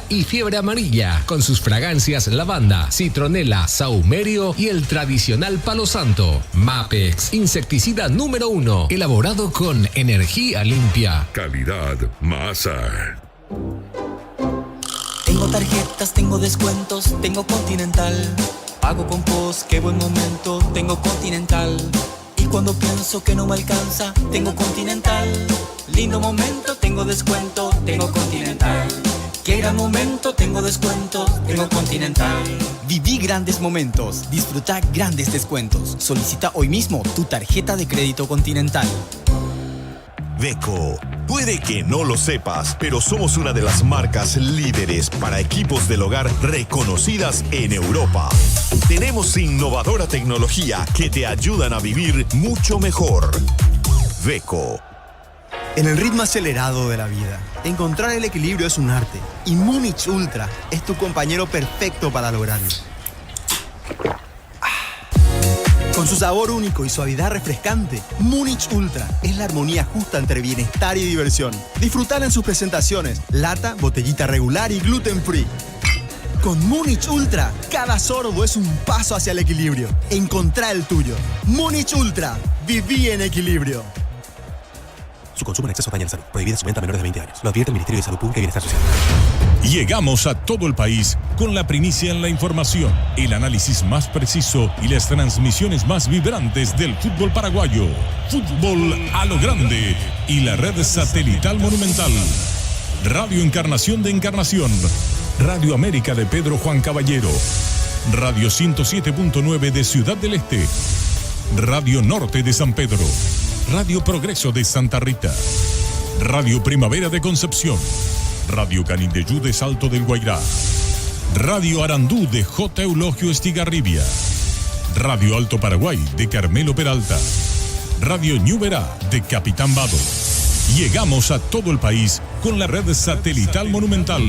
y fiebre amarilla, con sus fragancias lavanda, citronela, saumerio y el tradicional palo santo. Mapex, insecticida número 1, elaborado con energía limpia. Calidad Masa. Tengo tarjetas, tengo descuentos, tengo Continental. Pago con POS, qué buen momento, tengo Continental. Y cuando pienso que no me alcanza, tengo Continental. Lindo momento, tengo descuento, tengo Continental. Qué gran momento, tengo descuento, tengo Continental. Viví grandes momentos, disfruta grandes descuentos. Solicita hoy mismo tu tarjeta de crédito Continental. Beko. Puede que no lo sepas, pero somos una de las marcas líderes para equipos del hogar reconocidas en Europa. Tenemos innovadora tecnología que te ayudan a vivir mucho mejor. Beko. En el ritmo acelerado de la vida, encontrar el equilibrio es un arte. Y Múnich Ultra es tu compañero perfecto para lograrlo. Con su sabor único y suavidad refrescante, Múnich Ultra es la armonía justa entre bienestar y diversión. Disfrutala en sus presentaciones, lata, botellita regular y gluten free. Con Múnich Ultra, cada sorbo es un paso hacia el equilibrio. Encontrá el tuyo. Múnich Ultra, viví en equilibrio. Su consumo en exceso daña la salud. Prohibida su venta a menores de 20 años. Lo advierte el Ministerio de Salud Pública y Bienestar Social. Llegamos a todo el país con la primicia en la información, el análisis más preciso y las transmisiones más vibrantes del fútbol paraguayo. Fútbol a lo grande y la red satelital Monumental. Radio Encarnación de Encarnación. Radio América de Pedro Juan Caballero. Radio 107.9 de Ciudad del Este. Radio Norte de San Pedro. Radio Progreso de Santa Rita. Radio Primavera de Concepción. Radio Canindeyú de Salto del Guairá. Radio Arandú de J. Eulogio Estigarribia. Radio Alto Paraguay de Carmelo Peralta. Radio Ñuberá de Capitán Vado. Llegamos a todo el país con la red satelital Monumental.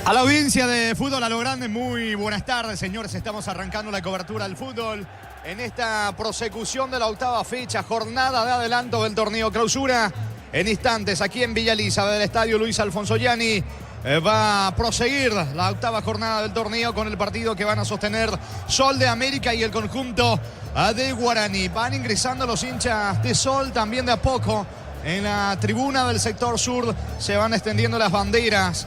A la audiencia de Fútbol a lo Grande, muy buenas tardes, señores. Estamos arrancando la cobertura del fútbol en esta prosecución de la octava fecha, jornada de adelanto del torneo Clausura. En instantes, aquí en Villa Elisa, del estadio Luis Alfonso Gianni, va a proseguir la octava jornada del torneo con el partido que van a sostener Sol de América y el conjunto de Guaraní. Van ingresando los hinchas de Sol también de a poco. En la tribuna del sector sur se van extendiendo las banderas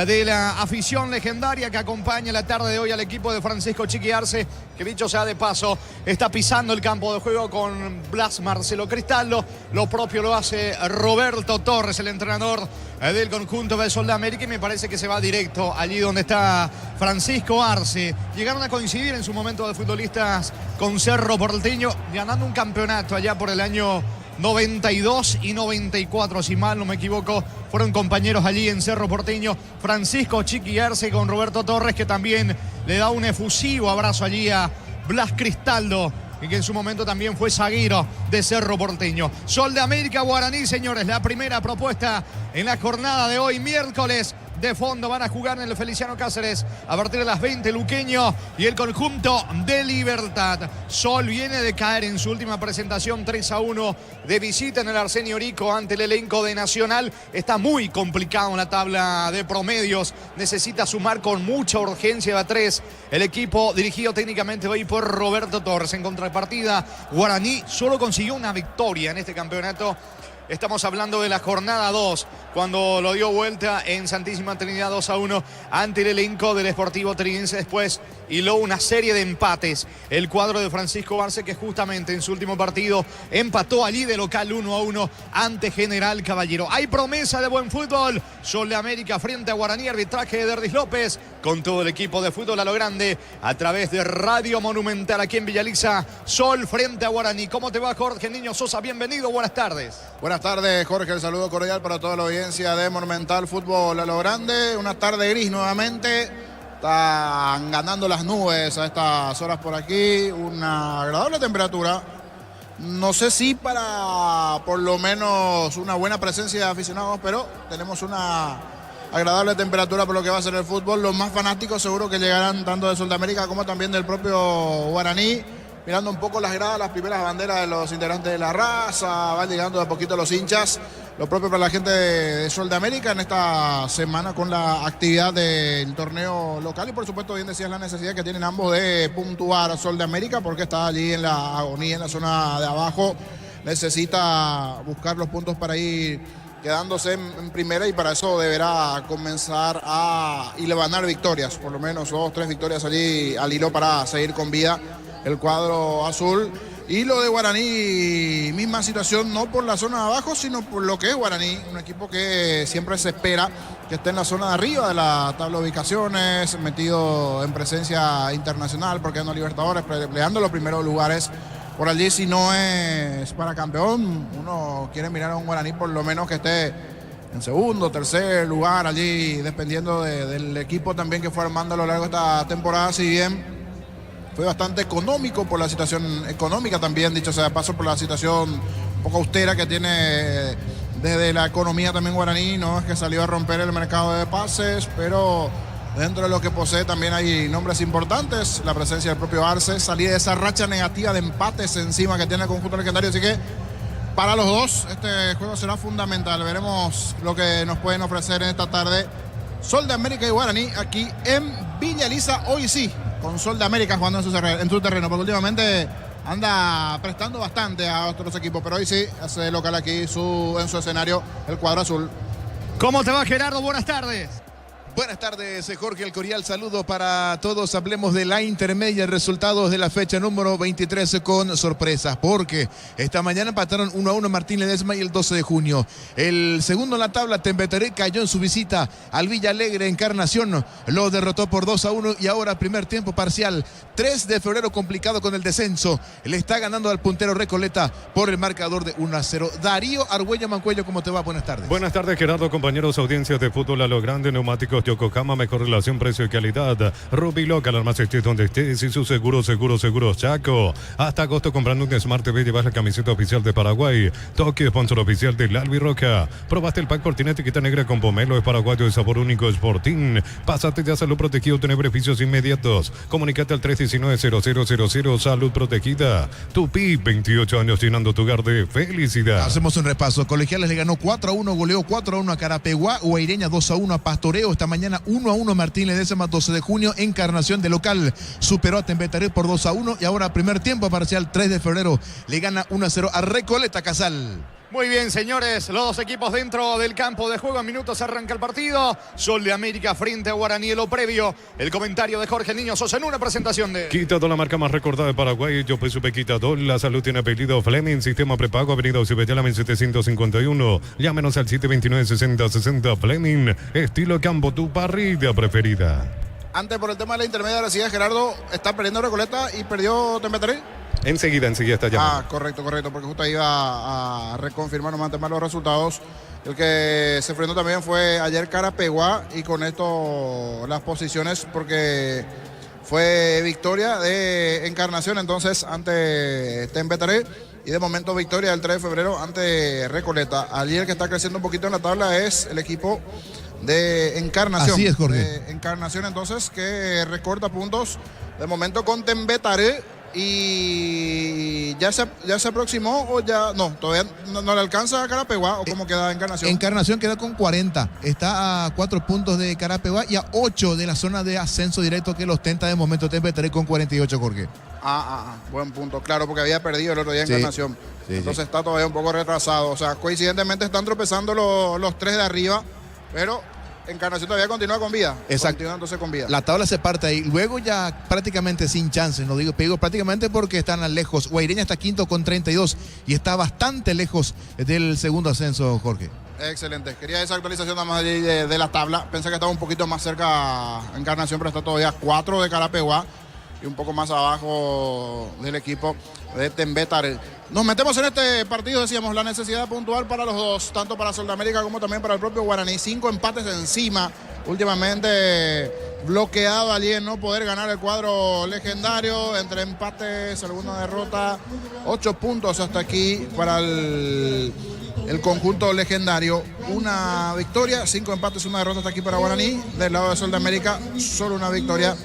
de la afición legendaria que acompaña la tarde de hoy al equipo de Francisco Chiqui Arce, que dicho sea de paso, está pisando el campo de juego con Blas Marcelo Cristaldo. Lo propio lo hace Roberto Torres, el entrenador del conjunto de Sol de América, y me parece que se va directo allí donde está Francisco Arce. Llegaron a coincidir en su momento de futbolistas con Cerro Porteño, ganando un campeonato allá por el año 92 y 94, si mal no me equivoco, fueron compañeros allí en Cerro Porteño. Francisco Chiqui Arce con Roberto Torres, que también le da un efusivo abrazo allí a Blas Cristaldo, y que en su momento también fue zaguero de Cerro Porteño. Sol de América, Guaraní, señores, la primera propuesta en la jornada de hoy, miércoles. De fondo van a jugar en el Feliciano Cáceres a partir de las 20, Luqueño y el conjunto de Libertad. Sol viene de caer en su última presentación 3-1 de visita en el Arsenio Rico ante el elenco de Nacional. Está muy complicado en la tabla de promedios. Necesita sumar con mucha urgencia de a 3 el equipo dirigido técnicamente hoy por Roberto Torres. En contrapartida, Guaraní solo consiguió una victoria en este campeonato. Estamos hablando de la jornada 2, cuando lo dio vuelta en Santísima Trinidad 2-1 ante el elenco del Sportivo Triguense después hiló una serie de empates. El cuadro de Francisco Arce, que justamente en su último partido empató allí de local 1-1 ante General Caballero. Hay promesa de buen fútbol. Sol de América frente a Guaraní, arbitraje de Derdis López, con todo el equipo de fútbol a lo grande a través de Radio Monumental aquí en Villaliza. Sol frente a Guaraní. ¿Cómo te va, Jorge Niño Sosa? Bienvenido, buenas tardes. Buenas tardes, Jorge. El saludo cordial para toda la audiencia de Monumental Fútbol a lo grande. Una tarde gris nuevamente. Están ganando las nubes a estas horas por aquí. Una agradable temperatura. No sé si para por lo menos una buena presencia de aficionados, pero tenemos una agradable temperatura por lo que va a ser el fútbol. Los más fanáticos seguro que llegarán tanto de Sol de América como también del propio Guaraní. Mirando un poco las gradas, las primeras banderas de los integrantes de la raza, van llegando de a poquito los hinchas. Lo propio para la gente de Sol de América en esta semana con la actividad del torneo local y por supuesto bien decías la necesidad que tienen ambos de puntuar a Sol de América porque está allí en la agonía, en la zona de abajo. Necesita buscar los puntos para ir quedándose en primera y para eso deberá comenzar a hilvanar victorias, por lo menos 2 o 3 victorias allí al hilo para seguir con vida el cuadro azul. Y lo de Guaraní, misma situación, no por la zona de abajo, sino por lo que es Guaraní, un equipo que siempre se espera que esté en la zona de arriba de la tabla de ubicaciones, metido en presencia internacional, porque ando Libertadores, peleando los primeros lugares por allí. Si no es para campeón, uno quiere mirar a un Guaraní por lo menos que esté en segundo, tercer lugar allí, dependiendo del equipo también que fue armando a lo largo de esta temporada, si bien fue bastante económico por la situación económica también, dicho sea de paso, por la situación un poco austera que tiene desde la economía también Guaraní. No es que salió a romper el mercado de pases, pero dentro de lo que posee también hay nombres importantes. La presencia del propio Arce, salir de esa racha negativa de empates encima que tiene el conjunto legendario. Así que para los dos este juego será fundamental. Veremos lo que nos pueden ofrecer en esta tarde Sol de América y Guaraní aquí en Villaliza. Hoy sí, con Sol de América jugando en su terreno, porque últimamente anda prestando bastante a otros equipos, pero hoy sí hace local aquí en su escenario el cuadro azul. ¿Cómo te va, Gerardo? Buenas tardes. Buenas tardes, Jorge Alcorial. Saludo para todos. Hablemos de la intermedia, resultados de la fecha número 23 con sorpresas, porque esta mañana empataron 1-1 Martín Ledesma y el 12 de junio. El segundo en la tabla, Tembeteré, cayó en su visita al Villa Alegre. Encarnación lo derrotó por 2-1 y ahora primer tiempo parcial. 3 de febrero complicado con el descenso. Le está ganando al puntero Recoleta por el marcador de 1-0. Darío Argüello Mancuello, ¿cómo te va? Buenas tardes. Buenas tardes, Gerardo, compañeros, audiencias de fútbol a lo grande, neumáticos Yokohama, mejor relación precio y calidad. Ruby Local, más estés donde estés y su seguro Chaco. Hasta agosto comprando un Smart TV llevas la camiseta oficial de Paraguay. Toque, sponsor oficial del Albirroja. Probaste el pack Cortina etiqueta negra con pomelo, es paraguayo de sabor único, Sporting. Pásate ya Salud Protegido, tiene beneficios inmediatos. Comunícate al 319-0000 Salud Protegida. Tupi, 28 años llenando tu hogar de felicidad. Hacemos un repaso. Colegiales le ganó 4-1, goleó 4-1 a Carapeguá. Guaireña 2-1 a Pastoreo. Esta mañana 1-1 Martín Ledesma, 12 de junio. Encarnación de local superó a Tembetaré por 2-1 y ahora primer tiempo parcial 3 de febrero le gana 1-0 a Recoleta Casal. Muy bien, señores, los dos equipos dentro del campo de juego. En minutos arranca el partido. Sol de América frente a Guaraní. En lo previo, el comentario de Jorge Niño Sosa en una presentación de Quitador, la marca más recordada de Paraguay. Yo pues supe Quitador. La salud tiene apellido Fleming. Sistema prepago, avenida Ocibetela 1751. Llámenos al 729-6060 Fleming. Estilo campo, tu parrilla preferida. Antes, por el tema de la intermedia, decía Gerardo, está perdiendo Recoleta y perdió Tembetaré. Enseguida está llamando. Correcto, porque justo ahí iba a reconfirmar, no mantener los resultados. El que se frenó también fue ayer Carapeguá y con esto las posiciones, porque fue victoria de Encarnación entonces ante Tembetaré y de momento victoria del 3 de febrero ante Recoleta. Allí el que está creciendo un poquito en la tabla es el equipo de Encarnación. Así es, Jorge. De Encarnación entonces, que recorta puntos de momento con Tembetaré. Y ya se aproximó o ya no, todavía no le alcanza a Carapeguá, o cómo queda Encarnación. Encarnación queda con 40, está a 4 puntos de Carapeguá y a 8 de la zona de ascenso directo que lo ostenta de momento Tembetaré con 48, Jorge. Buen punto, claro, porque había perdido el otro día Encarnación. Entonces está todavía un poco retrasado, o sea, coincidentemente están tropezando los 3 de arriba, pero Encarnación todavía continúa con vida. Exacto. Continúa entonces con vida. La tabla se parte ahí. Luego ya prácticamente sin chances, no digo prácticamente porque están lejos. Guaireña está quinto con 32 y está bastante lejos del segundo ascenso, Jorge. Excelente. Quería esa actualización nada más allí de la tabla. Pensé que estaba un poquito más cerca Encarnación, pero está todavía 4 de Carapeguá y un poco más abajo del equipo de Tembétar. Nos metemos en este partido, decíamos, la necesidad puntual para los dos, tanto para Soldamérica como también para el propio Guaraní. 5 empates encima, últimamente bloqueado allí en no poder ganar el cuadro legendario. Entre empates, alguna derrota, 8 puntos hasta aquí para el conjunto legendario. Una victoria, 5 empates, una derrota hasta aquí para Guaraní. Del lado de Soldamérica, solo una victoria,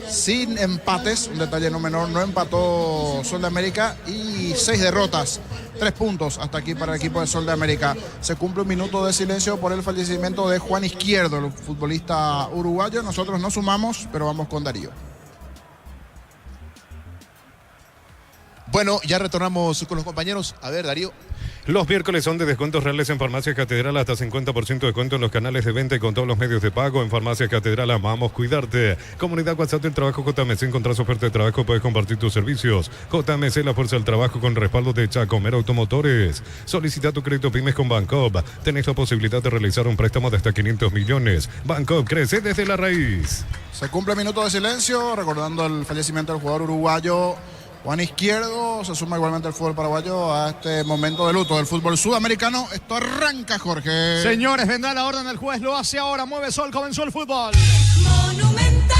sin empates, un detalle no menor, no empató Sol de América y 6 derrotas, 3 puntos hasta aquí para el equipo de Sol de América. Se cumple un minuto de silencio por el fallecimiento de Juan Izquierdo, el futbolista uruguayo. Nosotros no sumamos, pero vamos con Darío. Bueno, ya retornamos con los compañeros. A ver, Darío. Los miércoles son de descuentos reales en Farmacia Catedral, hasta 50% de descuento en los canales de venta y con todos los medios de pago. En Farmacia Catedral amamos cuidarte. Comunidad WhatsApp del Trabajo JMC, encontrás oferta de trabajo, puedes compartir tus servicios. JMC, la fuerza del trabajo con respaldo de Chacomer Automotores. Solicita tu crédito pymes con Bancoop. Tenés la posibilidad de realizar un préstamo de hasta 500 millones. Bancoop, crece desde la raíz. Se cumple el minuto de silencio, recordando el fallecimiento del jugador uruguayo Juan Izquierdo. Se suma igualmente el fútbol paraguayo a este momento de luto del fútbol sudamericano. Esto arranca, Jorge. Señores, vendrá la orden del juez, lo hace ahora, mueve Sol, comenzó el fútbol.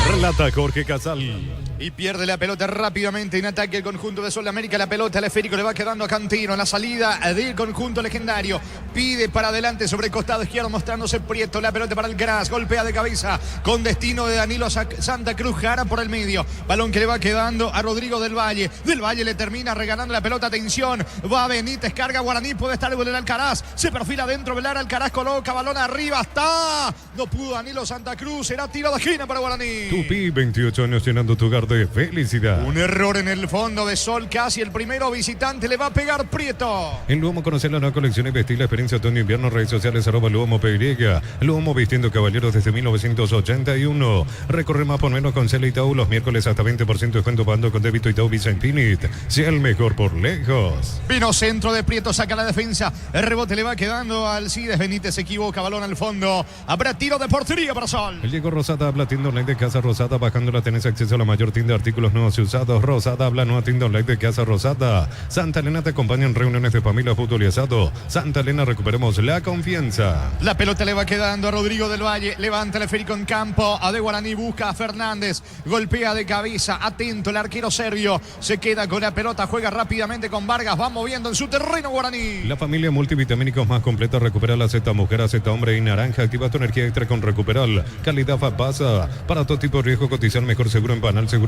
Relata Jorge Casal. Y pierde la pelota rápidamente en ataque el conjunto de Sol de América. La pelota, el esférico le va quedando a Cantino en la salida del conjunto legendario. Pide para adelante sobre el costado izquierdo, mostrándose Prieto. La pelota para el Gras, golpea de cabeza con destino de Danilo Santa Cruz. Jara por el medio. Balón que le va quedando a Rodrigo del Valle. Del Valle le termina regalando la pelota. Atención, va Benítez, carga Guaraní. Puede estar el Alcaraz. Se perfila dentro Velar. Alcaraz coloca balón arriba. Está. No pudo Danilo Santa Cruz. Será tiro de esquina para Guaraní. Tupi, 28 años llenando tu hogar de felicidad. Un error en el fondo de Sol, casi el primero visitante, le va a pegar Prieto. En Luomo, conocer la nueva colección y vestir la experiencia otoño-invierno. Redes sociales @LuomoPY. Luomo, vistiendo caballeros desde 1981. Recorre más por menos con Cel Itaú los miércoles hasta 20% de descuento pagando con débito Itaú Visa Infinite. Sea el mejor por lejos. Vino centro de Prieto, saca la defensa. El rebote le va quedando al Alcides. Benítez se equivoca, balón al fondo. Habrá tiro de portería para Sol. El Diego Rosada habla tienda online de Casa Rosada. Bajándola tenés acceso a la mayor tienda de artículos nuevos y usados. Rosada habla, nueva tienda online de Casa Rosada. Santa Elena te acompaña en reuniones de familia, fútbol y asado. Santa Elena, recuperemos la confianza. La pelota le va quedando a Rodrigo del Valle. Levanta el esférico en campo. A de Guaraní busca a Fernández. Golpea de cabeza. Atento el arquero serbio. Se queda con la pelota. Juega rápidamente con Vargas. Va moviendo en su terreno Guaraní. La familia multivitamínicos más completa. Recupera la Z Mujer, Z Hombre y Naranja. Activa tu energía extra con Recuperal. Calidad pasa. Para todo tipo de riesgo, cotizar mejor seguro en panalseguros.com.py.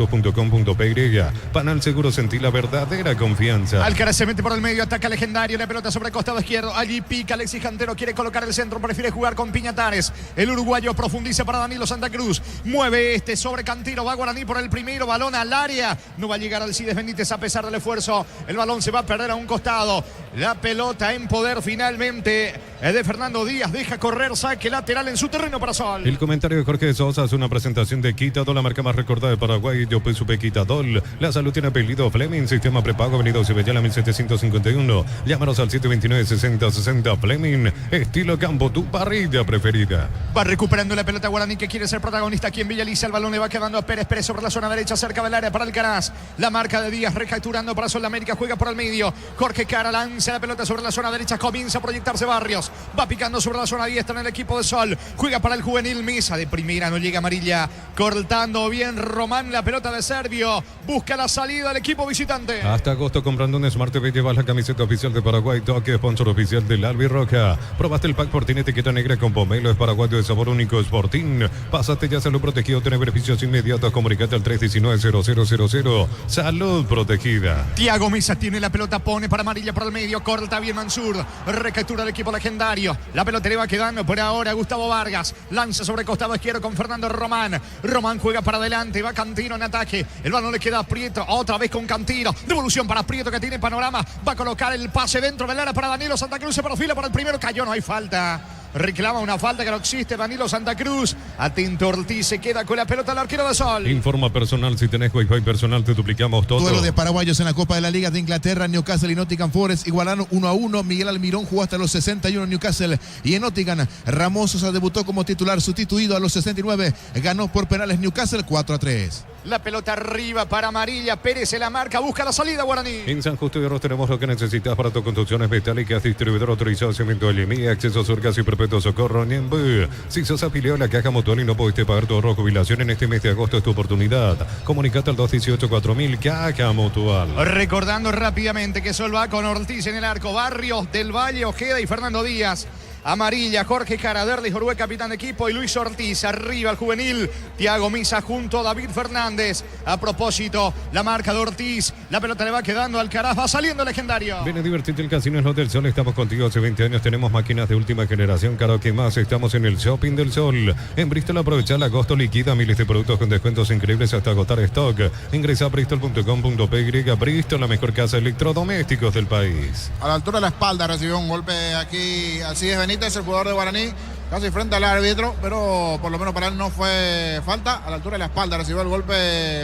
Panal Seguro, sentí la verdadera confianza. Alcaraz se mete por el medio, ataca legendario. La pelota sobre el costado izquierdo. Allí pica Alexis Cantero. Quiere colocar el centro. Prefiere jugar con Piñatares. El uruguayo profundiza para Danilo Santa Cruz. Mueve sobre Cantero. Va Guaraní por el primero. Balón al área. No va a llegar Alcides Benítez a pesar del esfuerzo. El balón se va a perder a un costado. La pelota en poder finalmente de Fernando Díaz. Deja correr. Saque lateral en su terreno para Sol. El comentario de Jorge Sosa es una presentación de Quitadol, la marca más recordada de Paraguay. Yo pues supe Quitadol. La salud tiene apellido Fleming. Sistema prepago. Avenida Cibellala 1751. Llámanos al 729-6060. Fleming. Estilo campo, tu parrilla preferida. Va recuperando la pelota Guaraní, que quiere ser protagonista aquí en Villa Elisa. El balón le va quedando a Pérez. Pérez sobre la zona derecha, cerca del área para Alcaraz. La marca de Díaz recapturando para Sol de América. Juega por el medio. Jorge Cara lanza la pelota sobre la zona derecha. Comienza a proyectarse Barrios. Va picando sobre la zona diestra en el equipo de Sol. Juega para el juvenil Misa. De primera no llega amarilla. Cortando bien Román la pelota de Serbio. Busca la salida del equipo visitante. Hasta agosto comprando un Smart TV llevas la camiseta oficial de Paraguay. Toque, sponsor oficial del Albirroja. Probaste el pack Portín etiqueta negra con pomelo. Es paraguayo de sabor único. Sportín. Pásate ya, salud protegido. Tiene beneficios inmediatos. Comunicate al 319-0000. Salud protegida. Thiago Misa tiene la pelota. Pone para amarilla por el medio. Corta bien Mansur. Recaptura el equipo legendario. La pelota le va quedando por ahora Gustavo Vargas. Lanza sobre el costado izquierdo con Fernando Román. Román juega para adelante. Va Cantino en ataque. El balón le queda a Prieto. Otra vez con Cantino. Devolución para Prieto, que tiene panorama. Va a colocar el pase dentro del área para Danilo Santa Cruz. Se perfila para el primero. Cayó, no hay falta. reclama una falta que no existe. Danilo Santa Cruz. Atento Ortiz, se queda con la pelota al arquero de Sol. Informa personal, si tenés Wi-Fi personal te duplicamos todo. Duelo de paraguayos en la Copa de la Liga de Inglaterra. Newcastle y Nottingham Forest igualaron 1-1. Miguel Almirón jugó hasta los 61 en Newcastle y en Nottingham Ramos Sosa debutó como titular sustituido a los 69. Ganó por penales Newcastle 4-3. La pelota arriba para Amarilla. Pérez se la marca, busca la salida Guaraní. En San Justo de Arroz tenemos lo que necesitas para tus construcciones metálicas. Distribuidor autorizado Cemento LMI, acceso a Surgas y Perpetuo Socorro Ñembú. Si sos afiliado a la Caja Mutual y no pudiste pagar tu ahorro jubilación en este mes de agosto, es tu oportunidad. Comunicate al 218-4000 Caja Mutual. Recordando rápidamente que Sol va con Ortiz en el arco. Barrios, Del Valle, Ojeda y Fernando Díaz. Amarilla, Jorge Caraderlis, Orue, capitán de equipo, y Luis Ortiz. Arriba el juvenil, Thiago Misa junto a David Fernández. A propósito, la marca de Ortiz, la pelota le va quedando al Caraz, va saliendo Legendario. Ven a divertirte el Casino Slot del Sol, estamos contigo hace 20 años, tenemos máquinas de última generación, karaoke más, estamos en el Shopping del Sol. En Bristol aprovecha el agosto, liquida miles de productos con descuentos increíbles hasta agotar stock. Ingresa a bristol.com.py, Bristol, la mejor casa de electrodomésticos del país. A la altura de la espalda recibió un golpe aquí, así es Benítez, el jugador de Guaraní, casi frente al árbitro, pero por lo menos para él no fue falta. A la altura de la espalda recibió el golpe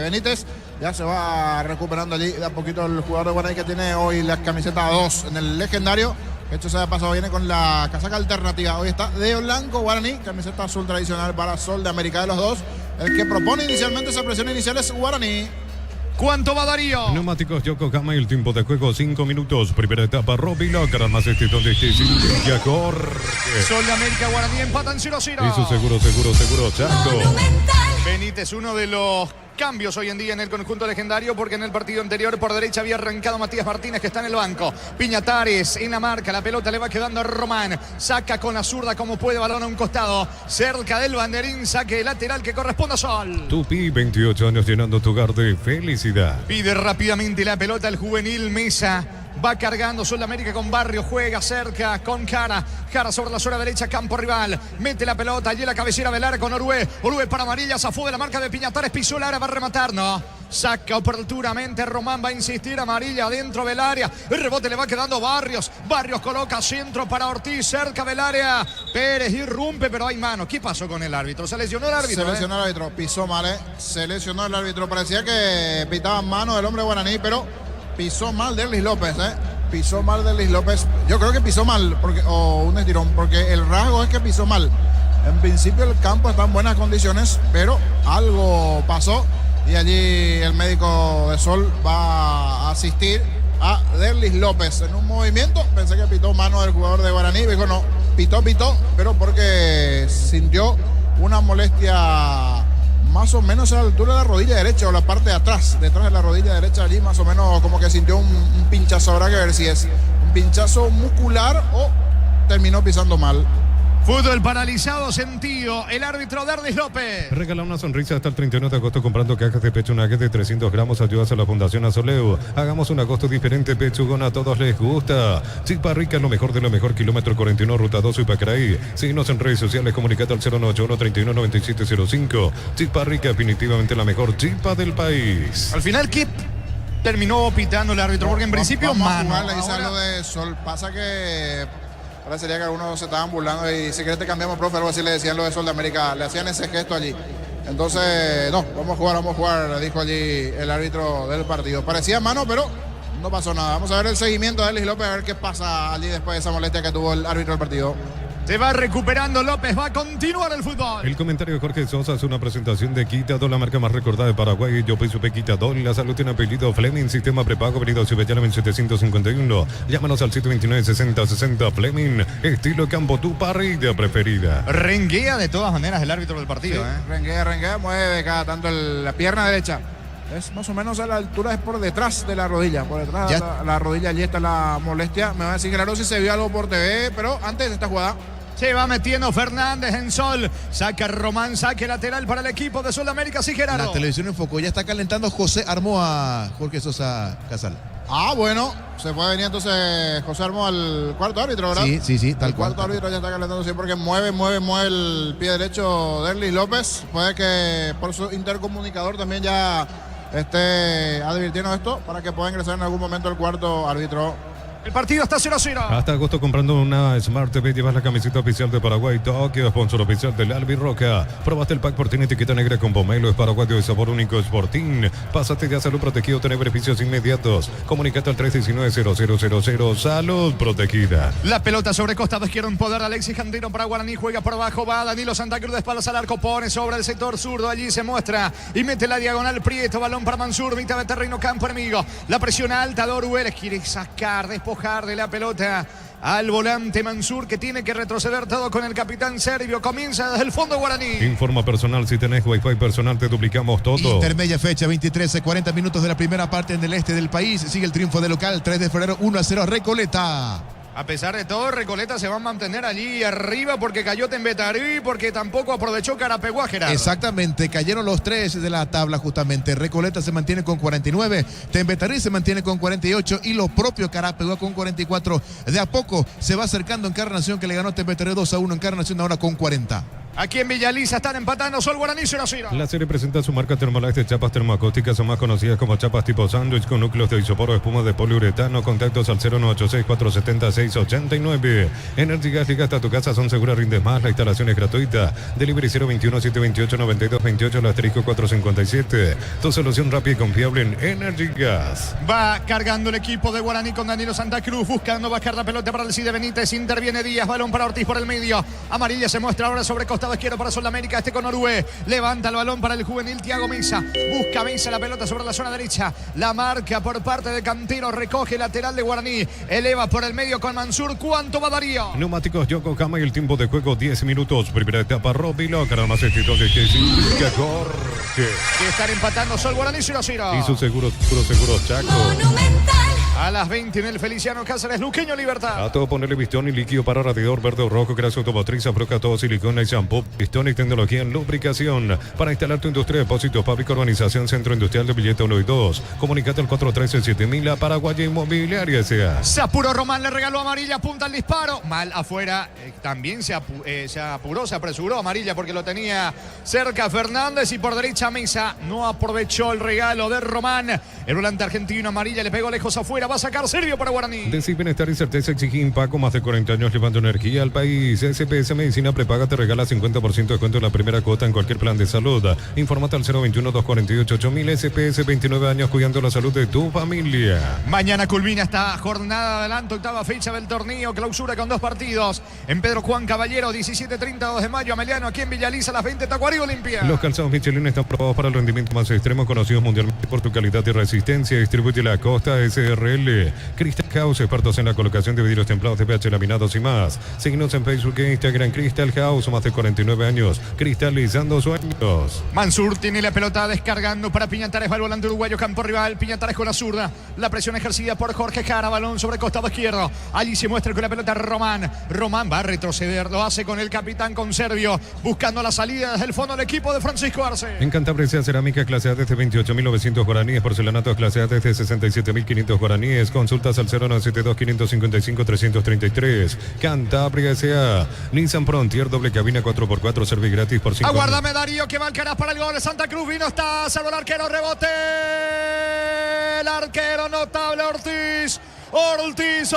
Benítez. Ya se va recuperando allí de a poquito el jugador de Guaraní, que tiene hoy la camiseta 2 en el Legendario. De hecho, se ha pasado, viene con la casaca alternativa. Hoy está de blanco Guaraní, camiseta azul tradicional para Sol de América de los dos. El que propone inicialmente esa presión inicial es Guaraní. ¿Cuánto va Darío? Neumáticos Yokohama y el tiempo de juego 5 minutos. Primera etapa, Robilo, más donde esté Silvia Jorge. Sol de América, Guaraní empatan 0-0. Eso seguro, Chaco. Benítez, uno de los cambios hoy en día en el conjunto Legendario, porque en el partido anterior por derecha había arrancado Matías Martínez, que está en el banco. Piñatares en la marca, la pelota le va quedando a Román, saca con la zurda como puede, balón a un costado, cerca del banderín, saque lateral que corresponde a Sol. Tupi, 28 años llenando tu hogar de felicidad. Pide rápidamente la pelota el juvenil Mesa. Va cargando Sol de América con Barrio, juega cerca con Jara sobre la zona derecha, campo rival, mete la pelota, allí la cabecera del área con Orue para Amarilla, zafó de la marca de Piñatares, pisó el área, va a rematar, no, saca oportunamente, Román va a insistir, Amarilla dentro del área, el rebote le va quedando Barrios coloca centro para Ortiz, cerca del área, Pérez irrumpe, pero hay mano. ¿Qué pasó con el árbitro? ¿Se lesionó el árbitro? Se lesionó el árbitro, pisó mal, se lesionó el árbitro, parecía que pitaban mano del hombre Guaraní, pero pisó mal Derlis López, pisó mal Derlis López. Yo creo que pisó mal, o un estirón, porque el rasgo es que pisó mal. En principio el campo está en buenas condiciones, pero algo pasó y allí el médico de Sol va a asistir a Derlis López en un movimiento. Pensé que pitó mano del jugador de Guaraní, dijo no, pitó, pero porque sintió una molestia más o menos a la altura de la rodilla derecha o la parte de atrás, detrás de la rodilla derecha, allí más o menos como que sintió un pinchazo. Habrá que ver si es un pinchazo muscular o terminó pisando mal. Fútbol paralizado, sentido. El árbitro Derlis López. Regala una sonrisa hasta el 31 de agosto comprando cajas de pecho nuggets de 300 gramos. Ayudas a la Fundación Azoleu. Hagamos un agosto diferente, pechugón, a todos les gusta. Chipa Rica, lo mejor de lo mejor. Kilómetro 41, ruta 2, Ipacaraí. Síguenos en redes sociales, comunicate al 091-319705. Chipa Rica, definitivamente la mejor chipa del país. Al final, ¿qué terminó pitando el árbitro? Porque en principio, mano. Le dice algo de Sol. Pasa que parecería que algunos se estaban burlando y si querés te cambiamos, profe, algo así le decían lo de Sol de América, le hacían ese gesto allí. Entonces, no, vamos a jugar, dijo allí el árbitro del partido. Parecía mano, pero no pasó nada. Vamos a ver el seguimiento de Derlis López, a ver qué pasa allí después de esa molestia que tuvo el árbitro del partido. Se va recuperando López, va a continuar el fútbol. El comentario de Jorge Sosa es una presentación de Quitadol, la marca más recordada de Paraguay. Yo pienso Quitadol, la salud tiene apellido Fleming, sistema prepago, venido Ciudadana en 751. Llámanos al 729-6060 Fleming, estilo campo, tu parrilla preferida. Renguea de todas maneras el árbitro del partido. Sí, renguea, mueve cada tanto la pierna derecha. Es más o menos a la altura, es por detrás de la rodilla. Por detrás de la rodilla, allí está la molestia. Me va a decir claro si se vio algo por TV, pero antes de esta jugada. Se va metiendo Fernández en Sol. Saca Román, saque lateral para el equipo de Sol de América. Sí, Gerardo. La televisión enfocó, ya está calentando. José armó a Jorge Sosa Casal. Bueno, se puede venir entonces José armó al cuarto árbitro, ¿verdad? Sí, tal cual. El cuarto árbitro ya está calentando, sí, porque mueve el pie derecho Derlis López. Puede que por su intercomunicador también ya esté advirtiendo esto para que pueda ingresar en algún momento el cuarto árbitro. El partido está 0-0. Hasta agosto comprando una Smart TV llevas la camiseta oficial de Paraguay Tokio, sponsor oficial del Albi Roca. Probaste el pack Portín etiqueta negra con pomelo, es paraguayo de sabor único Sportín. Pásate ya Salud Protegido, tener beneficios inmediatos. Comunicate al 319-0000. Salud Protegida. La pelota sobre costado izquierdo en poder de Alexis Cantino para Guaraní, juega por abajo, va Danilo Santa Cruz de espaldas al arco, pone sobre el sector zurdo, allí se muestra y mete la diagonal Prieto, balón para Mansur, mitad de terreno, campo enemigo. La presión alta de Oruel, quiere sacar, despojar de la pelota al volante Mansur, que tiene que retroceder todo con el capitán serbio. Comienza desde el fondo Guaraní. Informa personal, si tenés Wi-Fi personal te duplicamos todo. Intermedia fecha, 23, 40 minutos de la primera parte en el este del país. Sigue el triunfo de local, 3 de febrero, 1-0 Recoleta. A pesar de todo, Recoleta se va a mantener allí arriba porque cayó Tembetarí, porque tampoco aprovechó Carapeguá, Gerardo. Exactamente, cayeron los 3 de la tabla justamente. Recoleta se mantiene con 49, Tembetarí se mantiene con 48 y lo propio Carapeguá con 44. De a poco se va acercando Encarnación, que le ganó Tembetarí 2-1, Encarnación ahora con 40. Aquí en Villaliza están empatando Sol Guaraní 0-0. La serie presenta su marca Thermolife de chapas termoacústicas, son más conocidas como chapas tipo sándwich, con núcleos de isopor o espuma de poliuretano. Contactos al 0986-470-689. Energy Gas, llega hasta tu casa, son seguras, rindes más, la instalación es gratuita. Delivery 021-728-9228, el asterisco 457. Tu solución rápida y confiable en Energy Gas. Va cargando el equipo de Guaraní con Danilo Santa Cruz, buscando bajar la pelota para el Cide Benítez. Interviene Díaz, balón para Ortiz por el medio. Amarilla se muestra ahora sobre costado izquierdo para Sudamérica, con Orué. Levanta el balón para el juvenil Thiago Mesa. Busca Mesa la pelota sobre la zona derecha. La marca por parte de Cantino. Recoge lateral de Guaraní. Eleva por el medio con Mansur. ¿Cuánto va Darío? Neumáticos Yokohama y el tiempo de juego 10 minutos. Primera etapa, Robilo. Además, el título de que significa Jorge. Que están empatando Sol Guaraní 0-0. Y su seguro Chaco. Monumental. A las 20 en el Feliciano Cáceres, Luqueño Libertad. A todo ponerle pistón y líquido para radiador verde o rojo, grasa automotriz, afroca todo silicona y shampoo, pistón y tecnología en lubricación. Para instalar tu industria de depósitos, fábrica, urbanización, centro industrial de billete 1 y 2. Comunicate al 413-7000, la Paraguaya Inmobiliaria S.A. Se apuró Román, le regaló amarilla, apunta al disparo. Mal afuera, también se apuró, se apresuró amarilla porque lo tenía cerca Fernández, y por derecha Mesa no aprovechó el regalo de Román. El volante argentino, amarilla, le pegó lejos afuera. Va a sacar Servio para Guaraní. Decir bienestar y certeza exige Impaco, más de 40 años llevando energía al país. SPS Medicina Prepaga te regala 50% de descuento en la primera cuota en cualquier plan de salud. Informate al 021-248-8000. SPS, 29 años cuidando la salud de tu familia. Mañana culmina esta jornada de adelanto, octava fecha del torneo, clausura con 2 partidos. En Pedro Juan Caballero, 17-30, 2 de mayo. Ameliano, aquí en Villaliza, a las 20, Tacuarí Olimpia. Los calzados Michelin están probados para el rendimiento más extremo, conocidos mundialmente por tu calidad y resistencia. Distribuye la Costa SRL. Crystal House, expertos en la colocación de vidrios templados de pH laminados y más. Síguenos en Facebook e Instagram. Crystal House, más de 49 años cristalizando sueños. Mansur tiene la pelota descargando para Piñatares, va el volante uruguayo, campo rival. Piñatares con la zurda, la presión ejercida por Jorge Jara, balón sobre costado izquierdo. Allí se muestra con la pelota Román. Román va a retroceder, lo hace con el capitán, con Servio, buscando la salida desde el fondo del equipo de Francisco Arce. En Cantabria, cerámica clase A desde 28.900 guaraníes, porcelanato clase A desde 67.500 guaraníes. Consultas al 0972-555-333. Cantabria S.A. Nissan Frontier, doble cabina 4x4, servi gratis por 5 Aguárdame Darío, que va Alcaraz para el gol de Santa Cruz. Vino, está, salvo el arquero, rebote. El arquero notable Ortiz. Ortiz,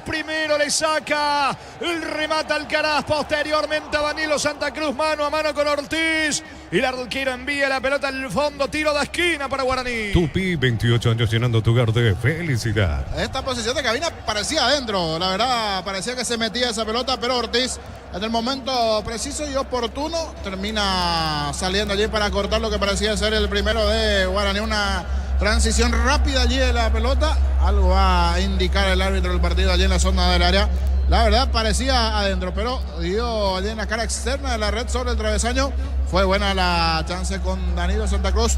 primero le saca el remate Alcaraz, posteriormente a Danilo Santa Cruz, mano a mano con Ortiz, y el arquero envía la pelota al fondo, tiro de esquina para Guaraní. Tupi, 28 años llenando tu hogar de felicidad. Esta posición de cabina parecía adentro, la verdad, parecía que se metía esa pelota, pero Ortiz en el momento preciso y oportuno termina saliendo allí para cortar lo que parecía ser el primero de Guaraní. Una transición rápida allí de la pelota, algo va a indicar el árbitro del partido allí en la zona del área. La verdad parecía adentro, pero dio allí en la cara externa de la red sobre el travesaño. Fue buena la chance con Danilo Santa Cruz,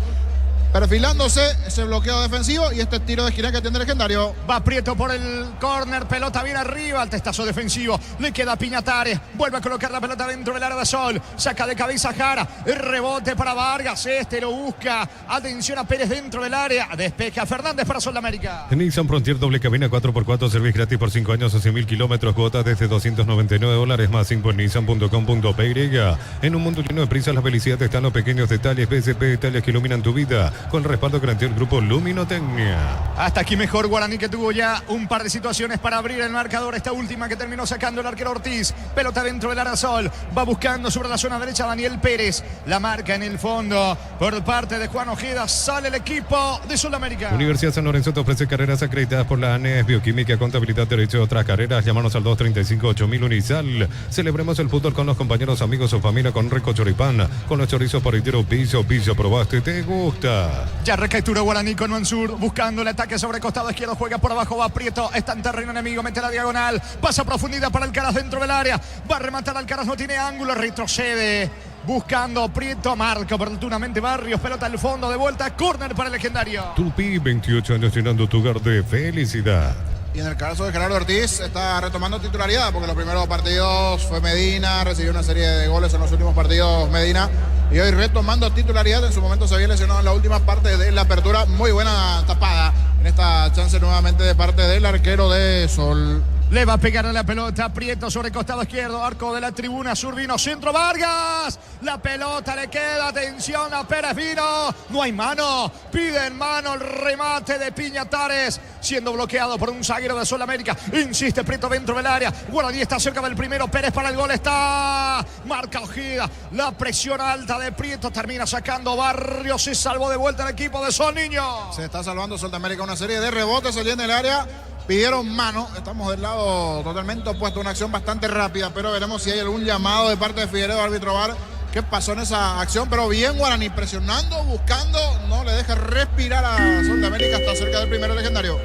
perfilándose ese bloqueo defensivo y este tiro de esquina que tiene Legendario. Va Prieto por el córner, pelota bien arriba, el testazo defensivo, le queda a Piñatares, vuelve a colocar la pelota dentro del área de Sol, saca de cabeza Jara, el rebote para Vargas, lo busca, atención a Pérez dentro del área, despeja Fernández para Sudamérica. Nissan Frontier, doble cabina 4x4, servicio gratis por 5 años o 100.000 kilómetros, cuotas desde $299, más info en nissan.com.py. En un mundo lleno de prisas, la felicidad está en los pequeños detalles. BCP, detalles que iluminan tu vida. con el respaldo garantía del grupo Luminotecnia. Hasta aquí mejor Guaraní, que tuvo ya un par de situaciones para abrir el marcador. Esta última que terminó sacando el arquero Ortiz. Pelota dentro del Arasol. Va buscando sobre la zona derecha Daniel Pérez. La marca en el fondo por parte de Juan Ojeda. Sale el equipo de Sudamérica. Universidad San Lorenzo te ofrece carreras acreditadas por la ANES, Bioquímica, Contabilidad, Derecho y otras carreras. Llámanos al 235-8000 Unisal. Celebremos el fútbol con los compañeros, amigos o familia con rico choripán. Con los chorizos parrillero Piso. ¿Probaste? ¿Te gusta? Ya recaptura Guaraní con Mansur. Buscando el ataque sobre costado izquierdo. Juega por abajo. Va Prieto. Está en terreno enemigo. Mete la diagonal. Pasa a profundidad para Alcaraz dentro del área. Va a rematar Alcaraz. No tiene ángulo. Retrocede. Buscando Prieto. Marca oportunamente Barrios. Pelota al fondo. De vuelta. Córner para el legendario. Tupi, 28 años llenando tu hogar de felicidad. Y en el caso de Gerardo Ortiz está retomando titularidad porque los primeros partidos fue Medina, recibió una serie de goles en los últimos partidos Medina y hoy retomando titularidad. En su momento se había lesionado en la última parte de la apertura. Muy buena tapada en esta chance nuevamente de parte del arquero de Sol. Le va a pegar a la pelota Prieto sobre costado izquierdo, arco de la tribuna sur, vino centro Vargas, la pelota le queda, atención a Pérez Vino, no hay mano, piden mano, el remate de Piñatares, siendo bloqueado por un zaguero de Sudamérica, insiste Prieto dentro del área, Guaraní está cerca del primero, Pérez para el gol, está, marca Ojeda, la presión alta de Prieto, termina sacando Barrios, se salvó de vuelta el equipo de Sol Niño. Se está salvando Sudamérica, una serie de rebotes allí en el área. Pidieron mano, estamos del lado totalmente opuesto, una acción bastante rápida, pero veremos si hay algún llamado de parte de Figueiredo, árbitro VAR, qué pasó en esa acción, pero bien Guaraní, presionando, buscando, no le deja respirar a Sudamérica, hasta cerca del primero legendario.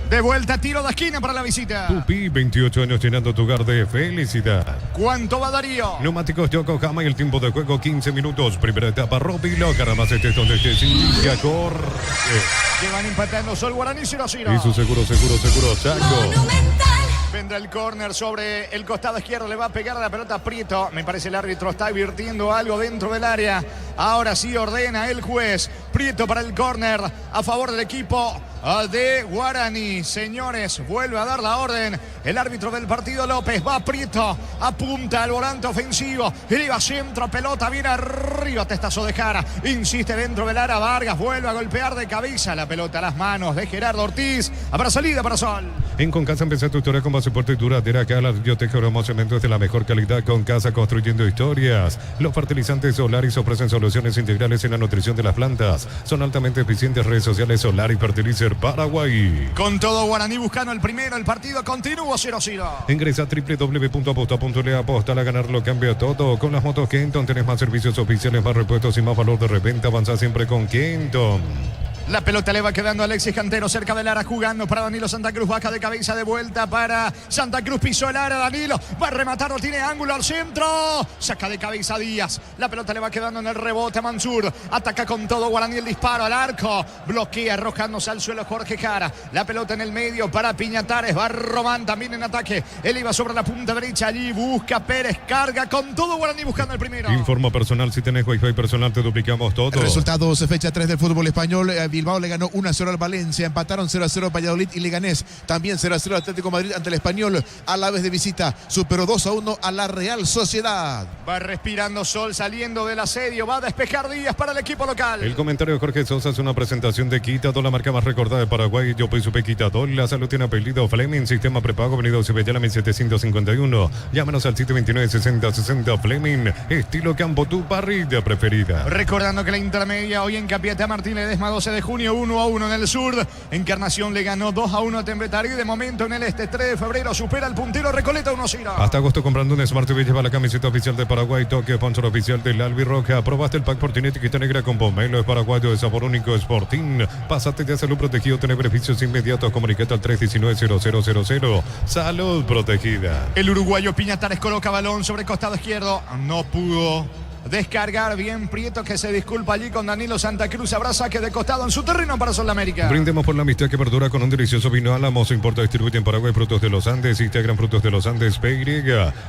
De vuelta, tiro de esquina para la visita. Tupi, 28 años llenando tu hogar de felicidad. ¿Cuánto va Darío? Neumáticos Yokohama y el tiempo de juego 15 minutos. Primera etapa, Roby Loca, además estés donde estés, inicia, corre. Que van empatando Sol Guaraní 0-0. Y su seguro, Chaco. Vendrá el córner sobre el costado izquierdo, le va a pegar a la pelota Prieto. Me parece el árbitro está advirtiendo algo dentro del área. Ahora sí ordena el juez. Prieto para el córner a favor del equipo de Guaraní. Señores, vuelve a dar la orden el árbitro del partido López. Va Prieto, apunta al volante ofensivo. Iba centro, pelota viene arriba, testazo de Jara. Insiste dentro del área, Vargas vuelve a golpear de cabeza la pelota a las manos de Gerardo Ortiz. Habrá salida para Sol. En Concasa empezó tu historia con base fuerte y duradera. Acá la biblioteca Oromo Cementos de la mejor calidad. Concasa, construyendo historias. Los fertilizantes Solaris ofrecen soluciones integrales en la nutrición de las plantas. Son altamente eficientes. Redes sociales Solaris Fertilizer Paraguay. Con todo Guaraní buscando el primero, el partido continúa 0-0. Ingresa a www.aposta.le. Aposta a ganar lo cambia todo. Con las motos Kenton tenés más servicios oficiales, más repuestos y más valor de reventa. Avanza siempre con Kenton. La pelota le va quedando a Alexis Cantero cerca del área, jugando para Danilo Santa Cruz, baja de cabeza de vuelta para Santa Cruz, pisó el área, Danilo va a rematar, no tiene ángulo al centro, saca de cabeza Díaz, la pelota le va quedando en el rebote a Mansur, ataca con todo Guaraní, el disparo al arco, bloquea arrojándose al suelo Jorge Jara, la pelota en el medio para Piñatares, va Román también en ataque, él iba sobre la punta derecha, allí busca Pérez, carga con todo Guaraní buscando el primero. Informa personal, si tenés wifi personal te duplicamos todo. Resultados, fecha 3 del fútbol español. Bilbao le ganó 1-0 al Valencia, empataron 0-0 Valladolid y Leganés, también 0-0 Atlético Madrid ante el Español, a la vez de visita, superó 2-1 a la Real Sociedad. Va respirando Sol saliendo del asedio, va a despejar Díaz para el equipo local. El comentario de Jorge Sosa es una presentación de Quitadol, la marca más recordada de Paraguay. Yo pues supe Quitadol, la salud tiene apellido Fleming, sistema prepago, Avenida Cibellana 1751. Llámanos al 729-6060 Fleming, estilo campo, tu parrilla preferida. Recordando que la intermedia hoy en Capiatá Martín Ledesma, 12 de junio, 1-1 en el sur. Encarnación le ganó 2-1 a Tembetario y de momento en el este 3 de febrero supera al puntero Recoleta 1-0. Hasta agosto comprando un Smart TV lleva la camiseta oficial de Paraguay, toque sponsor oficial del Albirroja. Probaste el pack Fortín etiqueta negra con pomelo, es paraguayo de sabor único, Sporting. Pásate de salud protegido, tener beneficios inmediatos, comunicate al 319-0000. Salud protegida. El uruguayo Piñatares coloca balón sobre costado izquierdo, no pudo descargar bien Prieto, que se disculpa allí con Danilo Santa Cruz. Habrá saque de costado en su terreno para Sudamérica. Brindemos por la amistad que perdura con un delicioso vino Álamos. Importa, distribuye en Paraguay Frutos de los Andes. Instagram Frutos de los Andes PY.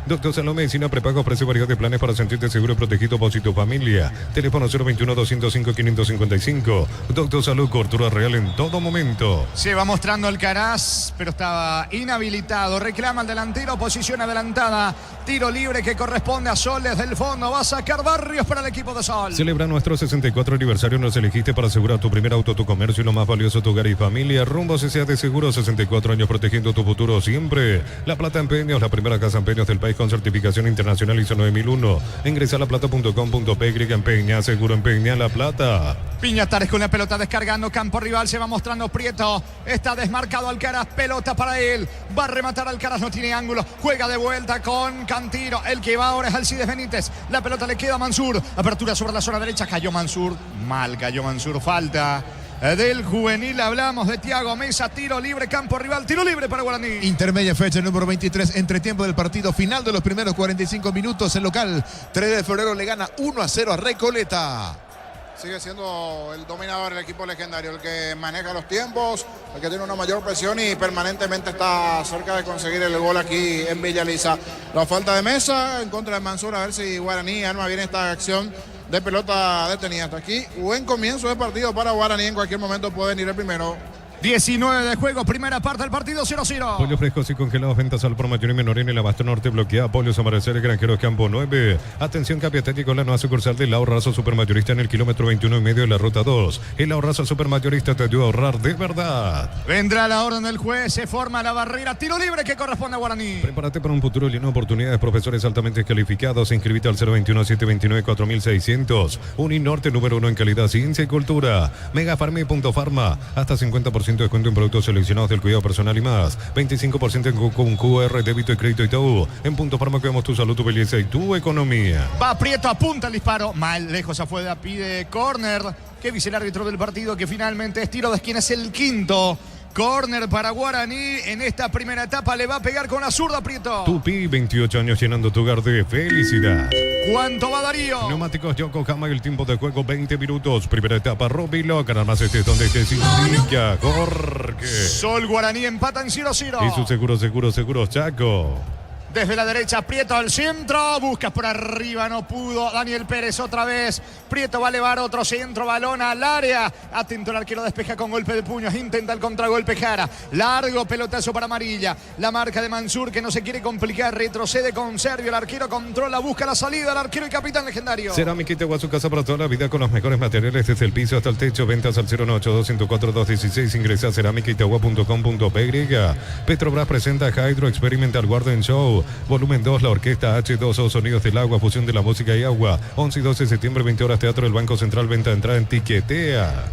Doctor Salón Medicina Prepago ofrece variedad de planes para sentirte seguro y protegido vos y tu familia. Teléfono 021-205-555. Doctor Salud, cobertura real en todo momento. Se va mostrando Alcaraz, pero estaba inhabilitado. Reclama el delantero, posición adelantada. Tiro libre que corresponde a Sol desde el fondo. Va a sacar Barrios para el equipo de Sol. Celebra nuestro 64 aniversario. Nos elegiste para asegurar tu primer auto, tu comercio y lo más valioso, tu hogar y familia. Rumbo CCA de Seguro, 64 años protegiendo tu futuro siempre. La Plata Empeños, la primera casa empeños del país con certificación internacional ISO 9001. Ingresa a laplata.com.py, empeña, seguro empeña La Plata. Piñatares con la pelota descargando campo rival, se va mostrando Prieto, está desmarcado Alcaraz, pelota para él, va a rematar Alcaraz, no tiene ángulo, juega de vuelta con Cantiro, el que va ahora es Alcides Benítez, la pelota le queda a Mansur, apertura sobre la zona derecha, cayó Mansur, mal cayó Mansur, falta del juvenil, hablamos de Thiago Mesa, tiro libre, campo rival, tiro libre para Guaraní. Intermedia fecha número 23, entretiempo del partido final de los primeros 45 minutos, el local 3 de febrero le gana 1-0 a Recoleta. Sigue siendo el dominador, el equipo legendario, el que maneja los tiempos, el que tiene una mayor presión y permanentemente está cerca de conseguir el gol aquí en Villa Elisa. La falta de Mesa en contra de Mansur, a ver si Guaraní arma bien esta acción de pelota detenida. Hasta aquí, buen comienzo de partido para Guaraní, en cualquier momento pueden ir el primero. 19 de juego, primera parte del partido, 0-0. Pollos frescos y congelados, ventas al por mayor y menor en el Abasto Norte, bloquea Pollos Amanecer, Granjeros Campo 9. Atención, Capiatético, la nueva sucursal del Ahorrazo Supermayorista en el kilómetro 21 y medio de la ruta 2. El Ahorrazo Supermayorista te ayuda a ahorrar de verdad. Vendrá la orden del juez, se forma la barrera, tiro libre que corresponde a Guaraní. Prepárate para un futuro lleno de oportunidades, profesores altamente calificados. Inscribite al 021-729-4600. Uninorte, número 1 en calidad, ciencia y cultura. Megafarma.farma, hasta 50% de descuento en productos seleccionados del cuidado personal y más. 25% con QR, débito y crédito Itaú. En Punto Farma cuidamos tu salud, tu belleza y tu economía. Va Prieto, apunta el disparo, mal lejos afuera, pide córner. ¿Qué dice el árbitro del partido? Que finalmente es tiro de esquina, es el quinto. Córner para Guaraní en esta primera etapa, le va a pegar con la zurda Prieto. Tupi, 28 años llenando tu hogar de felicidad. ¿Cuánto va Darío? Neumáticos Yokohama y el tiempo de juego 20 minutos. Primera etapa, Rubiloca, nada más donde significa Jorge. Sol Guaraní empata en 0-0. Y su seguro Chaco. Desde la derecha, Prieto al centro, busca por arriba, no pudo. Daniel Pérez otra vez. Prieto va a elevar otro centro, balón al área. Atento el arquero, despeja con golpe de puños, intenta el contragolpe Jara. Largo pelotazo para Amarilla. La marca de Mansur que no se quiere complicar, retrocede con Servio. El arquero controla, busca la salida. El arquero y capitán legendario. Cerámica Itagua, su casa para toda la vida con los mejores materiales desde el piso hasta el techo. Ventas al 092-104-216. Ingresa a cerámicaitagua.com.py. Petrobras presenta Hydro Experimental Garden Show. Volumen 2, la orquesta H2O, Sonidos del Agua, fusión de la música y agua. 11 y 12 de septiembre, 20 horas, Teatro del Banco Central, venta de entrada en Tiquetea.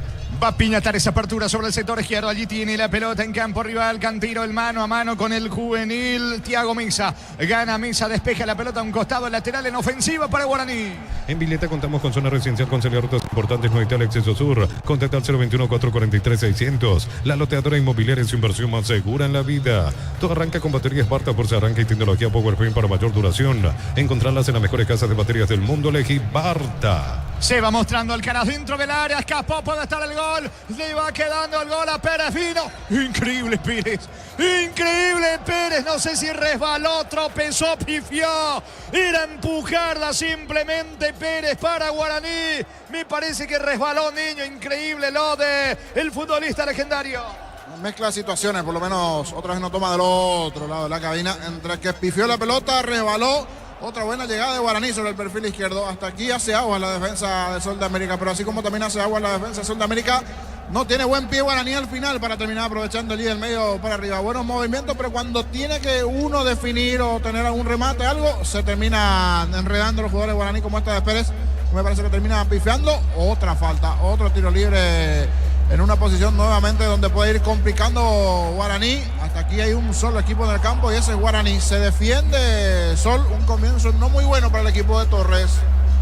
Va a piñatar esa apertura sobre el sector izquierdo. Allí tiene la pelota en campo rival. Cantiro, el mano a mano con el juvenil Thiago Mesa. Gana Mesa, despeja la pelota a un costado lateral en ofensiva para Guaraní. En Vileta contamos con zona residencial con rutas importantes, no hay tal acceso sur. Contacta al 021-443-600. La loteadora inmobiliaria es su inversión más segura en la vida. Todo arranca con baterías Barta, fuerza arranca y tecnología PowerPoint para mayor duración. Encontrarlas en las mejores casas de baterías del mundo. Elegí Barta. Se va mostrando Alcaraz dentro del área. Escapó, puede estar el gol. Le va quedando el gol a Pérez Vino. Increíble Pérez. Increíble Pérez. No sé si resbaló, tropezó, pifió. Ir a empujarla simplemente Pérez para Guaraní. Me parece que resbaló, niño. Increíble lo de el futbolista legendario. Mezcla situaciones, por lo menos otra vez no toma del otro lado de la cabina. Entre que pifió la pelota, resbaló. Otra buena llegada de Guaraní sobre el perfil izquierdo. Hasta aquí hace agua la defensa de Sol de América, pero así como también hace agua la defensa de Sol de América, no tiene buen pie Guaraní al final para terminar aprovechando el líder medio para arriba. Buenos movimientos, pero cuando tiene que uno definir o tener algún remate, algo, se termina enredando los jugadores de Guaraní como esta de Pérez. Me parece que termina pifeando. Otra falta, otro tiro libre en una posición nuevamente donde puede ir complicando Guaraní. Hasta aquí hay un solo equipo en el campo y ese es Guaraní. Se defiende Sol, un comienzo no muy bueno para el equipo de Torres.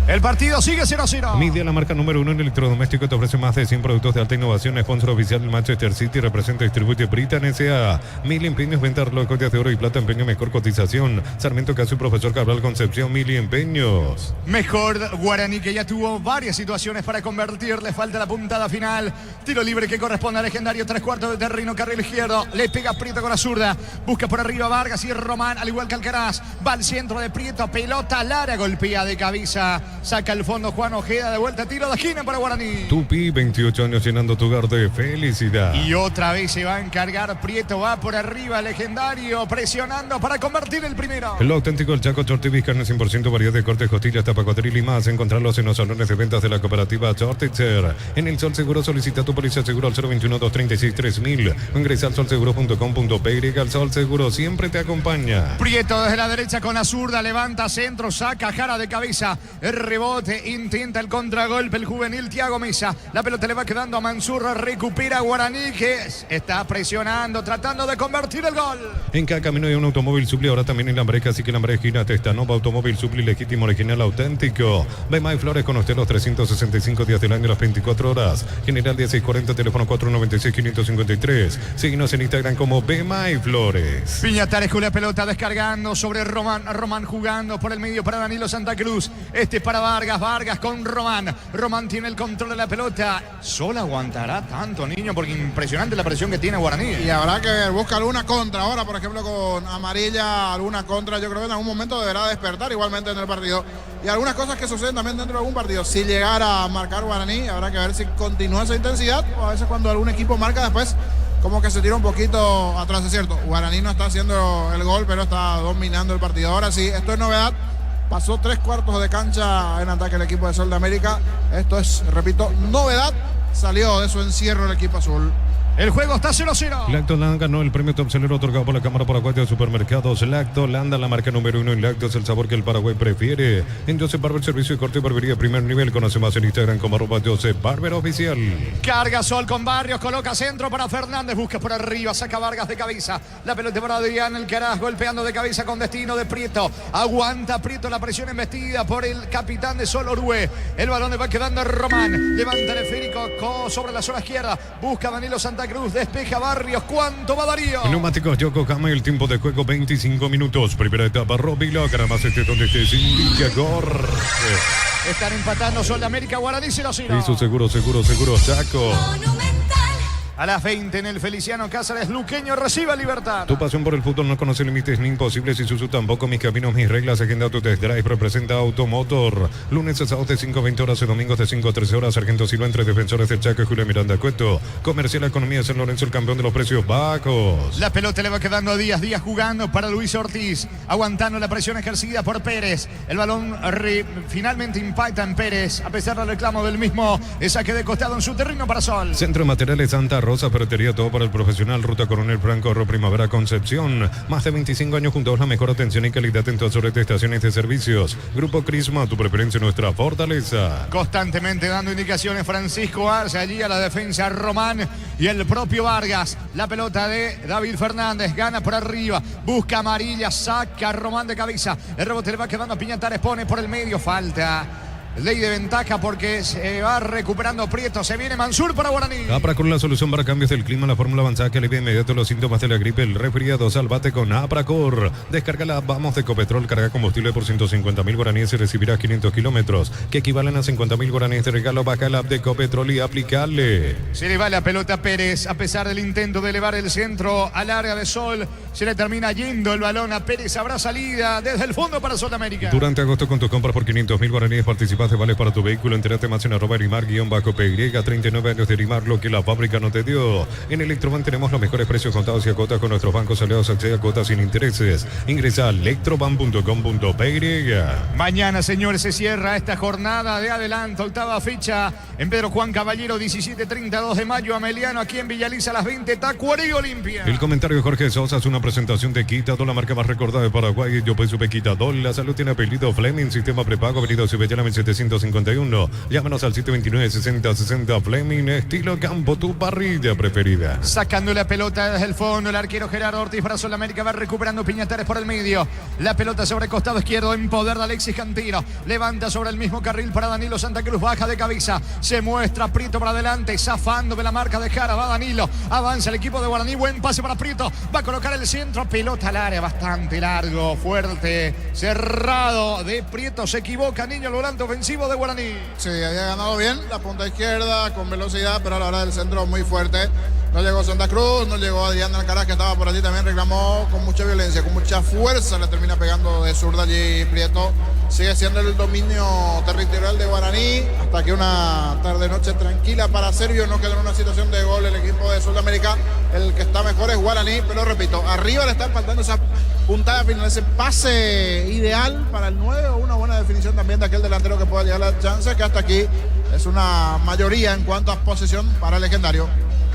El partido sigue 0-0. Media, la marca número 1 en electrodoméstico, te ofrece más de 100 productos de alta innovación. Sponsor oficial del Manchester City, representa y distribuye Britan S.A. 1000 empeños, venta relojes de oro y plata, empeño, mejor cotización. Sarmiento Caso y Profesor Cabral Concepción, 1000 empeños. Mejor Guaraní, que ya tuvo varias situaciones para convertir. Le falta la puntada final. Tiro libre que corresponde al legendario. 3/4 de terreno, carril izquierdo. Le pega Prieto con la zurda. Busca por arriba Vargas y Román, al igual que Alcaraz. Va al centro de Prieto, pelota al área, golpea de cabeza Saca el fondo Juan Ojeda, de vuelta, tiro de esquina para Guaraní. Tupi, 28 años llenando tu hogar de felicidad. Y otra vez se va a encargar Prieto, va por arriba, legendario, presionando para convertir el primero. El auténtico El Chaco Chortibis, carne 100% variedad de cortes, costillas, tapacuatril y más. Encontrarlos en los salones de ventas de la cooperativa Chortitzer. En El Sol Seguro solicita tu póliza seguro al 021-236-3000 o ingresa al solseguro.com.py. El Sol Seguro siempre te acompaña. Prieto desde la derecha con la zurda, levanta centro, saca Jara de cabeza, el rebote, intenta el contragolpe, el juvenil Thiago Mesa. La pelota le va quedando a Mansur, recupera Guaraní que está presionando, tratando de convertir el gol. En cada camino hay un automóvil Supli, ahora también en Lambreca, así que Lambreca esquina Testanova, automóvil Supli legítimo, original, auténtico. Bemay Flores con usted los 365 días del año, las 24 horas. General 1640, teléfono 496-553. Síguenos en Instagram como Bemay Flores. Piñatares con la pelota descargando sobre Román. Román jugando por el medio para Danilo Santa Cruz. Para Vargas. Vargas con Román. Román tiene el control de la pelota. ¿Solo aguantará tanto, niño? Porque impresionante la presión que tiene Guaraní. Y habrá que ver, busca alguna contra ahora, por ejemplo, con amarilla, alguna contra. Yo creo que en algún momento deberá despertar igualmente en el partido. Y algunas cosas que suceden también dentro de algún partido. Si llegara a marcar Guaraní, habrá que ver si continúa esa intensidad. O a veces cuando algún equipo marca después, como que se tira un poquito atrás, es cierto. Guaraní no está haciendo el gol, pero está dominando el partido. Ahora sí, esto es novedad. Pasó 3/4 de cancha en ataque el equipo de Sol de América. Esto es, repito, novedad. Salió de su encierro el equipo azul. El juego está 0-0. Lactoland ganó el premio Top Seller otorgado por la Cámara Paraguaya de Supermercados. Lactoland, la marca número 1 en lácteos, el sabor que el Paraguay prefiere. En Joseph Barber, servicio de corte y barbería primer nivel. Conoce más en Instagram como @Joseph Barber Oficial. Carga Sol con Barrios, coloca centro para Fernández, busca por arriba, saca Vargas de cabeza. La pelota para Adrián Alcaraz, golpeando de cabeza con destino de Prieto. Aguanta Prieto la presión embestida por el capitán de Sol Orue. El balón le va quedando a Román. Levanta el esférico sobre la zona izquierda. Busca Danilo Santa Cruz, despeja Barrios. ¿Cuánto va Darío? Neumáticos Yokohama, el tiempo de juego 25 minutos. Primera etapa, Robiloc, además donde estés, indica Gor. Están empatando Sol de América, Guaraní 0-0. Hizo seguro, Chaco. A las 20 en el Feliciano Cáceres, Luqueño recibe a Libertad. Tu pasión por el fútbol no conoce límites ni imposibles y Suzu tampoco. Mis caminos, mis reglas. Agenda tu test drive. Representa Automotor. Lunes a sábados de 5 a 20 horas y domingos de 5 a 13 horas. Sargento Silva entre Defensores del Chaco y Julio Miranda Cueto. Comercial Economía de San Lorenzo, el campeón de los precios bajos. La pelota le va quedando a Díaz jugando para Luis Ortiz. Aguantando la presión ejercida por Pérez. El balón finalmente impacta en Pérez. A pesar del reclamo del mismo, el saque de costado en su terreno para Sol. Centro de Materiales Santa Rosa, ferretería, todo para el profesional. Ruta Coronel Franco, Primavera Concepción. Más de 25 años juntos, la mejor atención y calidad en todas las estaciones de servicios. Grupo Crisma, tu preferencia, nuestra fortaleza. Constantemente dando indicaciones Francisco Arce, allí a la defensa Román y el propio Vargas. La pelota de David Fernández, gana por arriba, busca amarilla, saca Román de cabeza. El rebote le va quedando a Piñatares, pone por el medio, falta. Ley de ventaja porque se va recuperando Prieto. Se viene Mansur para Guaraní. Apracor, la solución para cambios del clima, la fórmula avanzada que alivia inmediato los síntomas de la gripe, el resfriado. Salvate con Apracor. Descarga la Vamos de Ecopetrol, carga combustible por 150.000 guaraníes y recibirás 500 kilómetros, que equivalen a 50.000 guaraníes de regalo. Baja la app de Ecopetrol y aplicarle. Se le va la pelota a Pérez, a pesar del intento de elevar el centro al área de Sol. Se le termina yendo el balón a Pérez. Habrá salida desde el fondo para Sol de América. Durante agosto, con tus compras por 500.000 guaraníes participas de vales para tu vehículo. Entérate más en @Erimar_PY. 39 años de Erimar, lo que la fábrica no te dio. En Electroban tenemos los mejores precios contados y a cuotas con nuestros bancos aliados. Accede a cuotas sin intereses. Ingresa a electroban.com.py. Mañana, señores, se cierra esta jornada de adelanto. Octava fecha en Pedro Juan Caballero, 17-32 de mayo. Ameliano, aquí en Villaliza a las 20. Tacuarí Olimpia. El comentario de Jorge Sosa es una presentación de Quitadol, la marca más recordada de Paraguay. Yo pues supe Quitadol. La salud tiene apellido Fleming. Sistema prepago, avenida Subellana 1751. Llámanos al 729-6060. Fleming, estilo campo, tu parrilla preferida. Sacando la pelota desde el fondo, el arquero Gerardo Ortiz para Sol América. Va recuperando Piñatares por el medio. La pelota sobre el costado izquierdo en poder de Alexis Cantino. Levanta sobre el mismo carril para Danilo Santa Cruz. Baja de cabeza. Se muestra Prieto para adelante. Zafando de la marca de Jara. Va Danilo. Avanza el equipo de Guaraní. Buen pase para Prieto. Va a colocar el centro. Pelota al área. Bastante largo. Fuerte. Cerrado de Prieto. Se equivoca. Niño, el volante ofensivo de Guaraní. Sí, había ganado bien la punta izquierda con velocidad, pero a la hora del centro muy fuerte. No llegó Santa Cruz, no llegó Adrián Alcaraz, que estaba por allí, también reclamó con mucha violencia, con mucha fuerza, le termina pegando de zurda allí Prieto. sigue siendo el dominio territorial de Guaraní, hasta que una tarde-noche tranquila para Servio no quedó en una situación de gol el equipo de Sudamérica. El que está mejor es Guaraní, pero repito, arriba le están faltando esa puntada final, ese pase ideal para el 9 o una buena definición también de aquel delantero que pueda llegar a la chance, que hasta aquí es una mayoría en cuanto a posesión para el legendario.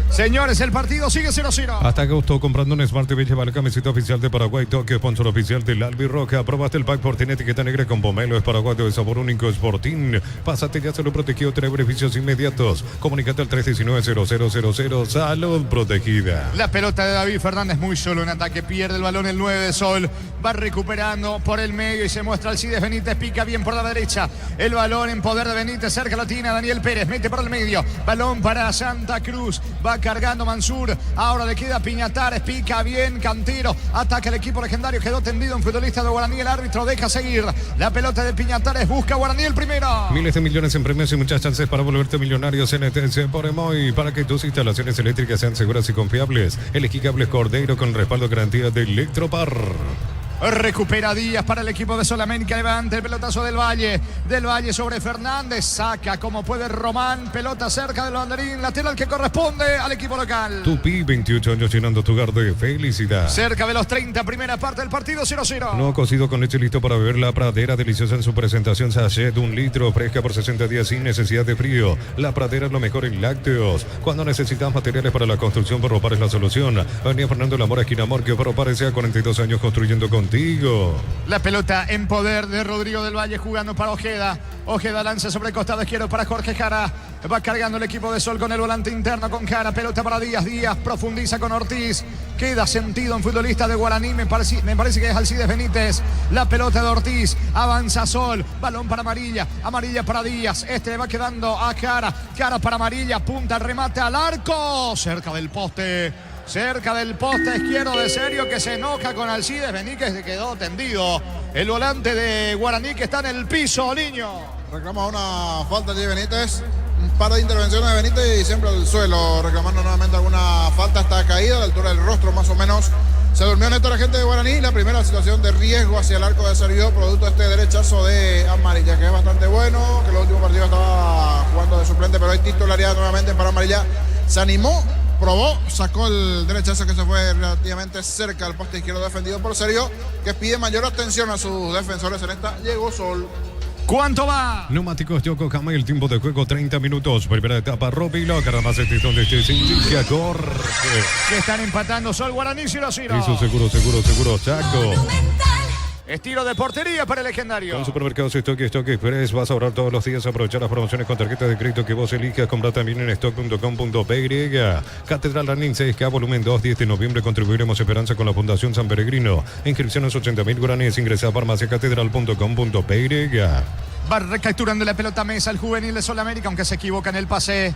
Señores, el partido sigue 0-0. Hasta agosto, comprando un Smart TV, lleva la camiseta oficial de Paraguay, Tokio, sponsor oficial del Albirroja. Aprobaste el pack por tiene etiqueta negra con pomelo, es paraguayo de sabor único, Sportín. Pásate, ya se lo protegido, trae beneficios inmediatos. Comunicate al 319-0000, salud protegida. La pelota de David Fernández muy solo en ataque, pierde el balón el 9 de Sol, va recuperando por el medio y se muestra Alcides Benítez, pica bien por la derecha. El balón en poder de Benítez, cerca la tina Daniel Pérez, mete por el medio, balón para Santa Cruz, va cargando Mansur, ahora le queda Piñatares, pica bien Cantero, ataca el equipo legendario, quedó tendido un futbolista de Guaraní, el árbitro deja seguir, la pelota de Piñatares, busca Guaraní el primero. Miles de millones en premios y muchas chances para volverte millonario. CNTC por Emoy, para que tus instalaciones eléctricas sean seguras y confiables. Elegí cables Cordeiro con respaldo garantía de Electropar. Recupera Díaz para el equipo de Sudamérica, levanta el pelotazo del Valle sobre Fernández, saca como puede Román, pelota cerca del banderín, lateral que corresponde al equipo local. Tupi, 28 años llenando tu hogar de felicidad. Cerca de los 30, primera parte del partido, 0-0. No cocido con leche, listo para beber. La Pradera, deliciosa en su presentación, sachet de 1 litro, fresca por 60 días sin necesidad de frío. La Pradera es lo mejor en lácteos. Cuando necesitas materiales para la construcción, Ferropar es la solución. Avenida Fernando Lamora, esquina Morquio, Ferropar sea 42 años construyendo contigo. La pelota en poder de Rodrigo del Valle jugando para Ojeda. Ojeda lanza sobre el costado izquierdo para Jorge Jara. Va cargando el equipo de Sol con el volante interno con Jara. Pelota para Díaz. Díaz profundiza con Ortiz. Queda sentido un futbolista de Guaraní. Me parece que es Alcides Benítez. La pelota de Ortiz. Avanza Sol. Balón para Amarilla. Amarilla para Díaz. Este le va quedando a Jara. Jara para Amarilla. Punta el remate al arco. Cerca del poste izquierdo de Serio, que se enoja con Alcides Benítez, se quedó tendido. El volante de Guaraní que está en el piso, Niño. Reclama una falta de Benítez, un par de intervenciones de Benítez y siempre al suelo, reclamando nuevamente alguna falta. Está caída a la altura del rostro más o menos. Se durmió Néstor, la gente de Guaraní. La primera situación de riesgo hacia el arco de Serio, producto de este derechazo de Amarilla, que es bastante bueno, que el último partido estaba jugando de suplente, pero hay titularidad nuevamente para Amarilla. Se animó, probó, sacó el derechazo que se fue relativamente cerca al poste izquierdo defendido por Serio, que pide mayor atención a sus defensores en esta. Llegó Sol. ¿Cuánto va? Neumáticos Yokohama, el tiempo de juego 30 minutos. Primera etapa, Robilo, Caramás, donde se indica corre. Que están empatando Sol, Guaraní, 0-0. Eso seguro, Chaco. Estilo de portería para el legendario. Con Supermercados Stock Express vas a ahorrar todos los días. Aprovechar las promociones con tarjeta de crédito que vos elijas. Comprar también en stock.com.py. Catedral Running 6K volumen 2, 10 de noviembre. Contribuiremos Esperanza con la Fundación San Peregrino. Inscripciones 80.000 guaraníes. Ingresa a farmaciacatedral.com.py. Va recapturando la pelota Mesa el juvenil de Sudamérica, aunque se equivoca en el pase.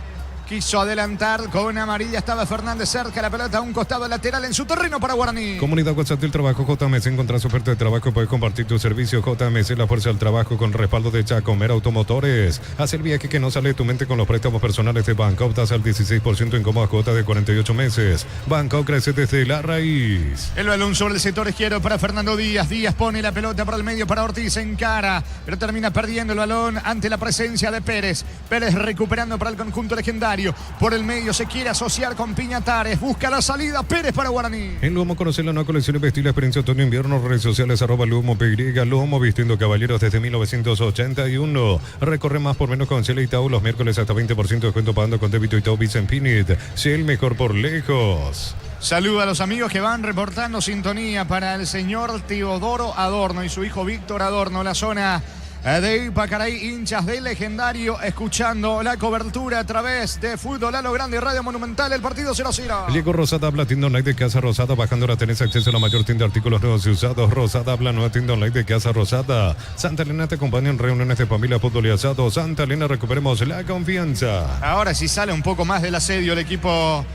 Quiso adelantar con Amarilla, estaba Fernández cerca, la pelota a un costado lateral en su terreno para Guaraní. Comunidad WhatsApp del Trabajo JMC, encontrás oferta de trabajo, puedes compartir tu servicio. JMC, la fuerza del trabajo con respaldo de Chacomer Automotores. Haz el viaje que no sale de tu mente con los préstamos personales de Banco, tasa al 16% en cómodas cuotas de 48 meses. Banco crece desde la raíz. El balón sobre el sector izquierdo para Fernando Díaz. Díaz pone la pelota para el medio para Ortiz, encara, pero termina perdiendo el balón ante la presencia de Pérez. Pérez recuperando para el conjunto legendario. Por el medio se quiere asociar con Piñatares. Busca la salida Pérez para Guaraní. En Lomo conocer la nueva colección y vestir la experiencia otoño-invierno. Redes sociales @Lomo PY. Lomo vistiendo caballeros desde 1981. Recorre más por menos con Shell y Tau. Los miércoles hasta 20% de descuento pagando con débito y Tau Pinit. Shell mejor por lejos. Saluda a los amigos que van reportando sintonía para el señor Teodoro Adorno y su hijo Víctor Adorno. La zona de Ipacaray, hinchas del legendario, escuchando la cobertura a través de Fútbol a lo Grande y Radio Monumental. El partido 0-0. Llegó Rosada Habla, tienda online de Casa Rosada. Bajando la tenés acceso a la mayor tienda de artículos nuevos y usados. Rosada Habla, nueva tienda online de Casa Rosada. Santa Elena te acompaña en reuniones de familia, fútbol y asado. Santa Elena, recuperemos la confianza. Ahora sí sale un poco más del asedio el equipo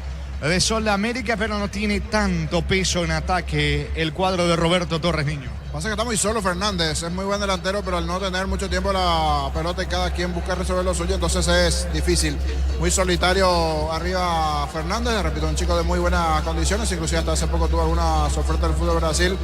de Sol América, pero no tiene tanto peso en ataque el cuadro de Roberto Torres, Niño. Pasa que está muy solo Fernández, es muy buen delantero, pero al no tener mucho tiempo la pelota y cada quien busca resolver lo suyo, entonces es difícil. Muy solitario arriba Fernández, repito, un chico de muy buenas condiciones, inclusive hasta hace poco tuvo algunas ofertas del fútbol de Brasil.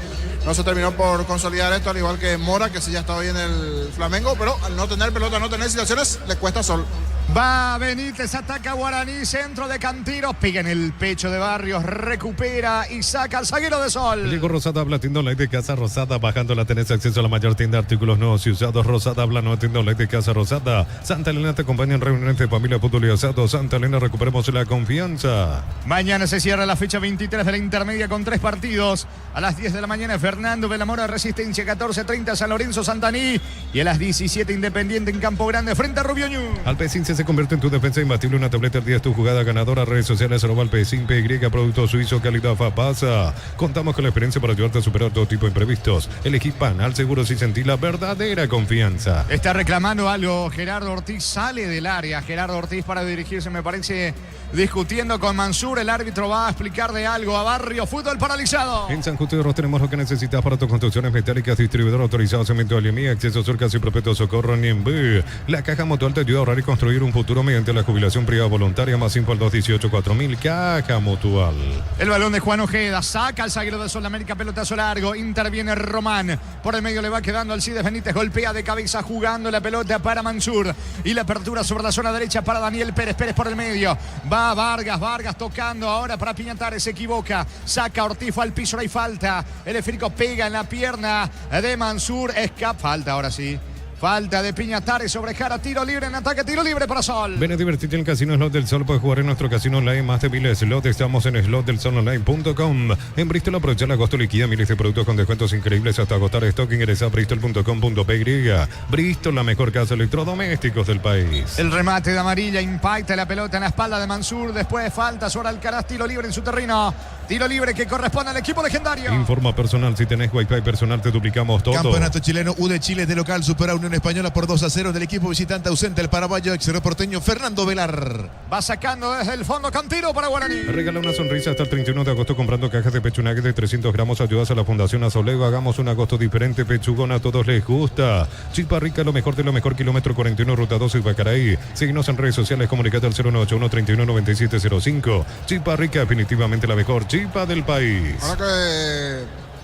No se terminó por consolidar esto, al igual que Mora, que sí ya estaba hoy en el Flamengo, pero al no tener pelota, no tener situaciones, le cuesta Sol. Va Benítez, ataca Guaraní, centro de Cantiro, pega en el pecho de Barrios, recupera y saca al zaguero de Sol. Diego Rosada habla, tienda online de Casa Rosada, bajándola tenés acceso a la mayor tienda de artículos nuevos y usados. Rosada habla, no tienda online de Casa Rosada. Santa Elena te acompaña en reuniones de familia, fútbol y asado. Santa Elena, recuperemos la confianza. Mañana se cierra la fecha 23 de la intermedia con 3 partidos. A las 10 de la mañana Fernando Belamora, Resistencia, 14:30 San Lorenzo, Santaní. Y a las 17 Independiente en Campo Grande frente a Rubio Ñu. Alpecin se convierte en tu defensa imbatible, una tableta al día es tu jugada ganadora. Redes sociales @Alpecin PY, producto suizo, calidad FAPASA. Contamos con la experiencia para ayudarte a superar todo tipo de imprevistos. Elegí Panal Seguros y sentí la verdadera confianza. Está reclamando algo Gerardo Ortiz, sale del área Gerardo Ortiz para dirigirse, me parece, discutiendo con Mansur. El árbitro va a explicar de algo a Barrio. Fútbol paralizado. En San Justo de Ros tenemos lo que necesitas para tus construcciones metálicas. Distribuidor autorizado Cemento Aliemí, acceso Surcas y Perpetuo Socorro Niembé. La Caja Mutual te ayuda a ahorrar y construir un futuro mediante la jubilación privada voluntaria. Más info al 218-4000. Caja Mutual. El balón de Juan Ojeda, saca al zaguero de Sol América, pelotazo largo, interviene Román. Por el medio le va quedando Alcides Benítez, golpea de cabeza jugando la pelota para Mansur. Y la apertura sobre la zona derecha para Daniel Pérez. Pérez por el medio. Va Vargas tocando ahora para Piñatares, se equivoca. Saca Ortiz, fue al piso, no hay falta. El esférico pega en la pierna de Mansur. Escapa, falta ahora sí. Falta de Piñatares sobre Jara, tiro libre en ataque, tiro libre para Sol. Ven a divertirte en el Casino Slot del Sol. Puedes jugar en nuestro casino online más de miles de slots. Estamos en slotdelsolonline.com. En Bristol aprovecha el agosto, liquida miles de productos con descuentos increíbles hasta agotar stock. Ingresa a bristol.com.py. Bristol, la mejor casa de electrodomésticos del país. El remate de Amarilla impacta la pelota en la espalda de Mansur. Después falta sobre Alcaraz, tiro libre en su terreno. Tiro libre que corresponde al equipo legendario. Informa personal, si tenés Wi-Fi personal te duplicamos todo. Campeonato chileno, U de Chile de local supera Unión Española por 2-0 del equipo visitante ausente, el paraguayo ex porteño Fernando Velar. Va sacando desde el fondo Cantiro para Guaraní. Regala una sonrisa hasta el 31 de agosto comprando cajas de pechunague de 300 gramos. Ayudas a la Fundación Azoleo. Hagamos un agosto diferente. Pechugón a todos les gusta. Chipa Rica, lo mejor de lo mejor. Kilómetro 41, ruta 12 y Bacaraí. Síguenos en redes sociales. Comunicate al 0981-319705. Chipa Rica, definitivamente la mejor chipa del país. Ahora que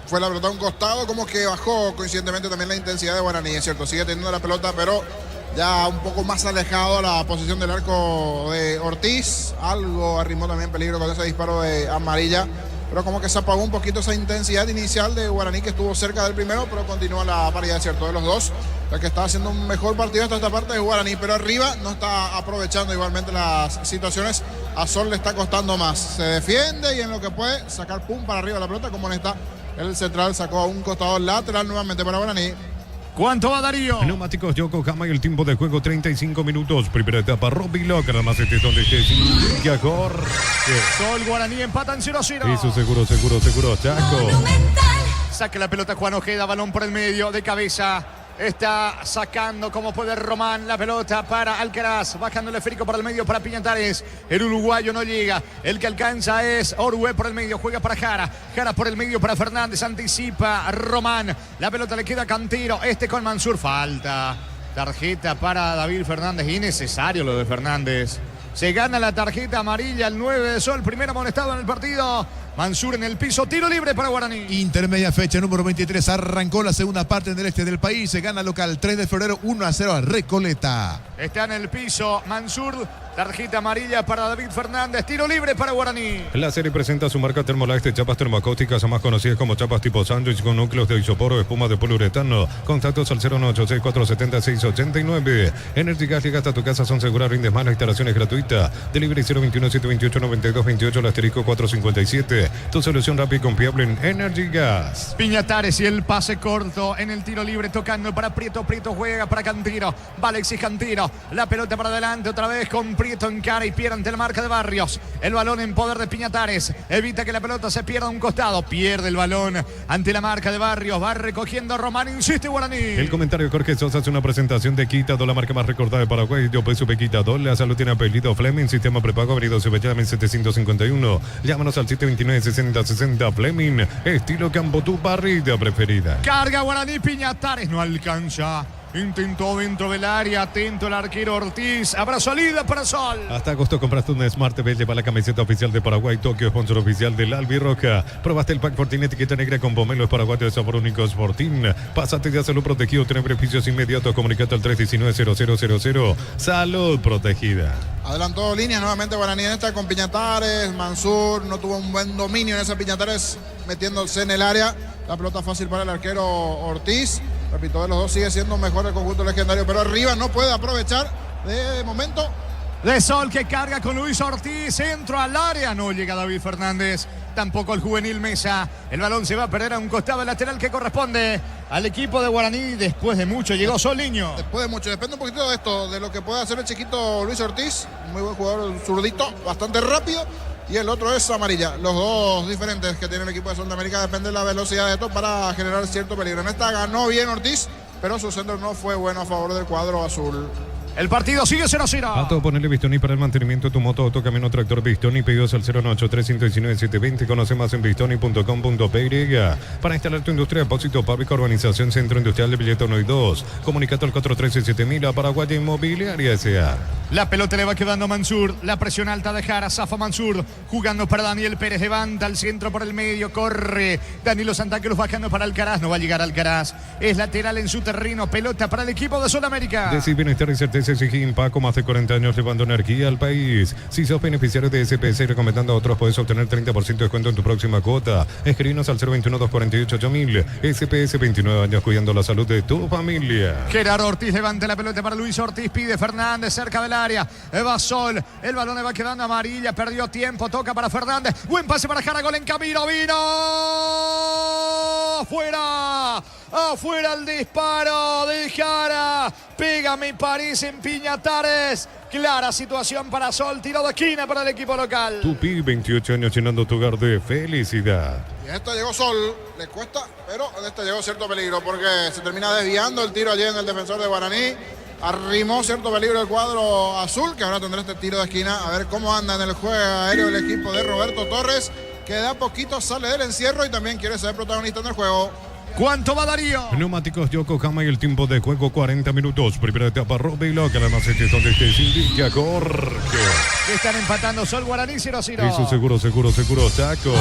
fue la pelota a un costado, como que bajó coincidentemente también la intensidad de Guaraní, es cierto, sigue teniendo la pelota, pero ya un poco más alejado a la posición del arco de Ortiz. Algo arrimó también peligro con ese disparo de Amarilla, pero como que se apagó un poquito esa intensidad inicial de Guaraní, que estuvo cerca del primero, pero continúa la paridad, cierto, de los dos. El que está haciendo un mejor partido hasta esta parte de Guaraní, pero arriba no está aprovechando igualmente las situaciones. A Sol le está costando más, se defiende y en lo que puede sacar pum para arriba la pelota, como en esta. El central sacó a un costado lateral nuevamente para Guaraní. ¿Cuánto va Darío? Neumáticos Yokohama y el tiempo de juego 35 minutos. Primera etapa, Robilo, que nada más estés donde estés. Sol Guaraní empatan 0-0. Eso seguro, Chaco. Saca la pelota Juan Ojeda, balón por el medio, de cabeza. Está sacando como puede Román la pelota para Alcaraz, bajando el esférico para el medio para Piñatares. El uruguayo no llega, el que alcanza es Orue por el medio, juega para Jara. Jara por el medio para Fernández, anticipa Román. La pelota le queda a Cantiro, con Mansur, falta. Tarjeta para David Fernández, innecesario lo de Fernández. Se gana la tarjeta amarilla, el 9 de Sol, primer amonestado en el partido. Mansur en el piso, tiro libre para Guaraní. Intermedia fecha número 23, arrancó la segunda parte en el este del país. Se gana local 3 de febrero, 1-0 a Recoleta. Está en el piso Mansur, tarjeta amarilla para David Fernández, tiro libre para Guaraní. La serie presenta su marca Thermolax de chapas termocáusticas, más conocidas como chapas tipo sándwich con núcleos de isopor, espuma de poliuretano. Contactos al 0186470-689. Energy Gas llega hasta tu casa, son seguras, rindes más, la instalación es gratuita. Delivery 021-728-9228, el asterisco 457. Tu solución rápida y confiable en Energy Gas. Piñatares y el pase corto en el tiro libre, tocando para Prieto. Prieto juega para Cantiro. Va Alexis Cantiro. La pelota para adelante otra vez con Prieto. Prieto encara y pierde ante la marca de Barrios. El balón en poder de Piñatares. Evita que la pelota se pierda a un costado. Pierde el balón ante la marca de Barrios. Va recogiendo Román. Insiste Guaraní. El comentario de Jorge Sosa es una presentación de Quitado, la marca más recordada de Paraguay. Yo peso Quitado. La salud tiene apellido Fleming. Sistema prepago abrido se llama 751. Llámanos al 729-6060 Fleming. Estilo Campo, tu barrida preferida. Carga Guaraní. Piñatares no alcanza. Intentó dentro del área, atento el arquero Ortiz. Habrá salida para Sol. Hasta agosto compraste un Smart TV, lleva la camiseta oficial de Paraguay, Tokio, sponsor oficial del Albirroja. Probaste el pack Fortín etiqueta negra con pomelo, es paraguayo de sabor único Fortín. Pásate de salud protegido, tener beneficios inmediatos. Comunicate al 319-0000. Salud protegida. Adelantó línea nuevamente Guaraní en esta con Piñatares. Mansur no tuvo un buen dominio en esa. Piñatares metiéndose en el área. La pelota fácil para el arquero Ortiz. Repito, de los dos sigue siendo mejor el conjunto legendario, pero arriba no puede aprovechar de momento. De Sol que carga con Luis Ortiz, centro al área, no llega David Fernández, tampoco el juvenil Mesa. El balón se va a perder a un costado lateral que corresponde al equipo de Guaraní. Después de mucho llegó Soliño. Después de mucho, depende un poquito de esto, de lo que puede hacer el chiquito Luis Ortiz. Muy buen jugador, zurdito, bastante rápido. Y el otro es Amarilla. Los dos diferentes que tiene el equipo de Sudamérica. Depende de la velocidad de esto para generar cierto peligro. En esta ganó bien Ortiz, pero su centro no fue bueno a favor del cuadro azul. El partido sigue 0-0. Pato, ponele Bistoni para el mantenimiento de tu moto, auto, camino, tractor Bistoni. Pedidos al 098-319-720. Conoce más en bistoni.com.py. Para instalar tu industria, depósito, fábrica, urbanización, centro industrial de Villeta 1 y 2. Comunicate al 413-7000 a Paraguay Inmobiliaria S.A. La pelota le va quedando a Mansur. La presión alta de Jara. Zafa Mansur. Jugando para Daniel Pérez. Levanta al centro por el medio. Corre Danilo Santa Cruz bajando para Alcaraz. No va a llegar Alcaraz. Es lateral en su terreno. Pelota para el equipo de Sudamérica. Decir bienestar y certeza exige Impaco. Más de 40 años llevando energía al país. Si sos beneficiario de SPS y recomendando a otros, puedes obtener 30% de descuento en tu próxima cuota. Escribinos al 021-248-8000. SPS, 29 años cuidando la salud de tu familia. Gerardo Ortiz levanta la pelota para Luis Ortiz. Pide Fernández cerca del área. Va Sol. El balón le va quedando a Amarilla. Perdió tiempo. Toca para Fernández. Buen pase para Jara. Gol en camino. Vino. Afuera. Afuera el disparo de Jara. Pega, me parece, en Piñatares. Clara situación para Sol. Tiro de esquina para el equipo local. Tupi, 28 años llenando tu hogar de felicidad. Y en esta llegó Sol. Le cuesta, pero en esta llegó cierto peligro porque se termina desviando el tiro allí en el defensor de Guaraní. Arrimó cierto peligro el cuadro azul, que ahora tendrá este tiro de esquina. A ver cómo anda en el juego aéreo el equipo de Roberto Torres, que de a poquito sale del encierro y también quiere ser protagonista en el juego. ¿Cuánto va Darío? Neumáticos Yokohama y el tiempo de juego 40 minutos. Primera etapa Robilo, que además es donde te indica Jorge. Están empatando Sol Guaraní 0-0. Eso seguro, Chaco.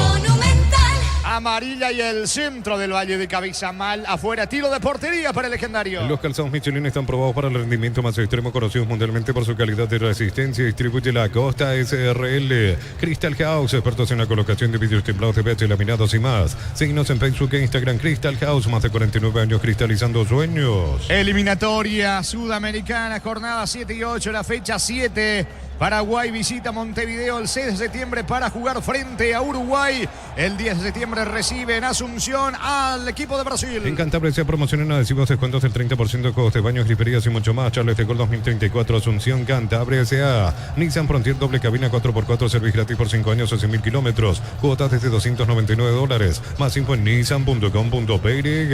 Amarilla y el centro del Valle de Cabeza mal afuera. Tiro de portería para el legendario. Los calzados Michelin están probados para el rendimiento más extremo, conocidos mundialmente por su calidad de resistencia. Distribuye la Costa SRL. Crystal House, expertos en la colocación de vidrios templados de PH, laminados y más. Síguenos en Facebook e Instagram. Crystal House, más de 49 años cristalizando sueños. Eliminatoria sudamericana, jornada 7 y 8, la fecha 7. Paraguay visita Montevideo el 6 de septiembre para jugar frente a Uruguay. El 10 de septiembre recibe en Asunción al equipo de Brasil. En Cantabria se promocionan adhesivos, descuentos del 30% de juegos de baños, griperías y mucho más. Charles de Gol 2034, Asunción, Cantabria S.A. Nissan Frontier doble cabina 4x4, servicio gratis por 5 años o 100.000 kilómetros. Cuotas desde $299. Más info en nissan.com.py.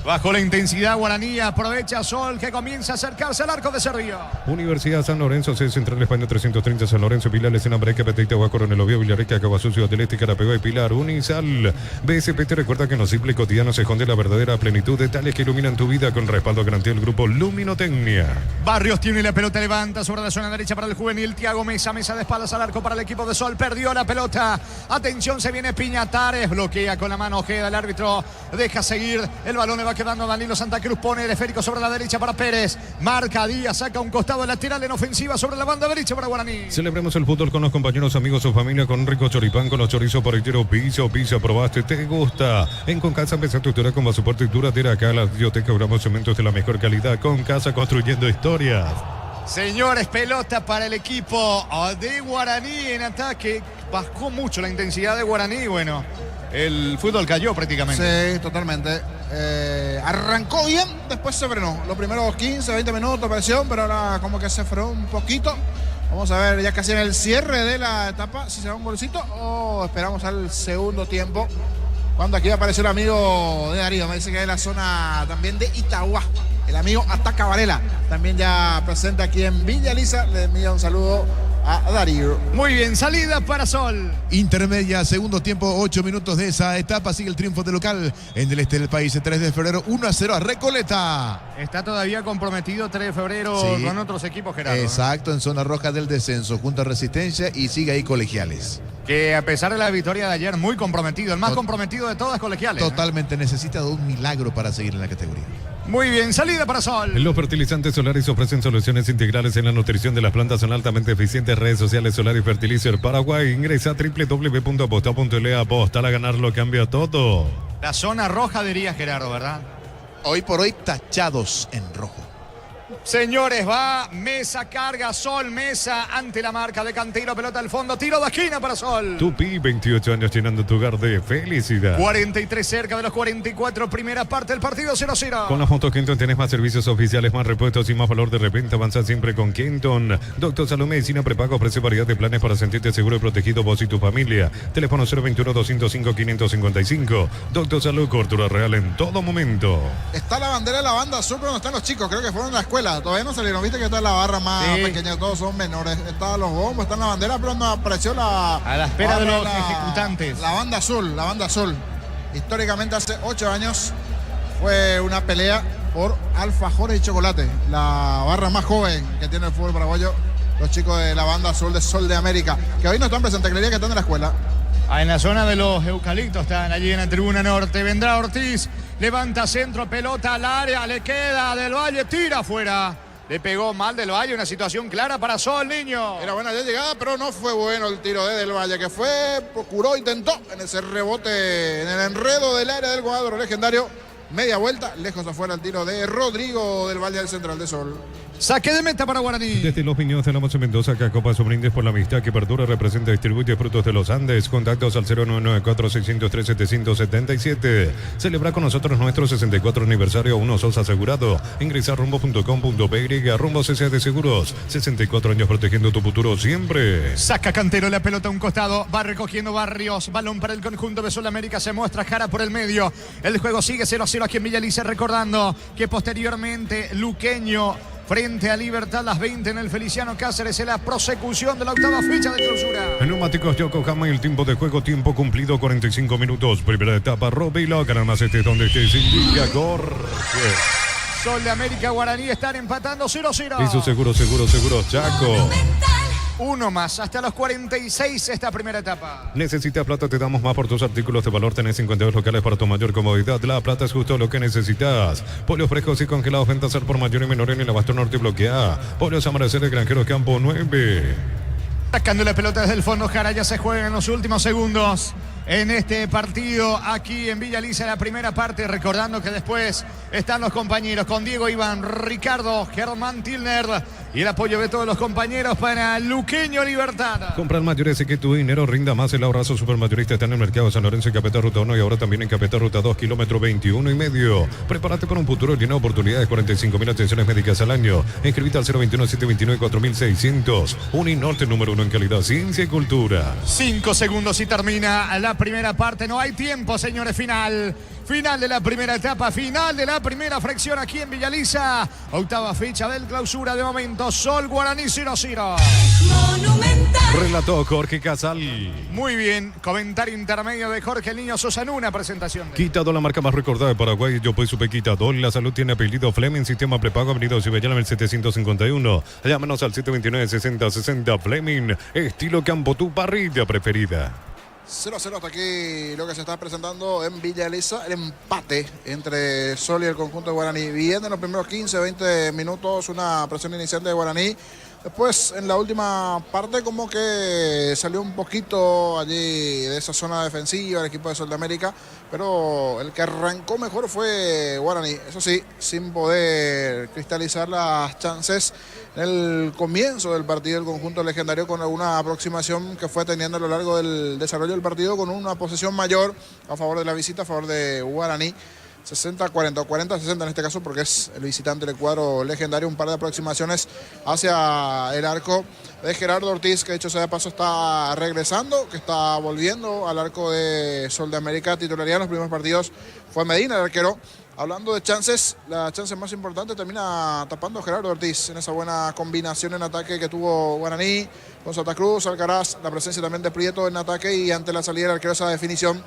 Bajo la intensidad Guaraní, aprovecha Sol que comienza a acercarse al arco de Cerrillo. Universidad San Lorenzo, sede Central España 330, San Lorenzo, Pilar, Escena Breca, Petita, Coronel Oviedo, Villarrica, Caguazú, del Este, Carapegó y Pilar. Unisal. BSP te recuerda que en los simples cotidianos se esconde la verdadera plenitud, detalles que iluminan tu vida con respaldo garantía del grupo Luminotecnia. Barrios tiene la pelota, levanta sobre la zona derecha para el juvenil. Thiago Mesa de espaldas al arco para el equipo de Sol. Perdió la pelota. Atención, se viene Piñatares. Bloquea con la mano Ojeda, el árbitro deja seguir. El balón le va quedando Danilo Santa Cruz, pone el esférico sobre la derecha para Pérez, marca Díaz, saca un costado lateral en ofensiva sobre la banda derecha para Guaraní. Celebremos el fútbol con los compañeros, amigos o familia, con un rico choripán, con los chorizos parrilleros Pizza, probaste, te gusta. En Concasa empezá tu historia con soporte y duradera. Acá la biblioteca Gramos Cementos de la mejor calidad. Concasa, construyendo historias. Señores, pelota para el equipo de Guaraní en ataque. Bajó mucho la intensidad de Guaraní, bueno, el fútbol cayó prácticamente. Sí, totalmente. Arrancó bien, después se frenó. Los primeros 15, 20 minutos presión, pero ahora como que se frenó un poquito. Vamos a ver ya casi en el cierre de la etapa si se da un golcito o esperamos al segundo tiempo. Cuando aquí apareció el amigo de Darío, me dice que es la zona también de Itagua. El amigo Ataca Varela, también ya presente aquí en Villa Elisa. Le envía un saludo a Darío. Muy bien, salida para Sol. Intermedia, segundo tiempo, 8 minutos de esa etapa. Sigue el triunfo de local en el este del país. 3 de febrero, 1-0 a Recoleta. Está todavía comprometido 3 de febrero Sí. con otros equipos, Gerardo. Exacto, en zona roja del descenso, junto a Resistencia y sigue ahí Colegiales. Que a pesar de la victoria de ayer, muy comprometido. El más comprometido de todas, Colegiales. Totalmente, necesita de un milagro para seguir en la categoría. Muy bien, salida para Sol. Los fertilizantes solares ofrecen soluciones integrales en la nutrición de las plantas. Son altamente eficientes. Redes sociales Solaris Fertilizer Paraguay. Ingresa a www.aposta.le. Apostar a ganar lo cambia todo. La zona roja diría Gerardo, ¿verdad? Hoy por hoy tachados en rojo. Señores, va Mesa, carga Sol, Mesa ante la marca de Cantero, pelota al fondo, tiro de esquina para Sol. Tupi, 28 años llenando tu hogar de felicidad. 43 cerca de los 44, primera parte del partido 0-0. Con la Foto Kenton tenés más servicios oficiales, más repuestos y más valor de repente. Avanza siempre con Kenton. Doctor Salud Medicina Prepago ofrece variedad de planes para sentirte seguro y protegido vos y tu familia. Teléfono 021-205-555. Doctor Salud, cobertura real en todo momento. Está la bandera de la banda azul, pero no están los chicos, creo que fueron a la escuela. Todavía no salieron, viste que está la barra más pequeña, todos son menores. Están los bombos, están la bandera, pero no apareció a la espera de los ejecutantes. La banda azul, la banda azul. Históricamente hace 8 años fue una pelea por alfajores y chocolate. La barra más joven que tiene el fútbol paraguayo, los chicos de la banda azul de Sol de América, que hoy no están presentes, creería que están en la escuela. En la zona de los eucaliptos están allí en la tribuna norte. Vendrá Ortiz, levanta centro, pelota al área, le queda Del Valle, tira afuera. Le pegó mal Del Valle, una situación clara para Sol, niño. Era buena ya llegada, pero no fue bueno el tiro de Del Valle, que procuró, intentó en ese rebote, en el enredo del área del cuadro legendario. Media vuelta, lejos afuera el tiro de Rodrigo Del Valle del central de Sol. Saque de meta para Guaraní. Desde los Viñedos de la Moza Mendoza, que Copa su brindis por la amistad que perdura, representa y distribuye frutos de los Andes. Contactos al 0994-603-777. Celebra con nosotros nuestro 64 aniversario, uno sos asegurado. Ingresa a rumbo.com.py, Rumbo CC de Seguros. 64 años protegiendo tu futuro siempre. Saca Cantero la pelota a un costado, va recogiendo Barrios. Balón para el conjunto de Sudamérica, se muestra Jara por el medio. El juego sigue 0-0 aquí en Villa Elisa, recordando que posteriormente Luqueño frente a Libertad, las 20 en el Feliciano Cáceres, en la prosecución de la octava fecha de clausura. Neumáticos Yokohama y el tiempo de juego, tiempo cumplido, 45 minutos. Primera etapa, Robilo, ganar más donde se indica Jorge. Sol de América, Guaraní están empatando 0-0. Hizo seguro, Chaco. Uno más, hasta los 46 esta primera etapa. Necesitas plata, te damos más por tus artículos de valor. Tenés 52 locales para tu mayor comodidad. La plata es justo lo que necesitas. Pollos frescos y congelados, ventas al por mayor y menor en el Abasto Norte Bloque A. Pollos Amanecer de Granjero Campo 9. Sacando la pelota desde el fondo, Jara ya se juega en los últimos segundos en este partido aquí en Villa Elisa, la primera parte, recordando que después están los compañeros con Diego Iván, Ricardo, Germán Tilner y el apoyo de todos los compañeros para Luqueño Libertad. Comprar mayores y que tu dinero rinda más. El abrazo supermayorista está en el mercado San Lorenzo en Capetá Ruta 1 y ahora también en Capetá Ruta 2, kilómetro 21,5. Prepárate para un futuro lleno de oportunidades, 45.000 atenciones médicas al año. Inscribite al 021-729-4600. Uninorte número 1 en calidad, ciencia y cultura. 5 segundos y termina la primera parte. No hay tiempo, señores. Final de la primera etapa, final de la primera fracción aquí en Villa Elisa. Octava fecha del clausura de momento. Sol Guaraní 0-0. Relató Jorge Casal. Muy bien, comentario intermedio de Jorge el Niño Sosa en una presentación. Quitadol, la marca más recordada de Paraguay. Yo pues supe Quitadol. La salud tiene apellido Fleming. Sistema prepago, avenida Cibellana, el 751. Llámanos al 729-6060. Fleming, estilo campo, tu parrilla preferida. 0-0 hasta aquí lo que se está presentando en Villa Elisa, el empate entre Sol y el conjunto de Guaraní. Bien en los primeros 15-20 minutos, una presión inicial de Guaraní. Después, en la última parte, como que salió un poquito allí de esa zona defensiva el equipo de Sol de América, pero el que arrancó mejor fue Guaraní. Eso sí, sin poder cristalizar las chances en el comienzo del partido, el conjunto legendario con alguna aproximación que fue teniendo a lo largo del desarrollo del partido, con una posesión mayor a favor de la visita, a favor de Guaraní. 60-40 o 40-60 en este caso, porque es el visitante del cuadro legendario. Un par de aproximaciones hacia el arco de Gerardo Ortiz, que dicho sea de paso está regresando, que está volviendo al arco de Sol de América. Titularidad en los primeros partidos fue Medina, el arquero. Hablando de chances, la chance más importante termina tapando Gerardo Ortiz en esa buena combinación en ataque que tuvo Guaraní con Santa Cruz, Alcaraz, la presencia también de Prieto en ataque, y ante la salida del arquero esa definición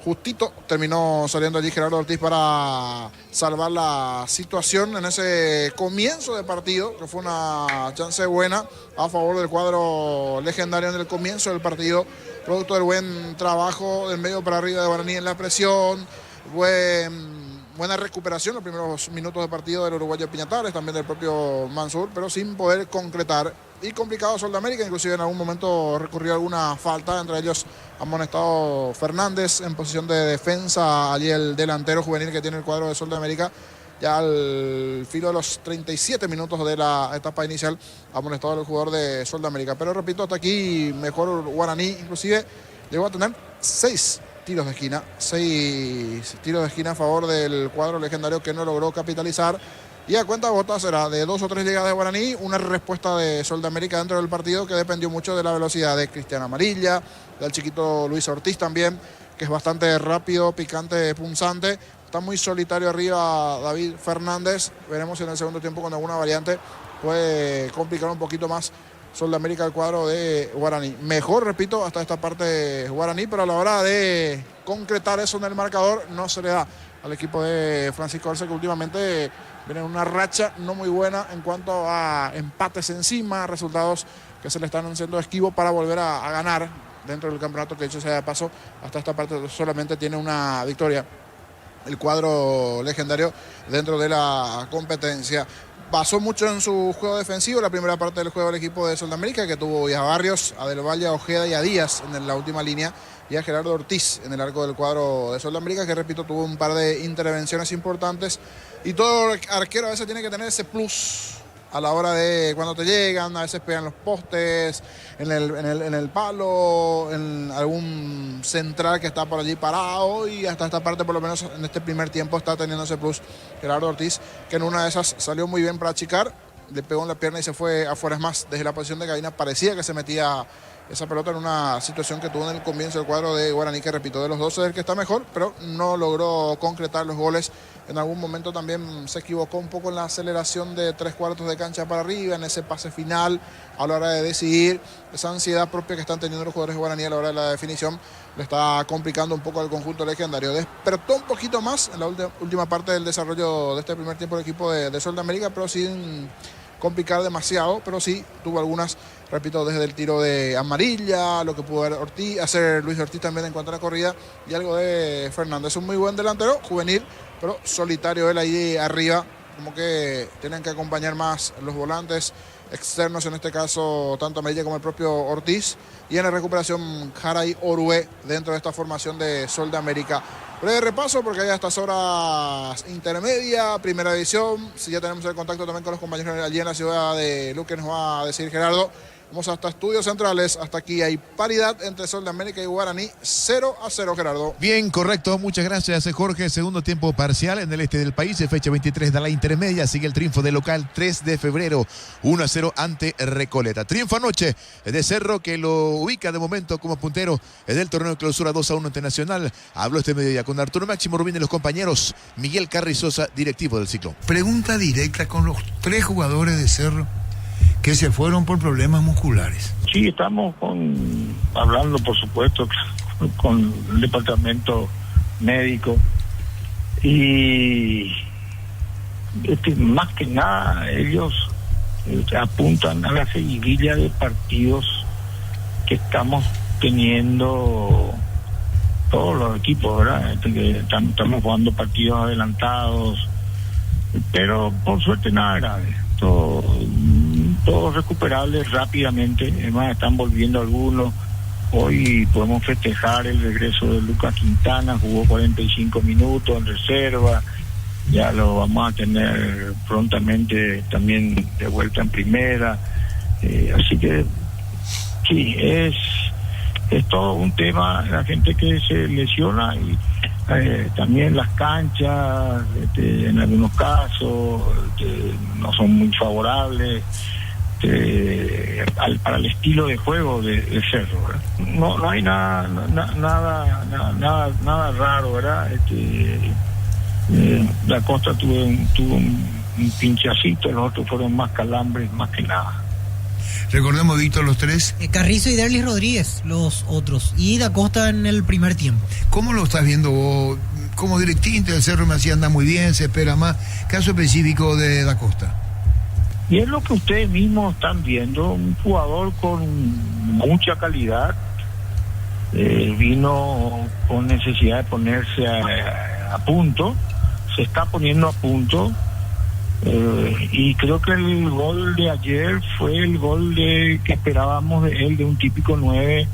justito terminó saliendo allí Gerardo Ortiz para salvar la situación en ese comienzo de partido, que fue una chance buena a favor del cuadro legendario en el comienzo del partido, producto del buen trabajo del medio para arriba de Guaraní en la presión, buena recuperación los primeros minutos de partido del uruguayo Piñatares, también del propio Mansur, pero sin poder concretar. Y complicado Sol de América, inclusive en algún momento recurrió a alguna falta, entre ellos amonestado Fernández en posición de defensa, allí el delantero juvenil que tiene el cuadro de Sol de América, ya al filo de los 37 minutos de la etapa inicial, amonestado el jugador de Sol de América. Pero repito, hasta aquí mejor Guaraní, inclusive llegó a tener 6 tiros de esquina, 6 tiros de esquina a favor del cuadro legendario que no logró capitalizar. Y a cuenta gotas será de 2 o 3 llegadas de Guaraní, una respuesta de Sol de América dentro del partido que dependió mucho de la velocidad de Cristian Amarilla, del chiquito Luis Ortiz también, que es bastante rápido, picante, punzante. Está muy solitario arriba David Fernández. Veremos si en el segundo tiempo con alguna variante puede complicar un poquito más Sol de América el cuadro de Guaraní. Mejor, repito, hasta esta parte Guaraní, pero a la hora de concretar eso en el marcador no se le da al equipo de Francisco Arce, que últimamente viene en una racha no muy buena en cuanto a empates encima, resultados que se le están haciendo esquivos para volver a ganar dentro del campeonato, que hecho sea de paso, hasta esta parte solamente tiene una victoria el cuadro legendario dentro de la competencia. Basó mucho en su juego defensivo la primera parte del juego del equipo de Sol de América, que tuvo a Barrios, a Del Valle, a Ojeda y a Díaz en la última línea, y a Gerardo Ortiz en el arco del cuadro de Sol de América, que repito, tuvo un par de intervenciones importantes. Y todo arquero a veces tiene que tener ese plus a la hora de cuando te llegan, a veces pegan los postes, en el palo, en algún central que está por allí parado, y hasta esta parte, por lo menos en este primer tiempo, está teniendo ese plus Gerardo Ortiz, que en una de esas salió muy bien para achicar, le pegó en la pierna y se fue afuera. Es más, desde la posición de cabina parecía que se metía esa pelota en una situación que tuvo en el comienzo del cuadro de Guaraní, que repito, de los dos es el que está mejor, pero no logró concretar los goles. En algún momento también se equivocó un poco en la aceleración de 3/4 de cancha para arriba, en ese pase final, a la hora de decidir. Esa ansiedad propia que están teniendo los jugadores de Guaraní a la hora de la definición le está complicando un poco al conjunto legendario. Despertó un poquito más en la última parte del desarrollo de este primer tiempo el equipo de Sol de América, pero sin complicar demasiado, pero sí tuvo algunas, repito, desde el tiro de Amarilla, lo que pudo hacer Luis Ortiz también en cuanto a la corrida, y algo de Fernández. Un muy buen delantero, juvenil, pero solitario él ahí arriba, como que tienen que acompañar más los volantes externos, en este caso tanto Amarilla como el propio Ortiz, y en la recuperación Jara y Orue dentro de esta formación de Sol de América. Breve repaso porque hay a estas horas intermedia, primera división. Si ya tenemos el contacto también con los compañeros allí en la ciudad de Luque, nos va a decir Gerardo. Vamos hasta Estudios Centrales. Hasta aquí hay paridad entre Sol de América y Guaraní. 0-0, Gerardo. Bien, correcto. Muchas gracias, Jorge. Segundo tiempo parcial en el este del país. Fecha 23 de la intermedia. Sigue el triunfo del local 3 de febrero. 1-0 ante Recoleta. Triunfo anoche de Cerro, que lo ubica de momento como puntero del torneo de clausura 2-1 ante Nacional. Habló este mediodía con Arturo Máximo Rubín y los compañeros. Miguel Carrizosa, directivo del Ciclón. Pregunta directa con los 3 jugadores de Cerro que se fueron por problemas musculares. Sí, estamos hablando, por supuesto, con el departamento médico, y más que nada ellos apuntan a la seguidilla de partidos que estamos teniendo todos los equipos, ¿verdad? Estamos jugando partidos adelantados, pero por suerte nada grave. Todos recuperables rápidamente. Además están volviendo algunos. Hoy podemos festejar el regreso de Lucas Quintana, jugó 45 minutos en reserva, ya lo vamos a tener prontamente también de vuelta en primera, así que sí, es todo un tema, la gente que se lesiona, y También las canchas, en algunos casos, no son muy favorables para el estilo de juego de Cerro, ¿verdad? No hay nada raro, ¿verdad? La Costa tuvo un pinchacito, los otros fueron más calambres, más que nada. Recordemos, Víctor, los tres. Carrizo y Derlis Rodríguez, los otros. Y Da Costa en el primer tiempo. ¿Cómo lo estás viendo vos? Como directivo del Cerro Macías anda muy bien, se espera más. Caso específico de Da Costa. Y es lo que ustedes mismos están viendo, un jugador con mucha calidad, vino con necesidad de ponerse a punto, se está poniendo a punto, y creo que el gol de ayer fue el gol que esperábamos de él, de un típico 9,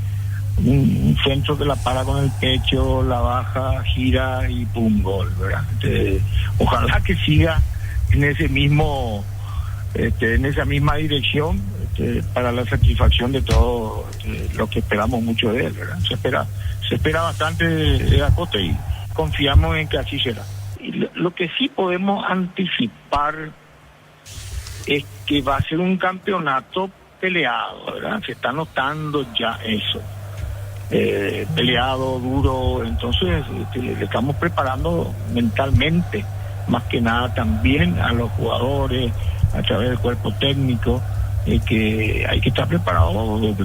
un centro que la para con el pecho, la baja, gira y pum, gol, ¿verdad? Ojalá que siga en ese mismo... en esa misma dirección, para la satisfacción de todo lo que esperamos mucho de él, ¿verdad? Se espera bastante de Da Costa y confiamos en que así será. Y lo que sí podemos anticipar es que va a ser un campeonato peleado, ¿verdad? Se está notando ya eso. Peleado, duro, entonces le estamos preparando mentalmente, más que nada también a los jugadores, a través del cuerpo técnico, que hay que estar preparado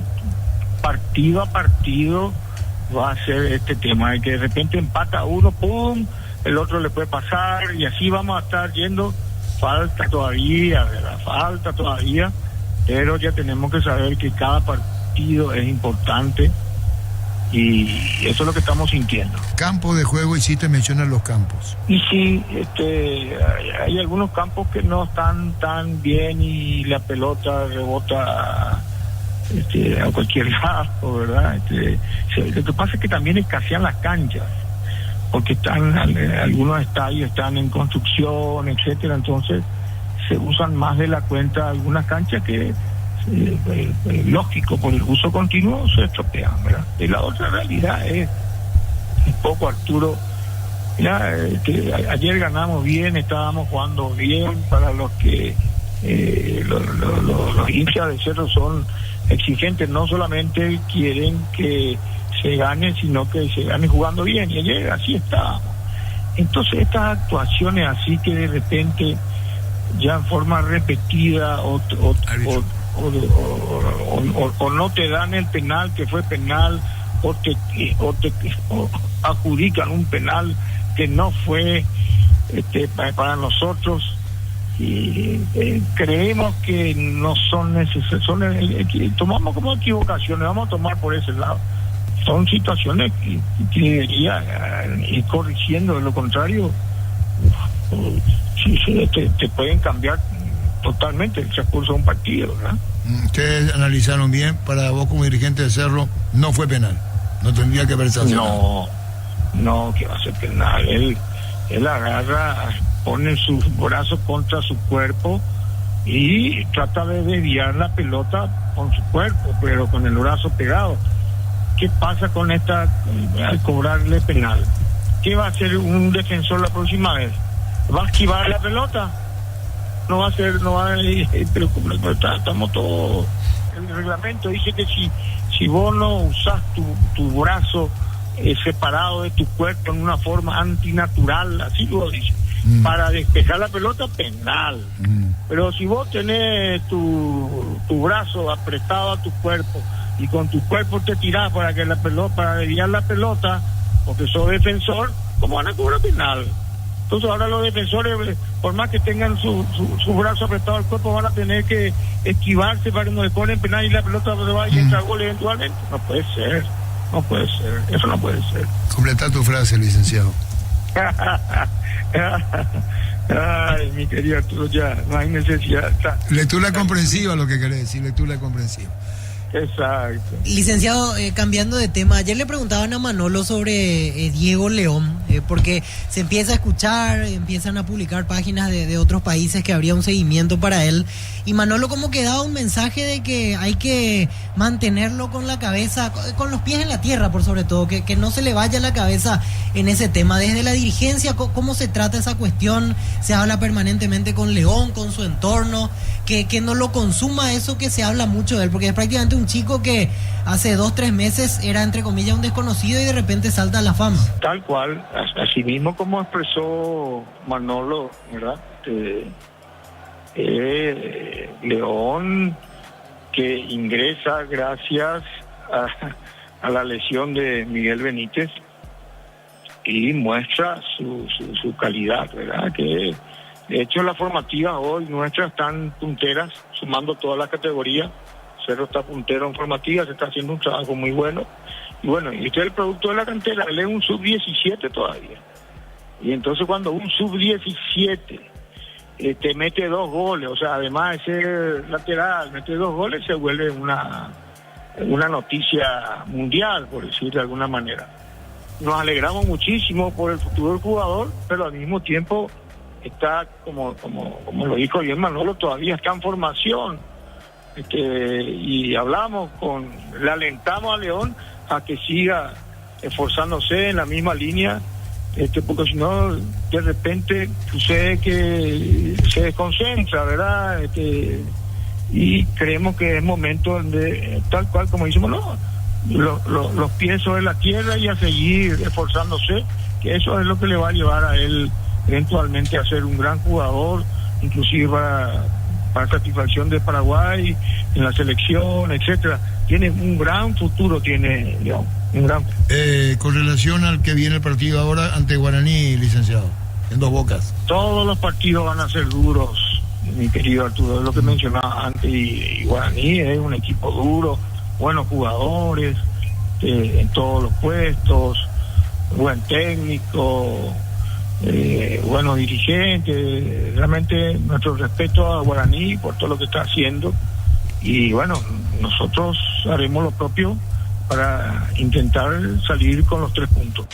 partido a partido. Va a ser este tema de que de repente empata uno, pum, el otro le puede pasar y así vamos a estar yendo. Falta todavía, ¿verdad? Falta todavía, pero ya tenemos que saber que cada partido es importante y eso es lo que estamos sintiendo. Campo de juego, y sí te mencionan los campos. Y sí, hay algunos campos que no están tan bien y la pelota rebota a cualquier lado, ¿verdad? Lo que pasa es que también escasean las canchas, porque algunos estadios están en construcción, etcétera, entonces se usan más de la cuenta algunas canchas que lógico, por el uso continuo se estropean, ¿verdad? Y la otra realidad es un poco, Arturo, mira, ayer ganamos bien, estábamos jugando bien, para los que los hinchas de Cerro son exigentes, no solamente quieren que se gane, sino que se gane jugando bien, y ayer así estábamos. Entonces estas actuaciones así que de repente ya en forma repetida o no te dan el penal que fue penal, o adjudican un penal que no fue para nosotros, y creemos que no son necesarios, tomamos como equivocaciones, vamos a tomar por ese lado. Son situaciones que debería ir corrigiendo, de lo contrario te pueden cambiar totalmente el transcurso de un partido, ¿verdad? Ustedes analizaron bien, para vos como dirigente de Cerro no fue penal, no tendría que haber sancionado. No, que va a ser penal. Él agarra, pone sus brazos contra su cuerpo y trata de desviar la pelota con su cuerpo, pero con el brazo pegado. ¿Qué pasa con al cobrarle penal? ¿Qué va a hacer un defensor la próxima vez? ¿Va a esquivar la pelota? No va a pero estamos todos. El reglamento dice que si vos no usás tu brazo separado de tu cuerpo en una forma antinatural, así lo dice, para despejar la pelota, penal. Pero si vos tenés tu brazo apretado a tu cuerpo y con tu cuerpo te tirás para desviar la pelota, porque sos defensor, ¿cómo van a cobrar penal? Entonces ahora los defensores, por más que tengan su brazo apretado al cuerpo, van a tener que esquivarse para que no le ponen penal y la pelota se va y entra gol eventualmente. No puede ser, eso no puede ser. Completá tu frase, licenciado. Ay, mi querido Arturo, ya no hay necesidad. Lectura comprensiva, lo que querés decir, lectura comprensiva. Exacto. Licenciado, cambiando de tema, ayer le preguntaban a Manolo sobre Diego León, porque se empieza a escuchar, empiezan a publicar páginas de otros países que habría un seguimiento para él, y Manolo como que daba un mensaje de que hay que mantenerlo con la cabeza, con los pies en la tierra por sobre todo, que no se le vaya la cabeza en ese tema. Desde la dirigencia, ¿cómo se trata esa cuestión? Se habla permanentemente con León, con su entorno, que no lo consuma eso que se habla mucho de él, porque es prácticamente un chico que hace 2-3 meses era entre comillas un desconocido y de repente salta a la fama. Tal cual, así mismo como expresó Manolo, ¿verdad? León, que ingresa gracias a la lesión de Miguel Benítez y muestra su calidad, ¿verdad? Que de hecho las formativas hoy nuestras están punteras, sumando todas las categorías. Cerro está puntero en formativa, se está haciendo un trabajo muy bueno. Y bueno, y este es el producto de la cantera, él es un sub-17 todavía. Y entonces cuando un sub-17 te mete 2 goles, o sea, además ese lateral mete 2 goles, se vuelve una noticia mundial, por decir de alguna manera. Nos alegramos muchísimo por el futuro del jugador, pero al mismo tiempo está, como lo dijo bien Manolo, todavía está en formación. Y le alentamos a León a que siga esforzándose en la misma línea, porque si no, de repente sucede que se desconcentra, ¿verdad? Y creemos que es momento de, tal cual como decimos, los pies sobre la tierra y a seguir esforzándose, que eso es lo que le va a llevar a él eventualmente a ser un gran jugador, inclusive para satisfacción de Paraguay, en la selección, etcétera. Tiene un gran futuro, tiene León, un gran. Con relación al que viene el partido ahora ante Guaraní, licenciado, en Dos Bocas. Todos los partidos van a ser duros, mi querido Arturo, es lo que mencionaba antes, y Guaraní es un equipo duro, buenos jugadores, en todos los puestos, buen técnico, buenos dirigentes. Realmente nuestro respeto a Guaraní por todo lo que está haciendo, y bueno, nosotros haremos lo propio para intentar salir con los 3 puntos.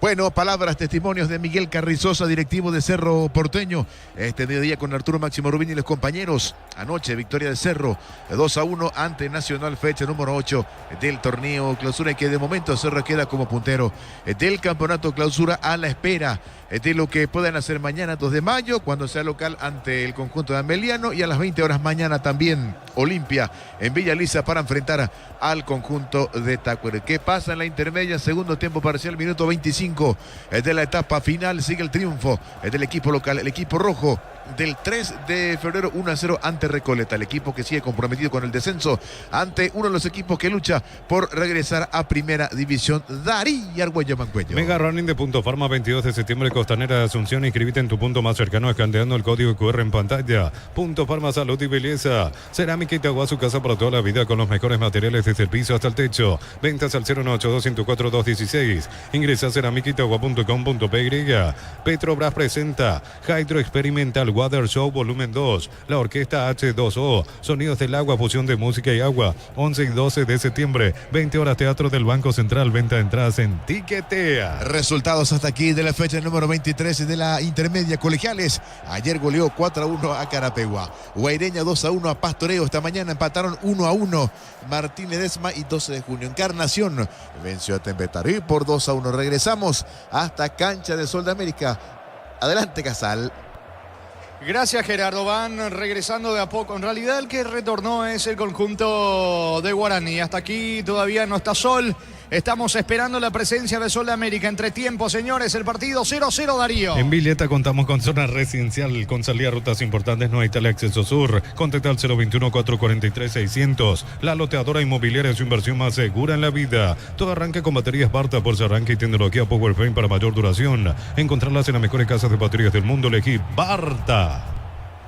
Bueno, palabras, testimonios de Miguel Carrizosa, directivo de Cerro Porteño. Este mediodía con Arturo Máximo Rubín y los compañeros. Anoche, victoria de Cerro, 2-1 ante Nacional, fecha número 8 del torneo clausura, y que de momento Cerro queda como puntero del campeonato clausura, a la espera de lo que puedan hacer mañana, 2 de mayo, cuando sea local ante el conjunto de Ameliano, y a las 20 horas mañana también Olimpia en Villa Lisa para enfrentar al conjunto de Tacuere. ¿Qué pasa en la intermedia? Segundo tiempo parcial, minuto 25 de la etapa final. Sigue el triunfo del equipo local, el equipo rojo, del 3 de febrero, 1-0 ante Recoleta, el equipo que sigue comprometido con el descenso ante uno de los equipos que lucha por regresar a primera división. Darí Argüello Mancuello. Mega Running de Punto Farma, 22 de septiembre, Costanera de Asunción. Inscríbete en tu punto más cercano escaneando el código QR en pantalla. Punto Farma, salud y belleza. Cerámica Itagua, su casa para toda la vida, con los mejores materiales desde el piso hasta el techo. Ventas al 098-204-216. Ingresa a ceramicaitagua.com.py. Petrobras presenta Hydro Experimental Water Show Volumen 2, la orquesta H2O, sonidos del agua, fusión de música y agua, 11 y 12 de septiembre, 20 horas, Teatro del Banco Central, venta de entradas en Tiquetea. Resultados hasta aquí de la fecha número 23 de la intermedia colegiales. Ayer goleó 4-1 a Carapegua, Guaireña 2-1 a Pastoreo, esta mañana empataron 1-1 Martín Ledesma y 12 de junio. Encarnación venció a Tembetarí por 2-1. Regresamos hasta Cancha de Sol de América. Adelante, Casal. Gracias, Gerardo. Van regresando de a poco. En realidad el que retornó es el conjunto de Guaraní. Hasta aquí todavía no está Sol. Estamos esperando la presencia de Sol de América. Entre tiempo, señores, el partido 0-0, Darío. En Villeta contamos con zona residencial, con salida a rutas importantes, no hay tal acceso sur. Contacta al 021-443-600. La loteadora inmobiliaria es su inversión más segura en la vida. Todo arranca con baterías Barta por arranque y tecnología Powerframe para mayor duración. Encontrarlas en las mejores casas de baterías del mundo. Elegí Barta.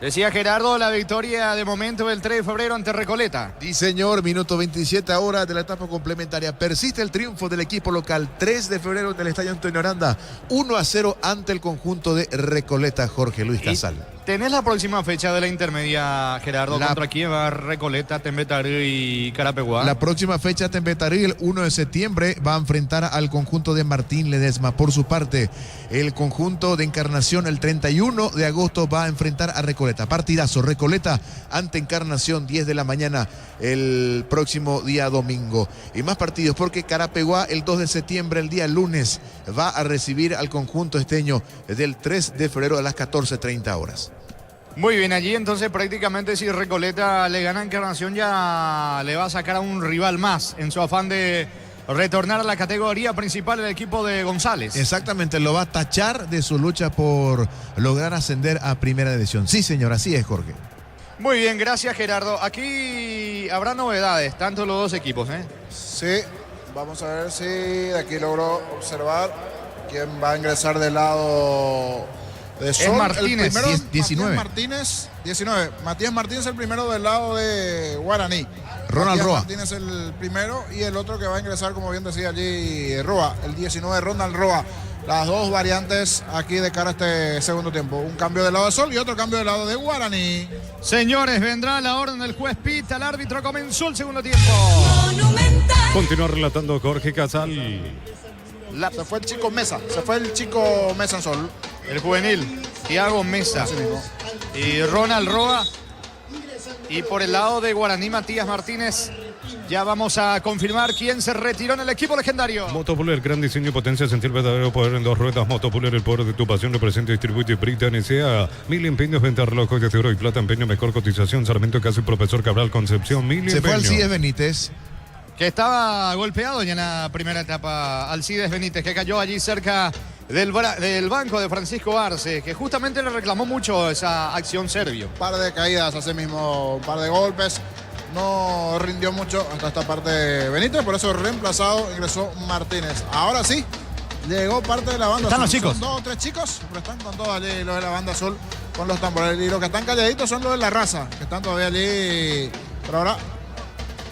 Decía Gerardo, la victoria de momento del 3 de febrero ante Recoleta. Sí, señor, minuto 27 ahora de la etapa complementaria. Persiste el triunfo del equipo local. 3 de febrero en el Estadio Antonio Aranda. 1-0 ante el conjunto de Recoleta, Jorge Luis Casal. ¿Tenés la próxima fecha de la intermedia, Gerardo? ¿Contra quién va Recoleta, Tembetarí y Carapeguá? La próxima fecha, Tembetarí, el 1 de septiembre, va a enfrentar al conjunto de Martín Ledesma. Por su parte, el conjunto de Encarnación, el 31 de agosto, va a enfrentar a Recoleta. Partidazo, Recoleta ante Encarnación, 10 de la mañana el próximo día domingo. Y más partidos, porque Carapeguá, el 2 de septiembre, el día lunes, va a recibir al conjunto esteño del 3 de febrero a las 14:30 horas. Muy bien, allí entonces prácticamente si Recoleta le gana a Encarnación ya le va a sacar a un rival más en su afán de retornar a la categoría principal del equipo de González. Exactamente, lo va a tachar de su lucha por lograr ascender a primera división. Sí, señor, así es, Jorge. Muy bien, gracias, Gerardo. Aquí habrá novedades, tanto los dos equipos, ¿eh? Sí, vamos a ver si de aquí logro observar quién va a ingresar del lado de Sol. Es Martínez, el primero, 19. Martínez, 19. Matías Martínez el primero del lado de Guaraní. Ronald Matías Roa. Martínez el primero y el otro que va a ingresar, como bien decía allí, Roa, el 19, Ronald Roa. Las dos variantes aquí de cara a este segundo tiempo. Un cambio del lado de Sol y otro cambio del lado de Guaraní. Señores, vendrá la orden del juez Pita. El árbitro comenzó el segundo tiempo. Continúa relatando Jorge Casal. Se fue el chico Mesa. Se fue el chico Mesa en Sol. El juvenil, Thiago Mesa. Y Ronald Roa. Y por el lado de Guaraní, Matías Martínez. Ya vamos a confirmar quién se retiró en el equipo legendario. Motopuller, gran diseño y potencia, sentir verdadero poder en dos ruedas. Motopuller, el poder de tu pasión, representa y distribuye Brita NSA. 1000 empeños, venta relojes de oro y plata, empeño, mejor cotización. Sarmiento Caso y Profesor Cabral, Concepción, 1000 empeños. Se fue Alcides Benítez. Que estaba golpeado ya en la primera etapa. Alcides Benítez, que cayó allí cerca del banco de Francisco Arce, que justamente le reclamó mucho esa acción serbio. Un par de caídas, así mismo, un par de golpes. No rindió mucho hasta esta parte de Benítez, por eso reemplazado ingresó Martínez. Ahora sí, llegó parte de la banda azul. Están los chicos. Son 2 o 3 chicos, pero están con todos allí los de la banda azul con los tambores. Y los que están calladitos son los de la raza, que están todavía allí. Pero ahora,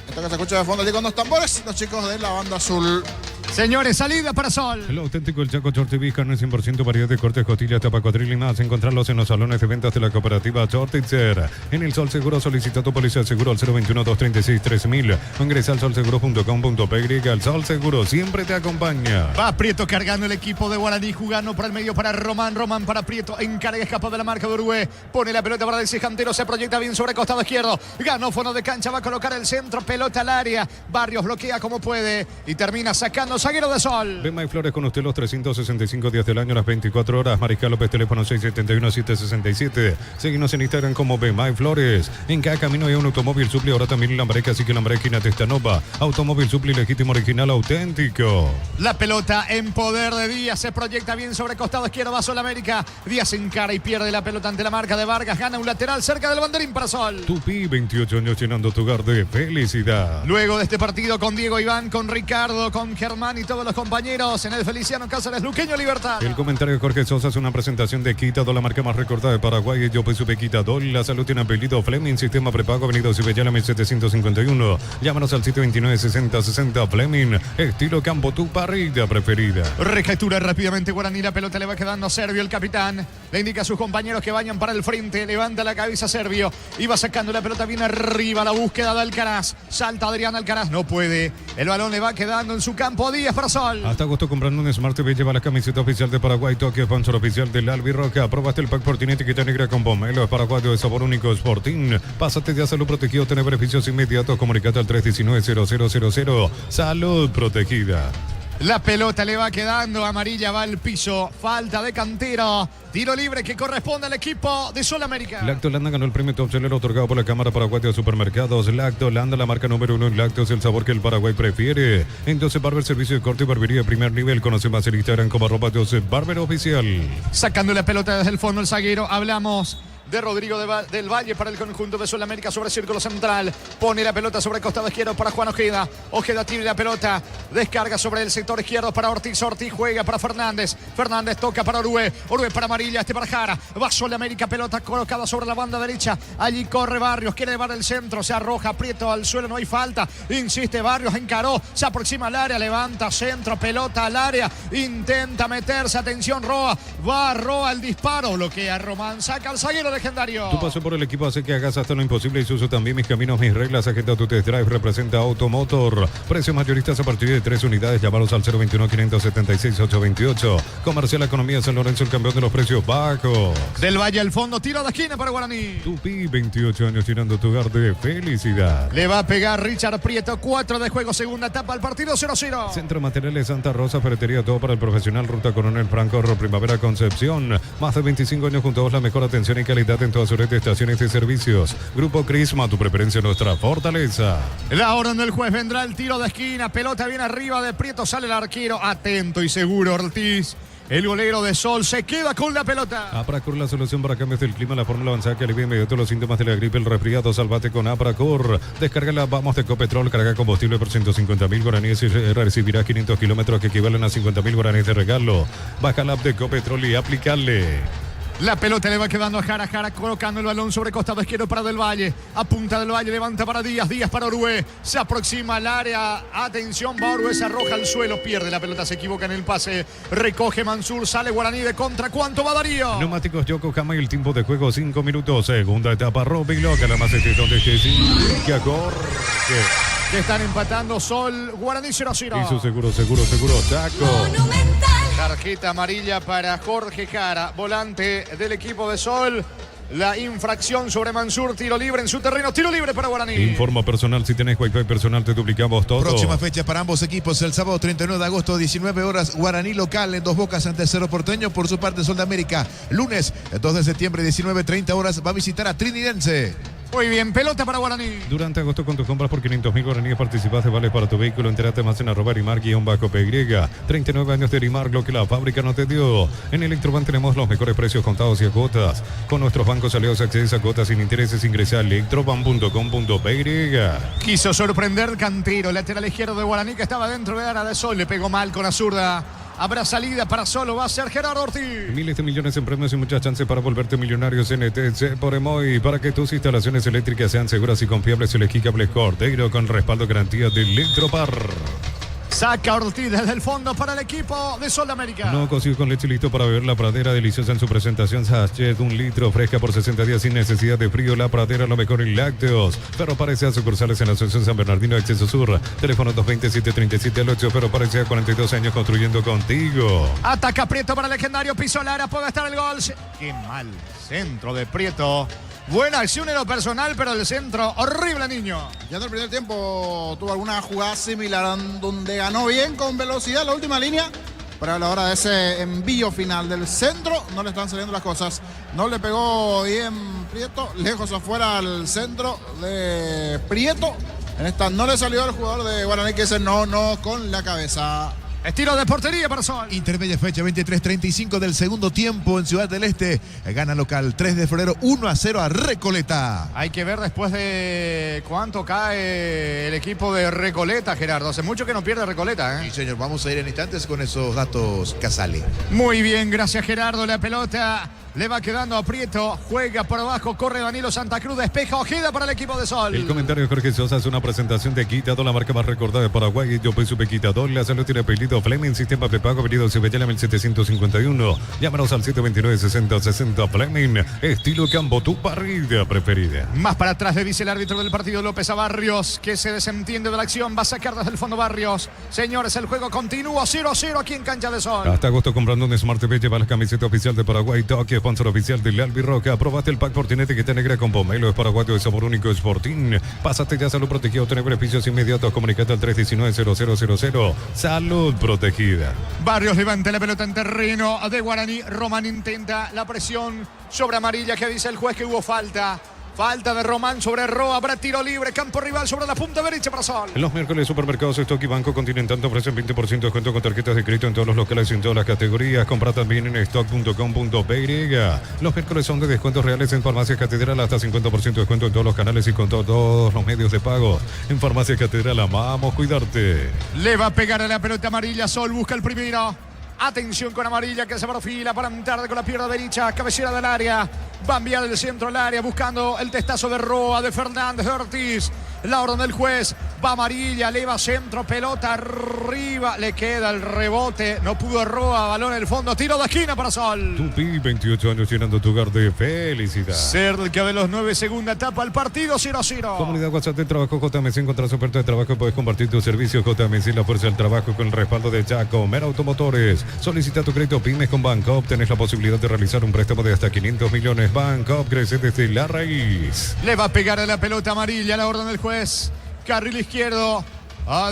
esto que se escucha de fondo allí con los tambores, los chicos de la banda azul. Señores, salida para Sol. El auténtico El Chaco Shorty carne 100% variedad de cortes, costillas, tapa, cuadril y más. Encontrarlos en los salones de ventas de la cooperativa Shortitzer. En el Sol Seguro solicita tu póliza de seguro al 021-236-3000 o ingresa al solseguro.com.py. El Sol Seguro siempre te acompaña. Va Prieto cargando el equipo de Guaraní, jugando por el medio para Román. Román para Prieto, encarga, escapa de la marca de Uruguay. Pone la pelota para el Cejantero, se proyecta bien sobre el costado izquierdo. Ganó fondo de cancha, va a colocar el centro, pelota al área. Barrios bloquea como puede y termina sacando zaguero de Sol. Ven Flores con usted los 365 días del año, las 24 horas. Mariscal López, teléfono 671-767. Seguimos en Instagram como Ven Flores. En cada camino hay un automóvil Supli, ahora también Lambrec, así que Lambrec, esquina Testanova. Automóvil Supli, legítimo, original, auténtico. La pelota en poder de Díaz, se proyecta bien sobre el costado izquierdo, va Sol América. Díaz encara y pierde la pelota ante la marca de Vargas. Gana un lateral cerca del banderín para Sol. Tupi, 28 años llenando tu hogar de felicidad. Luego de este partido con Diego Iván, con Ricardo, con Germán y todos los compañeros en el Feliciano Cáceres Luqueño Libertad. El comentario de Jorge Sosa es una presentación de Quitadol, la marca más recordada de Paraguay. Yo pues supe Quitadol. La salud tiene apellido Fleming, sistema prepago, avenida Cibellana 1751. Llámanos al sitio 296060 Fleming. Estilo campo, tu parrilla preferida. Recaptura rápidamente Guaraní, la pelota le va quedando a Servio, el capitán. Le indica a sus compañeros que vayan para el frente. Levanta la cabeza Servio. Iba sacando la pelota bien arriba. La búsqueda de Alcaraz. Salta Adrián Alcaraz. No puede. El balón le va quedando en su campo. Díaz para Sol. Hasta agosto comprando un Smart TV lleva la camiseta oficial de Paraguay. Toque, sponsor oficial del Albirroca. Aprobaste el pack Sporting etiqueta negra con pomelo. Es paraguayo de sabor único Sporting. Pásate ya salud protegido. Tiene beneficios inmediatos. Comunicate al 319-0000. Salud protegida. La pelota le va quedando, amarilla, va al piso, falta de Cantero, tiro libre que corresponde al equipo de Sol América. Lactolanda ganó el premio Top Seller otorgado por la Cámara Paraguaya de Supermercados. Lactolanda, la marca número 1 en lácteos, el sabor que el Paraguay prefiere. En Joseph Barber, servicio de corte y barbería de primer nivel. Conoce más en Instagram como @Joseph Barber Oficial. Sacando la pelota desde el fondo el zaguero, hablamos de Rodrigo del Valle para el conjunto de Sudamérica sobre círculo central. Pone la pelota sobre el costado izquierdo para Juan Ojeda. Ojeda tiene la pelota. Descarga sobre el sector izquierdo para Ortiz. Ortiz juega para Fernández. Fernández toca para Orue. Orue para Amarilla. Para Jara. Va Sudamérica. Pelota colocada sobre la banda derecha. Allí corre Barrios. Quiere llevar el centro. Se arroja Prieto al suelo. No hay falta. Insiste Barrios. Encaró. Se aproxima al área. Levanta centro. Pelota al área. Intenta meterse. Atención Roa. Va Roa el disparo. Bloquea Román. Saca al zaguero legendario. Tu paso por el equipo hace que hagas hasta lo imposible y su uso también. Mis caminos, mis reglas. Agenda tu test drive. Representa Automotor. Precios mayoristas a partir de 3 unidades. Llámalos al 021-576-828. Comercial Economía San Lorenzo, el campeón de los precios bajos. Del Valle al fondo. Tiro de esquina para Guaraní. Tupi, 28 años tirando tu hogar de felicidad. Le va a pegar Richard Prieto. 4 de juego. Segunda etapa al partido 0-0. Centro Materiales Santa Rosa. Ferretería todo para el profesional. Ruta Coronel Franco. Primavera Concepción. Más de 25 años junto a vos. La mejor atención y calidad en toda su red de estaciones de servicios. Grupo Crisma, tu preferencia, nuestra fortaleza. La orden del juez, vendrá el tiro de esquina. Pelota bien arriba de Prieto, sale el arquero. Atento y seguro Ortiz. El golero de Sol se queda con la pelota. Apracur, la solución para cambios del clima, la fórmula avanzada que alivia inmediato los síntomas de la gripe, el resfriado. Salvate con Apracur. Descárgala, vamos, de Ecopetrol. Carga combustible por 150.000 guaraníes y recibirás 500 kilómetros que equivalen a 50.000 guaraníes de regalo. Baja la app de Ecopetrol y aplicarle. La pelota le va quedando a Jara. Jara colocando el balón sobre costado izquierdo para Del Valle. Apunta Del Valle, levanta para Díaz. Díaz para Orue. Se aproxima al área. Atención, va Orue, se arroja al suelo. Pierde la pelota, se equivoca en el pase. Recoge Mansur, sale Guaraní de contra. ¿Cuánto va Darío? Neumáticos Yokohama y el tiempo de juego 5 minutos. Segunda etapa, Robin Loca. La más donde que Jorge. Que están empatando Sol. Guaraní 0-0. Hizo seguro, Chaco. Tarjeta amarilla para Jorge Jara, volante del equipo de Sol. La infracción sobre Mansur, tiro libre en su terreno, tiro libre para Guaraní. Informa personal, si tenés Wi-Fi personal te duplicamos todo. Próxima fecha para ambos equipos, el sábado 39 de agosto, 19 horas, Guaraní local en Dos Bocas ante Cerro Porteño. Por su parte, Sol de América, lunes 2 de septiembre, 19:30 horas, va a visitar a Trinidense. Muy bien, pelota para Guaraní. Durante agosto con tus compras por 500.000 guaraníes participas de vales para tu vehículo. Entérate más en @Rimar_PY. 39 años de Rimar, lo que la fábrica no te dio. En Electroban tenemos los mejores precios contados y a cuotas. Con nuestros bancos aliados accedes a cuotas sin intereses. Ingresa a electroban.com.py. Quiso sorprender Cantero, lateral izquierdo de Guaraní, que estaba dentro de área de Sol. Le pegó mal con la zurda. Habrá salida para Solo, va a ser Gerardo Ortiz. Miles de millones en premios y muchas chances para volverte millonarios en ETC por Emoy. Para que tus instalaciones eléctricas sean seguras y confiables, elegí Cables Cordeiro con respaldo garantía de Electropar. Saca Ortiz desde el fondo para el equipo de Sol de América. No cocido con leche, listo para beber. La Pradera, deliciosa en su presentación. Sachet, 1 litro, fresca por 60 días sin necesidad de frío. La Pradera, lo mejor en lácteos. Ferro Parecea, sucursales en la Asociación San Bernardino, Acceso Sur. Teléfono 227-37-8. Ferro Parecea, 42 años construyendo contigo. Ataca Prieto para el legendario Pisolara. Puede estar el gol. Qué mal centro de Prieto. Buena acción en lo personal, pero el centro, horrible, niño. Ya en el primer tiempo tuvo alguna jugada similar donde ganó bien con velocidad la última línea, pero a la hora de ese envío final del centro no le están saliendo las cosas. No le pegó bien Prieto, lejos afuera al centro de Prieto. En esta no le salió al jugador de Guaraní, que dice no con la cabeza. Estilo de portería para Sol. Intermedia fecha 23:35 del segundo tiempo en Ciudad del Este. Gana local 3 de febrero 1-0 a Recoleta. Hay que ver después de cuánto cae el equipo de Recoleta, Gerardo. Hace mucho que no pierde Recoleta, Sí, señor. Vamos a ir en instantes con esos datos, Casale. Muy bien, gracias, Gerardo. La pelota le va quedando a Prieto. Juega por abajo, corre Danilo Santa Cruz, despeja Ojeda para el equipo de Sol. El comentario de Jorge Sosa es una presentación de Quitador, la marca más recordada de Paraguay. Yo soy Supe Quitador. La salud tiene apellido Fleming, sistema de pago, apellido Cibellana 1751. Llámanos al 729-6060 Fleming. Estilo Campo, tu parrilla preferida. Más para atrás le dice el árbitro del partido, López, a Barrios, que se desentiende de la acción. Va a sacar desde el fondo Barrios. Señores, el juego continúa 0-0 aquí en Cancha de Sol. Hasta agosto comprando un Smart TV, lleva la camiseta oficial de Paraguay. Toque, sponsor oficial del Albirroca. Aprobaste el pack Fortinete que está negra con pomelo. Es paraguayo de sabor único, Sporting. Pásate ya, salud protegido, tener beneficios inmediatos. Comunicate al 319-0000. Salud protegida. Barrios levanta la pelota en terreno de Guaraní. Román intenta la presión sobre Amarilla, que dice el juez que hubo falta. Falta de Román sobre Roa, habrá tiro libre, campo rival sobre la punta derecha para Sol. En los miércoles, Supermercados Stock y Banco Continental te ofrecen 20% de descuento con tarjetas de crédito en todos los locales y en todas las categorías. Compra también en stock.com.py. Los miércoles son de descuentos reales en Farmacia Catedral, hasta 50% de descuento en todos los canales y con todos los medios de pago. En Farmacia Catedral amamos cuidarte. Le va a pegar a la pelota amarilla, Sol busca el primero. Atención con amarilla que se perfila para entrar con la pierna derecha, cabecera del área. Va a enviar del centro al área buscando el testazo de Roa, de Fernández, de Ortiz. La orden del juez. Va amarilla, le va centro, pelota arriba. Le queda el rebote. No pudo Roa, balón en el fondo. Tiro de esquina para Sol. Tupi, 28 años llenando tu hogar de felicidad. Cerca de los 9, segunda etapa, el partido 0-0. Comunidad WhatsApp de Trabajo JMC. Encontrás oferta de trabajo. Puedes compartir tu servicio JMC, la fuerza del trabajo con el respaldo de Chaco Mer Automotores. Solicita tu crédito Pymes con Bancoop. Tenés la posibilidad de realizar un préstamo de hasta 500 millones. Bancoop crece desde la raíz. Le va a pegar a la pelota amarilla, la orden del juez. Carril izquierdo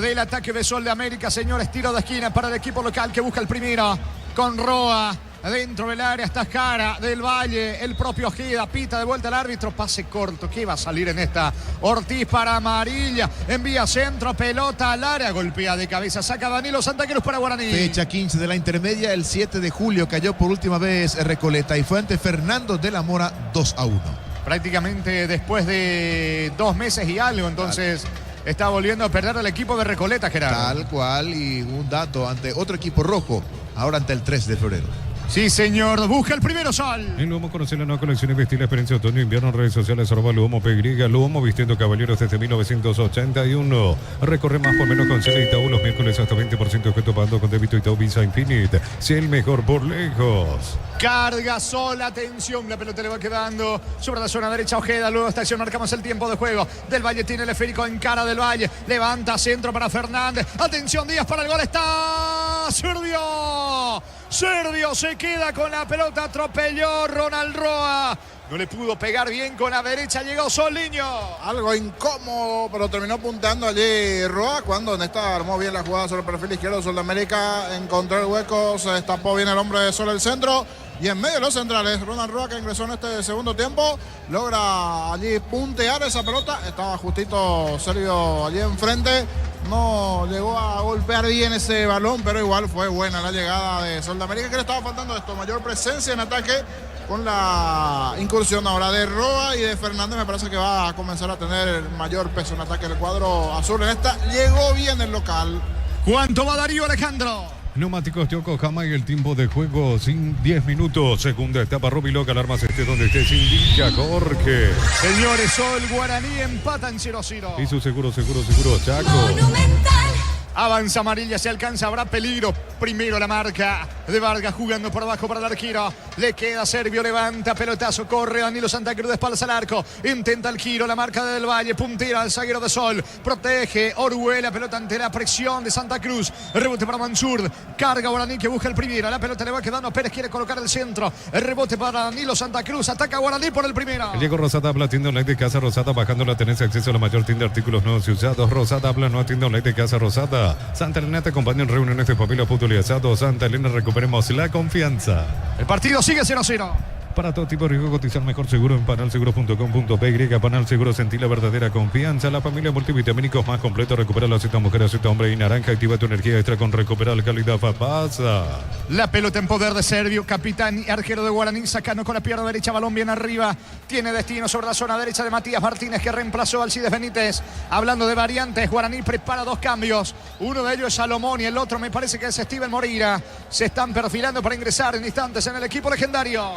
del ataque de Sol de América, señores. Tiro de esquina para el equipo local que busca el primero. Con Roa dentro del área, está Jara del Valle, el propio Ojeda, pita de vuelta al árbitro, pase corto, ¿qué va a salir en esta? Ortiz para amarilla, envía centro, pelota al área, golpea de cabeza, saca Danilo Santa Cruz para Guaraní. Fecha 15 de la intermedia, el 7 de julio cayó por última vez Recoleta y fue ante Fernando de la Mora 2-1. Prácticamente después de 2 meses y algo, entonces está volviendo a perder el equipo de Recoleta, Gerardo. Tal cual, y un dato ante otro equipo rojo, ahora ante el 3 de febrero. Sí, señor, busca el primero, Sol. En Luomo conoce la nueva colección y vestir la experiencia otoño invierno en redes sociales @Luomo PY. Luomo vistiendo caballeros desde 1981. Recorre más por menos con Cel Itaú los miércoles hasta 20% de descuento pagando con débito Itaú Visa Infinite. Sea el mejor por lejos. Carga Sol, atención, la pelota le va quedando sobre la zona derecha Ojeda, luego estación, marcamos el tiempo de juego. Del Valle tiene el esférico en cara del Valle, levanta centro para Fernández, atención Díaz para el gol, está Sergio se queda con la pelota, atropelló Ronald Roa. No le pudo pegar bien con la derecha, llegó Soliño. Algo incómodo, pero terminó apuntando allí Roa cuando Néstor armó bien la jugada sobre el perfil izquierdo. Sol de América encontró el hueco, se destapó bien el hombre de Sol el centro. Y en medio de los centrales, Ronald Roa, que ingresó en este segundo tiempo, logra allí puntear esa pelota. Estaba justito Sergio allí enfrente. No llegó a golpear bien ese balón, pero igual fue buena la llegada de Sol de América. Que le estaba faltando esto, mayor presencia en ataque con la incursión ahora de Roa y de Fernández. Me parece que va a comenzar a tener mayor peso en ataque el cuadro azul. En esta llegó bien el local. ¿Cuánto va Darío Alejandro? Neumáticos Yokohama y el tiempo de juego sin 10 minutos. Segunda etapa, Rubiloc, alarmas donde estés, indica Jorge. Señores, Sol, Guaraní empatan 0-0. Y su seguro, Chaco. Monumental. Avanza amarilla, se alcanza, habrá peligro. Primero la marca de Vargas jugando por abajo para el arquero. Le queda Servio, levanta, pelotazo, corre Danilo Santa Cruz de espaldas al arco. Intenta el giro, la marca de Del Valle, puntera al zaguero de Sol. Protege Oruela, pelota ante la presión de Santa Cruz. Rebote para Mansur. Carga Guaraní que busca el primero. La pelota le va quedando, Pérez quiere colocar el centro. El rebote para Danilo Santa Cruz. Ataca Guaraní por el primero. Diego Rosada habla, tienda online de casa Rosada, bajando la tenencia, acceso a la mayor tienda de artículos nuevos y usados. Rosada habla, nueva tienda online de casa Rosada. Santa Elena te acompaña en reuniones de familia, fútbol y asado. Santa Elena, recuperemos la confianza. El partido sigue 0-0. Para todo tipo de riesgo, cotizar mejor seguro en panalseguro.com.py. Panal Seguro, sentir la verdadera confianza. La familia multivitamínicos más completo. Recupera la cita mujer, cita hombre y naranja. Activa tu energía extra con Recuperar Calidad Fapasa. La pelota en poder de Servio, capitán y arquero de Guaraní, sacando con la pierna derecha, balón bien arriba. Tiene destino sobre la zona derecha de Matías Martínez, que reemplazó a Alcides Benítez. Hablando de variantes, Guaraní prepara 2 cambios. Uno de ellos es Salomón y el otro me parece que es Steven Moreira. Se están perfilando para ingresar en instantes en el equipo legendario.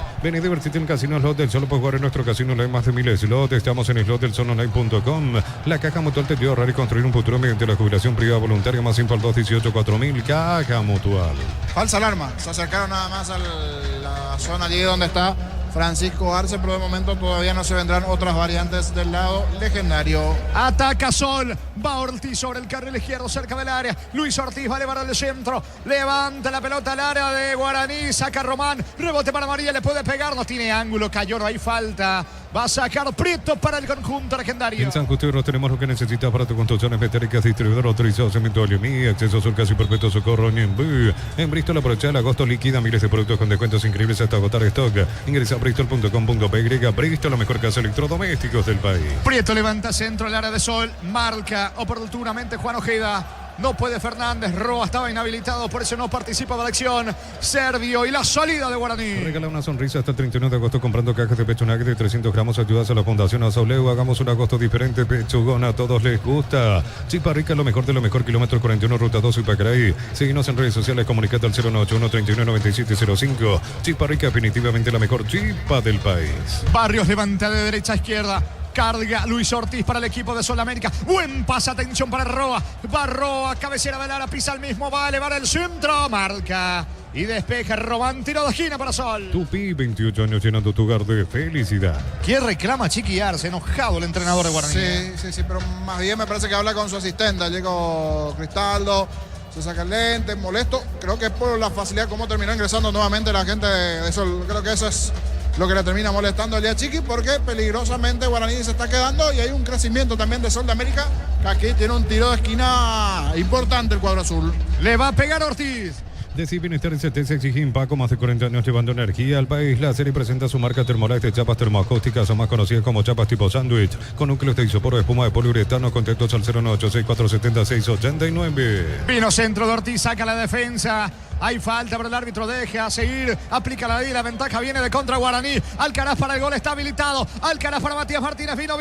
Diversity en Casino Slot del Sol. Puedes jugar en nuestro casino online más de 1000 slots. Estamos en slotdelsononline.com. La Caja Mutual te ayuda a ahorrar y construir un futuro mediante la jubilación privada voluntaria. Más info al 218-4000. Caja Mutual. Falsa alarma. Se acercaron nada más a la zona allí donde está Francisco Arce, pero de momento todavía no se vendrán otras variantes del lado legendario. Ataca Sol, va Ortiz sobre el carril izquierdo cerca del área. Luis Ortiz va a elevar al centro, levanta la pelota al área de Guaraní, saca Román, rebote para María, le puede pegar, no tiene ángulo, cayó, no hay falta Va a sacar Prieto para el conjunto legendario. En San Justo tenemos lo que necesitas para tus construcciones metálicas, distribuidor autorizado, cemento Aliomí, acceso sur casi perpetuo, Socorro, Niembú. En Bristol aprovecha el agosto líquida, miles de productos con descuentos increíbles hasta agotar stock. Ingresa a bristol.com.py. Bristol, la mejor casa de electrodomésticos del país. Prieto levanta centro al área de Sol, marca oportunamente Juan Ojeda. No puede Fernández, Roa estaba inhabilitado, por eso no participa de la acción. Servio y la salida de Guaraní. Regala una sonrisa hasta el 31 de agosto comprando cajas de pecho nugget de 300 gramos. Ayudas a la Fundación Azauleu. Hagamos un agosto diferente. Pechugón, a todos les gusta. Chipa Rica, lo mejor de lo mejor. Kilómetro 41, ruta 2 y Pacaraí. Síguenos en redes sociales. Comunicate al 0981-399705. Chipa Rica, definitivamente la mejor chipa del país. Barrios levanta de derecha a izquierda. Carga Luis Ortiz para el equipo de Sudamérica. Buen pase, atención para Roa. Va Roa, cabecera de Lara, pisa el mismo, va a elevar el centro. Marca y despeja. Robán, tiro de esquina para Sol. Tupi, 28 años llenando tu hogar de felicidad. ¿Quién reclama chiquillarse? Enojado el entrenador de Guaraní. Sí, pero más bien me parece que habla con su asistente. Llegó Cristaldo, se saca el lente, molesto. Creo que es por la facilidad como terminó ingresando nuevamente la gente de Sol. Creo que eso es lo que le termina molestando al día Chiqui, porque peligrosamente Guaraní se está quedando y hay un crecimiento también de Sol de América, que aquí tiene un tiro de esquina importante el cuadro azul. Le va a pegar Ortiz. Decí Bienestar ST exige Paco, más de 40 años llevando energía al país. La serie presenta su marca Thermolite de chapas termoacústicas, o más conocidas como chapas tipo sándwich, con núcleos de isopor de espuma de poliuretano. Contactos al 0986-470-689. Vino centro de Ortiz, saca la defensa. Hay falta, pero el árbitro deja seguir. Aplica la ley, la ventaja viene de contra Guaraní. Alcaraz para el gol, está habilitado. Alcaraz para Matías Martínez, vino,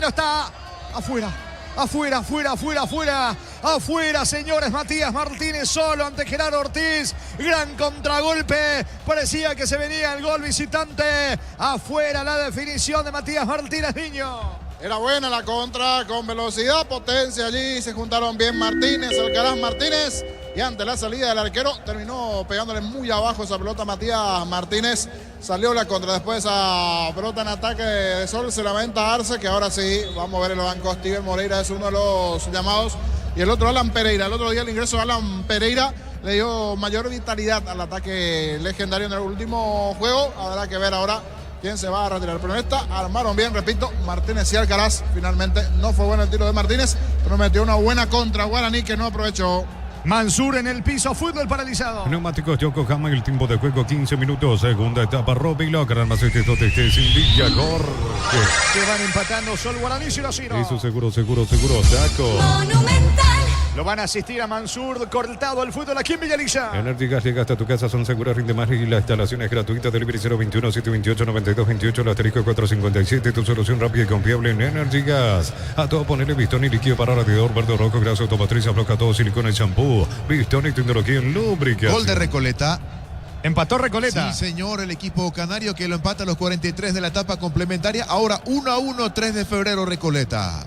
está afuera. Afuera, señores. Matías Martínez solo ante Gerardo Ortiz. Gran contragolpe. Parecía que se venía el gol visitante. Afuera la definición de Matías Martínez, niño. Era buena la contra, con velocidad, potencia allí. Se juntaron bien Martínez, Alcaraz, Martínez. Y ante la salida del arquero, terminó pegándole muy abajo esa pelota a Matías Martínez. Salió la contra. Después esa pelota en ataque de Sol se lamenta Arce, que ahora sí, vamos a ver en los bancos. Steven Moreira es uno de los llamados. Y el otro, Alan Pereira. El otro día el ingreso de Alan Pereira le dio mayor vitalidad al ataque legendario en el último juego. Habrá que ver ahora quién se va a retirar. Pero en esta armaron bien, repito, Martínez y Alcaraz. Finalmente no fue bueno el tiro de Martínez, pero metió una buena contra Guaraní que no aprovechó. Mansur en el piso, fútbol paralizado. Neumáticos Yokohama, el tiempo de juego 15 minutos. Segunda etapa, Rubiloc, Almacete Totex, sin Villa Jorge. Se van empatando Sol, Guaraní y Locino. Eso seguro, Chaco. Monumental. Lo van a asistir a Mansur, cortado el fútbol aquí en Villalilla. Energy Gas llega hasta tu casa, son seguras, rinde más y la instalación es gratuita. Delivery 021-728-9228, el asterisco 457, tu solución rápida y confiable en Energy Gas. A todo ponerle pistón y líquido para radiador, verde rojo, grasa automotriz, afloja todo, silicona y shampoo. Pistón y tecnología en lubricación. Gol de Recoleta. Empató Recoleta. Sí, señor, el equipo canario que lo empata a los 43 de la etapa complementaria. Ahora 1-1, 3 de febrero, Recoleta.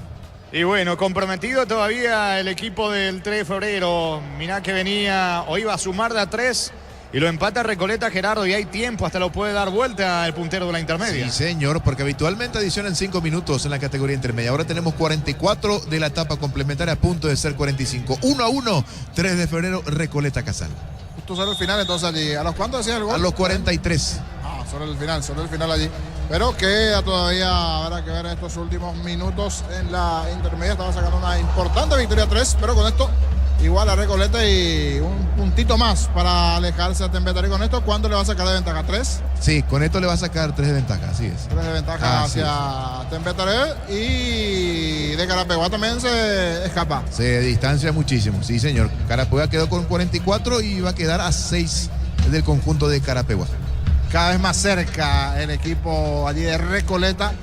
Y bueno, comprometido todavía el equipo del 3 de febrero. Mirá que venía o iba a sumar de a 3 y lo empata Recoleta, Gerardo, y hay tiempo, hasta lo puede dar vuelta el puntero de la intermedia. Sí, señor, porque habitualmente adicionan 5 minutos en la categoría intermedia. Ahora tenemos 44 de la etapa complementaria, a punto de ser 45. 1-1, 3 de febrero, Recoleta Casal. Justo solo el final, entonces allí. ¿A los cuántos decía el gol? A los 43. Solo el final allí. Pero queda todavía, habrá que ver en estos últimos minutos en la intermedia. Estaba sacando una importante victoria 3, pero con esto igual a Recoleta y un puntito más para alejarse a Tembetarí. Con esto, ¿cuánto le va a sacar de ventaja? ¿3? Sí, con esto le va a sacar 3 de ventaja, así es. 3 de ventaja hacia Tembetarí, y de Carapeguá también se escapa. Se distancia muchísimo, sí señor. Carapeguá quedó con 44 y va a quedar a 6 del conjunto de Carapeguá. Cada vez más cerca el equipo allí de Recoleta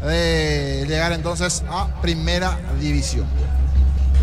de llegar entonces a Primera División.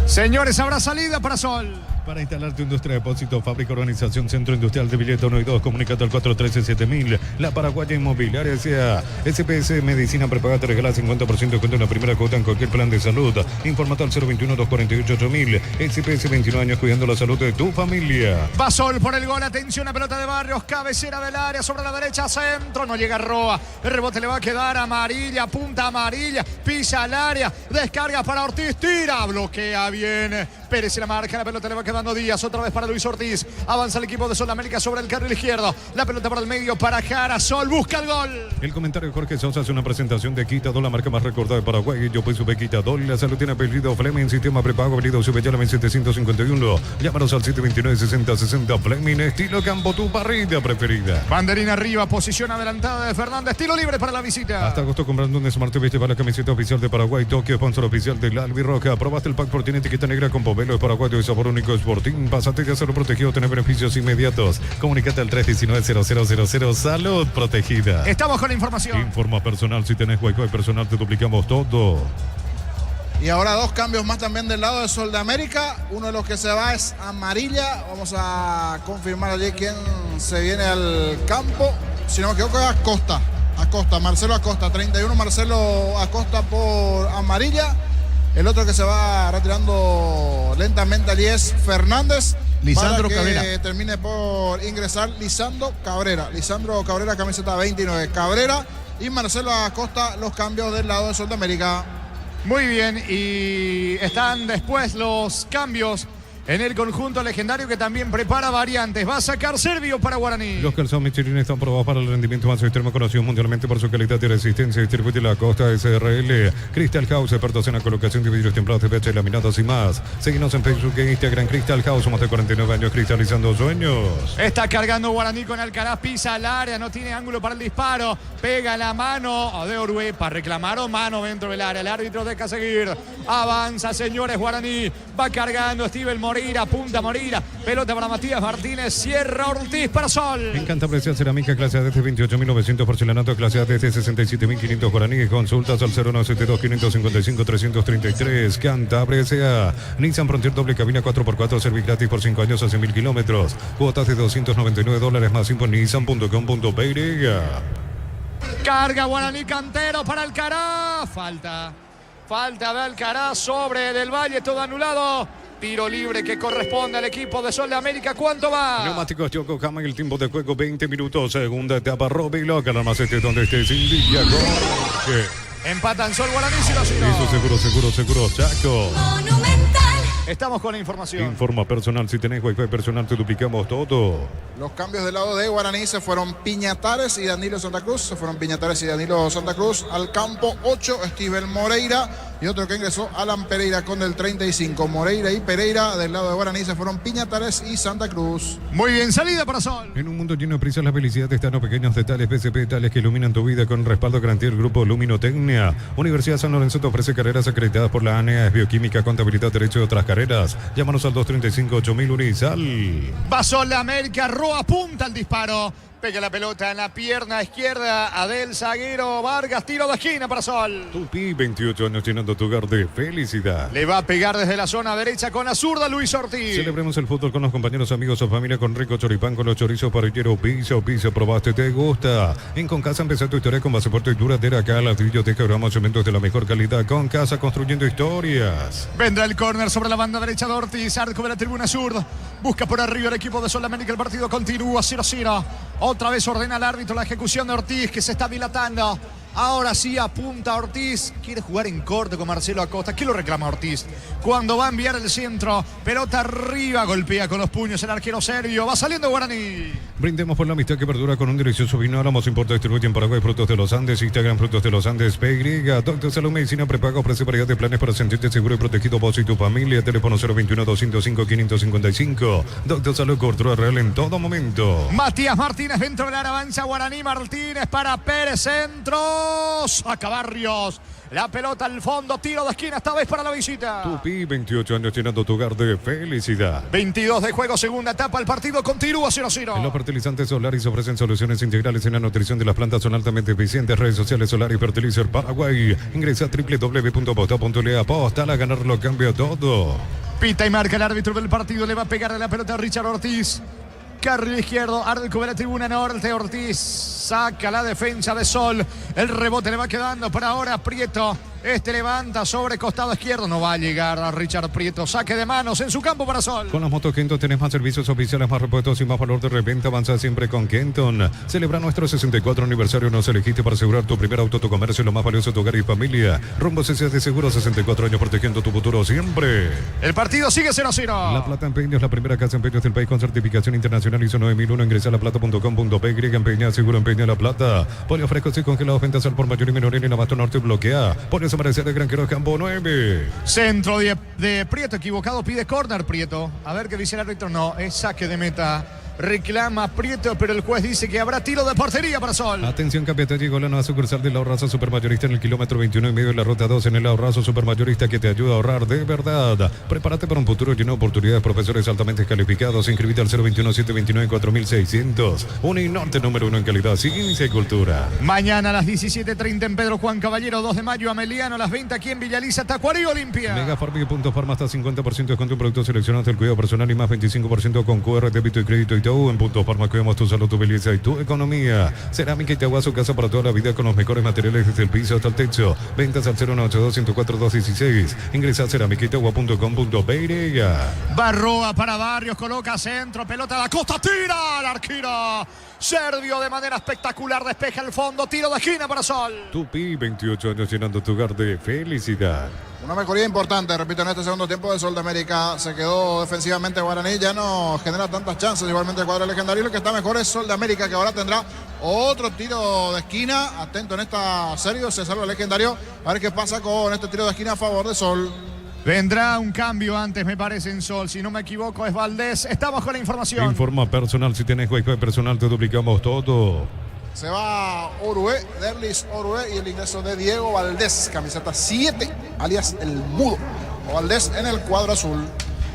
Señores, habrá salida para Sol. Para instalar tu industria de depósito, fábrica, organización, centro industrial de billetes 1 y 2, comunicate al 413-7000. La Paraguaya Inmobiliaria sea SPS Medicina Prepaga te regala 50% de descuento en la primera cuota en cualquier plan de salud. Informate al 021-248-8000. SPS, 21 años cuidando la salud de tu familia. Va Sol por el gol, atención a pelota de Barrios, cabecera del área, sobre la derecha, centro, no llega Roa. El rebote le va a quedar a Amarilla, punta amarilla, pisa al área, descarga para Ortiz, tira, bloquea bien Pérez y la marca, la pelota le va quedando Díaz, otra vez para Luis Ortiz. Avanza el equipo de Sudamérica sobre el carril izquierdo. La pelota para el medio para Jarasol, busca el gol. El comentario de Jorge Sosa hace una presentación de Quitadol, la marca más recordada de Paraguay. Yo pues sube Quitadol, la salud tiene apellido Fleming, sistema prepago, apellido sube ya 751. Llámanos al 729-6060 Fleming, estilo campo, tu parrilla preferida. Banderín arriba, posición adelantada de Fernández, tiro libre para la visita. Hasta agosto comprando un Smart TV para la camiseta oficial de Paraguay, Tokio, sponsor oficial del Albirroja. Aprobaste el pack por tiene etiqueta negra con Povelo de Paraguay de sabor único Sporting. Pásate de hacerlo protegido, tener beneficios inmediatos. Comunicate al 319-0000. Salud protegida. Estamos con la información. Informa personal, si tenés Wi-Fi personal te duplicamos todo. Y ahora dos cambios más también del lado de Sol de América. Uno de los que se va es Amarilla. Vamos a confirmar allí quién se viene al campo. Si no me equivoco, es Acosta, Marcelo Acosta. 31 Marcelo Acosta por Amarilla. El otro que se va retirando lentamente allí es Fernández. Lisandro para que Cabrera. termine por ingresar Lisandro Cabrera. Lisandro Cabrera, camiseta 29. Cabrera y Marcelo Acosta, los cambios del lado de Sol de América. Muy bien, y están después los cambios en el conjunto legendario que también prepara variantes. Va a sacar Servio para Guaraní. Los calzones Michelin están probados para el rendimiento más extremo, conocido mundialmente por su calidad y resistencia. Distribuye la Costa SRL. Crystal House, expertos en la colocación de vidrios templados de PVC, laminados y más. Seguinos en Facebook e Instagram. Crystal House, somos de 49 años cristalizando sueños. Está cargando Guaraní con Alcaraz, pisa al área, no tiene ángulo para el disparo. Pega la mano de Orue para reclamar o mano dentro del área. El árbitro deja seguir. Avanza, señores, Guaraní. Va cargando Steven Moreira, punta Moreira. Pelota para Matías Martínez. Cierra Ortiz para Sol. Me encanta apreciar cerámica, clase A desde 28.900, porcelanato, clase A desde 67.500 Guaraní. Consultas al 0972-555-333. Cantabria S.A. Nissan Frontier doble cabina 4x4, servicio gratis por 5 años a 100.000 kilómetros. Cuotas de $299 más info en nissan.com.py. Carga Guaraní, cantero para Alcaraz. Falta de Alcaraz sobre Del Valle, todo anulado. Tiro libre que corresponde al equipo de Sol de América. ¿Cuánto va? Neumáticos Yokohama en el tiempo de juego 20 minutos. Segunda etapa, Robiloca, la más este donde estés Indica Jorge. Empatan Sol Guaraní, 0-0. Eso seguro, Chaco. Estamos con la información. Informa personal, si tenés Wi-Fi personal te duplicamos todo. Los cambios del lado de Guaraní se fueron Piñatares y Danilo Santa Cruz. Al campo 8, Steven Moreira. Y otro que ingresó, Alan Pereira con el 35. Moreira y Pereira. Del lado de Guaraní se fueron Piñatares y Santa Cruz. Muy bien, salida para Sol. En un mundo lleno de prisas, la felicidad está en los pequeños detalles PCP, tales que iluminan tu vida con respaldo garantía del grupo Luminotecnia. Universidad San Lorenzo te ofrece carreras acreditadas por la ANEA, Bioquímica, Contabilidad, Derecho y otras carreras. Llámanos al 235-8000 Urizal. Va Sol de América, Roa apunta al disparo. Pega la pelota en la pierna izquierda a del zaguero Vargas. Tiro de esquina para Sol. Tupi, 28 años llenando tu hogar de felicidad. Le va a pegar desde la zona derecha con la zurda Luis Ortiz. Celebremos el fútbol con los compañeros, amigos o familia con rico choripán, con los chorizos parrilleros Pizza. Probaste, te gusta. En Concasa empezá tu historia con base fuerte y duradera. Acá ladrillo, te quebramos cementos de la mejor calidad. Concasa, construyendo historias. Vendrá el córner sobre la banda derecha de Ortiz. Arco de la tribuna sur. Busca por arriba el equipo de Sol de América. El partido continúa 0-0. Otra vez ordena el árbitro la ejecución de Ortiz, que se está dilatando. Ahora sí apunta Ortiz. Quiere jugar en corte con Marcelo Acosta. ¿Qué lo reclama Ortiz? Cuando va a enviar el centro. Pelota arriba. Golpea con los puños el arquero serbio. Va saliendo Guaraní. Brindemos por la amistad que perdura con un delicioso vino. Hablamos importa distribuye en Paraguay Frutos de los Andes. Instagram Frutos de los Andes. PY. Doctor Salud Medicina Prepaga ofrece variedad de planes para sentirte seguro y protegido vos y tu familia. Teléfono 021-205-555. Doctor Salud, cobertura real en todo momento. Matías Martínez dentro del área. Avanza Guaraní. Martínez para Pérez. Centro. Saca Barrios. La pelota al fondo. Tiro de esquina esta vez para la visita. Tupi, 28 años llenando tu hogar de felicidad. 22 de juego, segunda etapa. El partido continúa 0-0. En los fertilizantes Solaris ofrecen soluciones integrales en la nutrición de las plantas. Son altamente eficientes. Redes sociales Solaris Fertilizer Paraguay. Ingresa a www.posta.le. Aposta a ganarlo, cambia todo. Pita y marca el árbitro del partido. Le va a pegar a la pelota a Richard Ortiz. Carril izquierdo, arco de la tribuna norte, Ortiz saca la defensa de Sol, el rebote le va quedando por ahora Prieto, Este levanta sobre costado izquierdo. No va a llegar a Richard Prieto. Saque de manos en su campo para Sol. Con las motos Kenton tenés más servicios oficiales, más repuestos y más valor de reventa. Avanza siempre con Kenton. Celebra nuestro 64 aniversario. Nos elegiste para asegurar tu primer auto, tu comercio, lo más valioso de tu hogar y familia. Rumbo CCA de Seguro, 64 años protegiendo tu futuro siempre. El partido sigue 0-0. La Plata Empeños, la primera casa de empeños del país con certificación internacional ISO 9001. Ingresa a laplata.com.py. Empeña, seguro empeña La Plata. Polio frescos y congelados, ventas al por mayor y menor en el Abasto Norte bloquea. Polio amanecer de Granjero Campo 9. Centro de Prieto, equivocado, pide córner Prieto. A ver qué dice el árbitro. No, es saque de meta. Reclama Prieto, pero el juez dice que habrá tiro de portería para Sol. Atención, campeón, llegó la nueva sucursal del Ahorrazo Supermayorista en el kilómetro 21 y medio de la ruta 2 en el Ahorrazo Supermayorista que te ayuda a ahorrar de verdad. Prepárate para un futuro lleno de oportunidades, profesores altamente calificados. Inscribite al 021-729-4600. Uninorte número 1 en calidad, ciencia y cultura. Mañana a las 17:30 en Pedro Juan Caballero, 2 de mayo, Ameliano, a las 20 aquí en Villaliza, Tacuarí, Olimpia. Megafarma y Punto Farma hasta 50% de descuento en productos seleccionados del cuidado personal y más 25% con QR, débito y crédito y todo. En Punto Farma cuidamos tu salud, tu belleza y tu economía. Cerámica y Itagua, su casa para toda la vida con los mejores materiales desde el piso hasta el techo. Ventas al 092-104-216. Ingresa a cerámicaitagua.com.pe. Barroa para Barrios, coloca centro, pelota a la costa, tira al arquero Servio de manera espectacular, despeja el fondo, tiro de esquina para Sol. Tupi, 28 años llenando tu hogar de felicidad. Una mejoría importante, repito, en este segundo tiempo de Sol de América. Se quedó defensivamente Guaraní, ya no genera tantas chances. Igualmente el cuadro legendario. Lo que está mejor es Sol de América, que ahora tendrá otro tiro de esquina. Atento en esta serie, se salva el legendario. A ver qué pasa con este tiro de esquina a favor de Sol. Vendrá un cambio antes, me parece, en Sol. Si no me equivoco, es Valdés. Estamos con la información. Informa personal, si tienes hueco personal, te duplicamos todo. Se va Orué, Derlis Orué y el ingreso de Diego Valdés, camiseta 7, alias el Mudo. Valdés en el cuadro azul.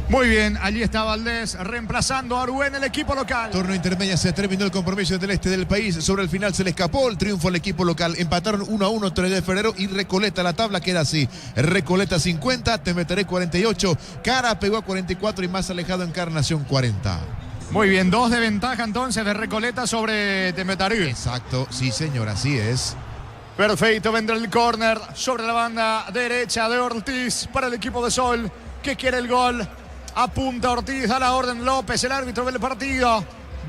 Muy bien, allí está Valdés reemplazando a Orué en el equipo local. Torneo intermedio, se terminó el compromiso del este del país. Sobre el final se le escapó el triunfo al equipo local. Empataron 1-1 3 de febrero y Recoleta. La tabla queda así. Recoleta 50, Te Meteré 48, Cara pegó a 44 y más alejado Encarnación 40. Muy bien, 2 de ventaja entonces de Recoleta sobre Temetarú. Exacto, sí señor, así es. Perfecto, vendrá el córner sobre la banda derecha de Ortiz para el equipo de Sol, que quiere el gol. Apunta Ortiz, da la orden López, el árbitro del partido.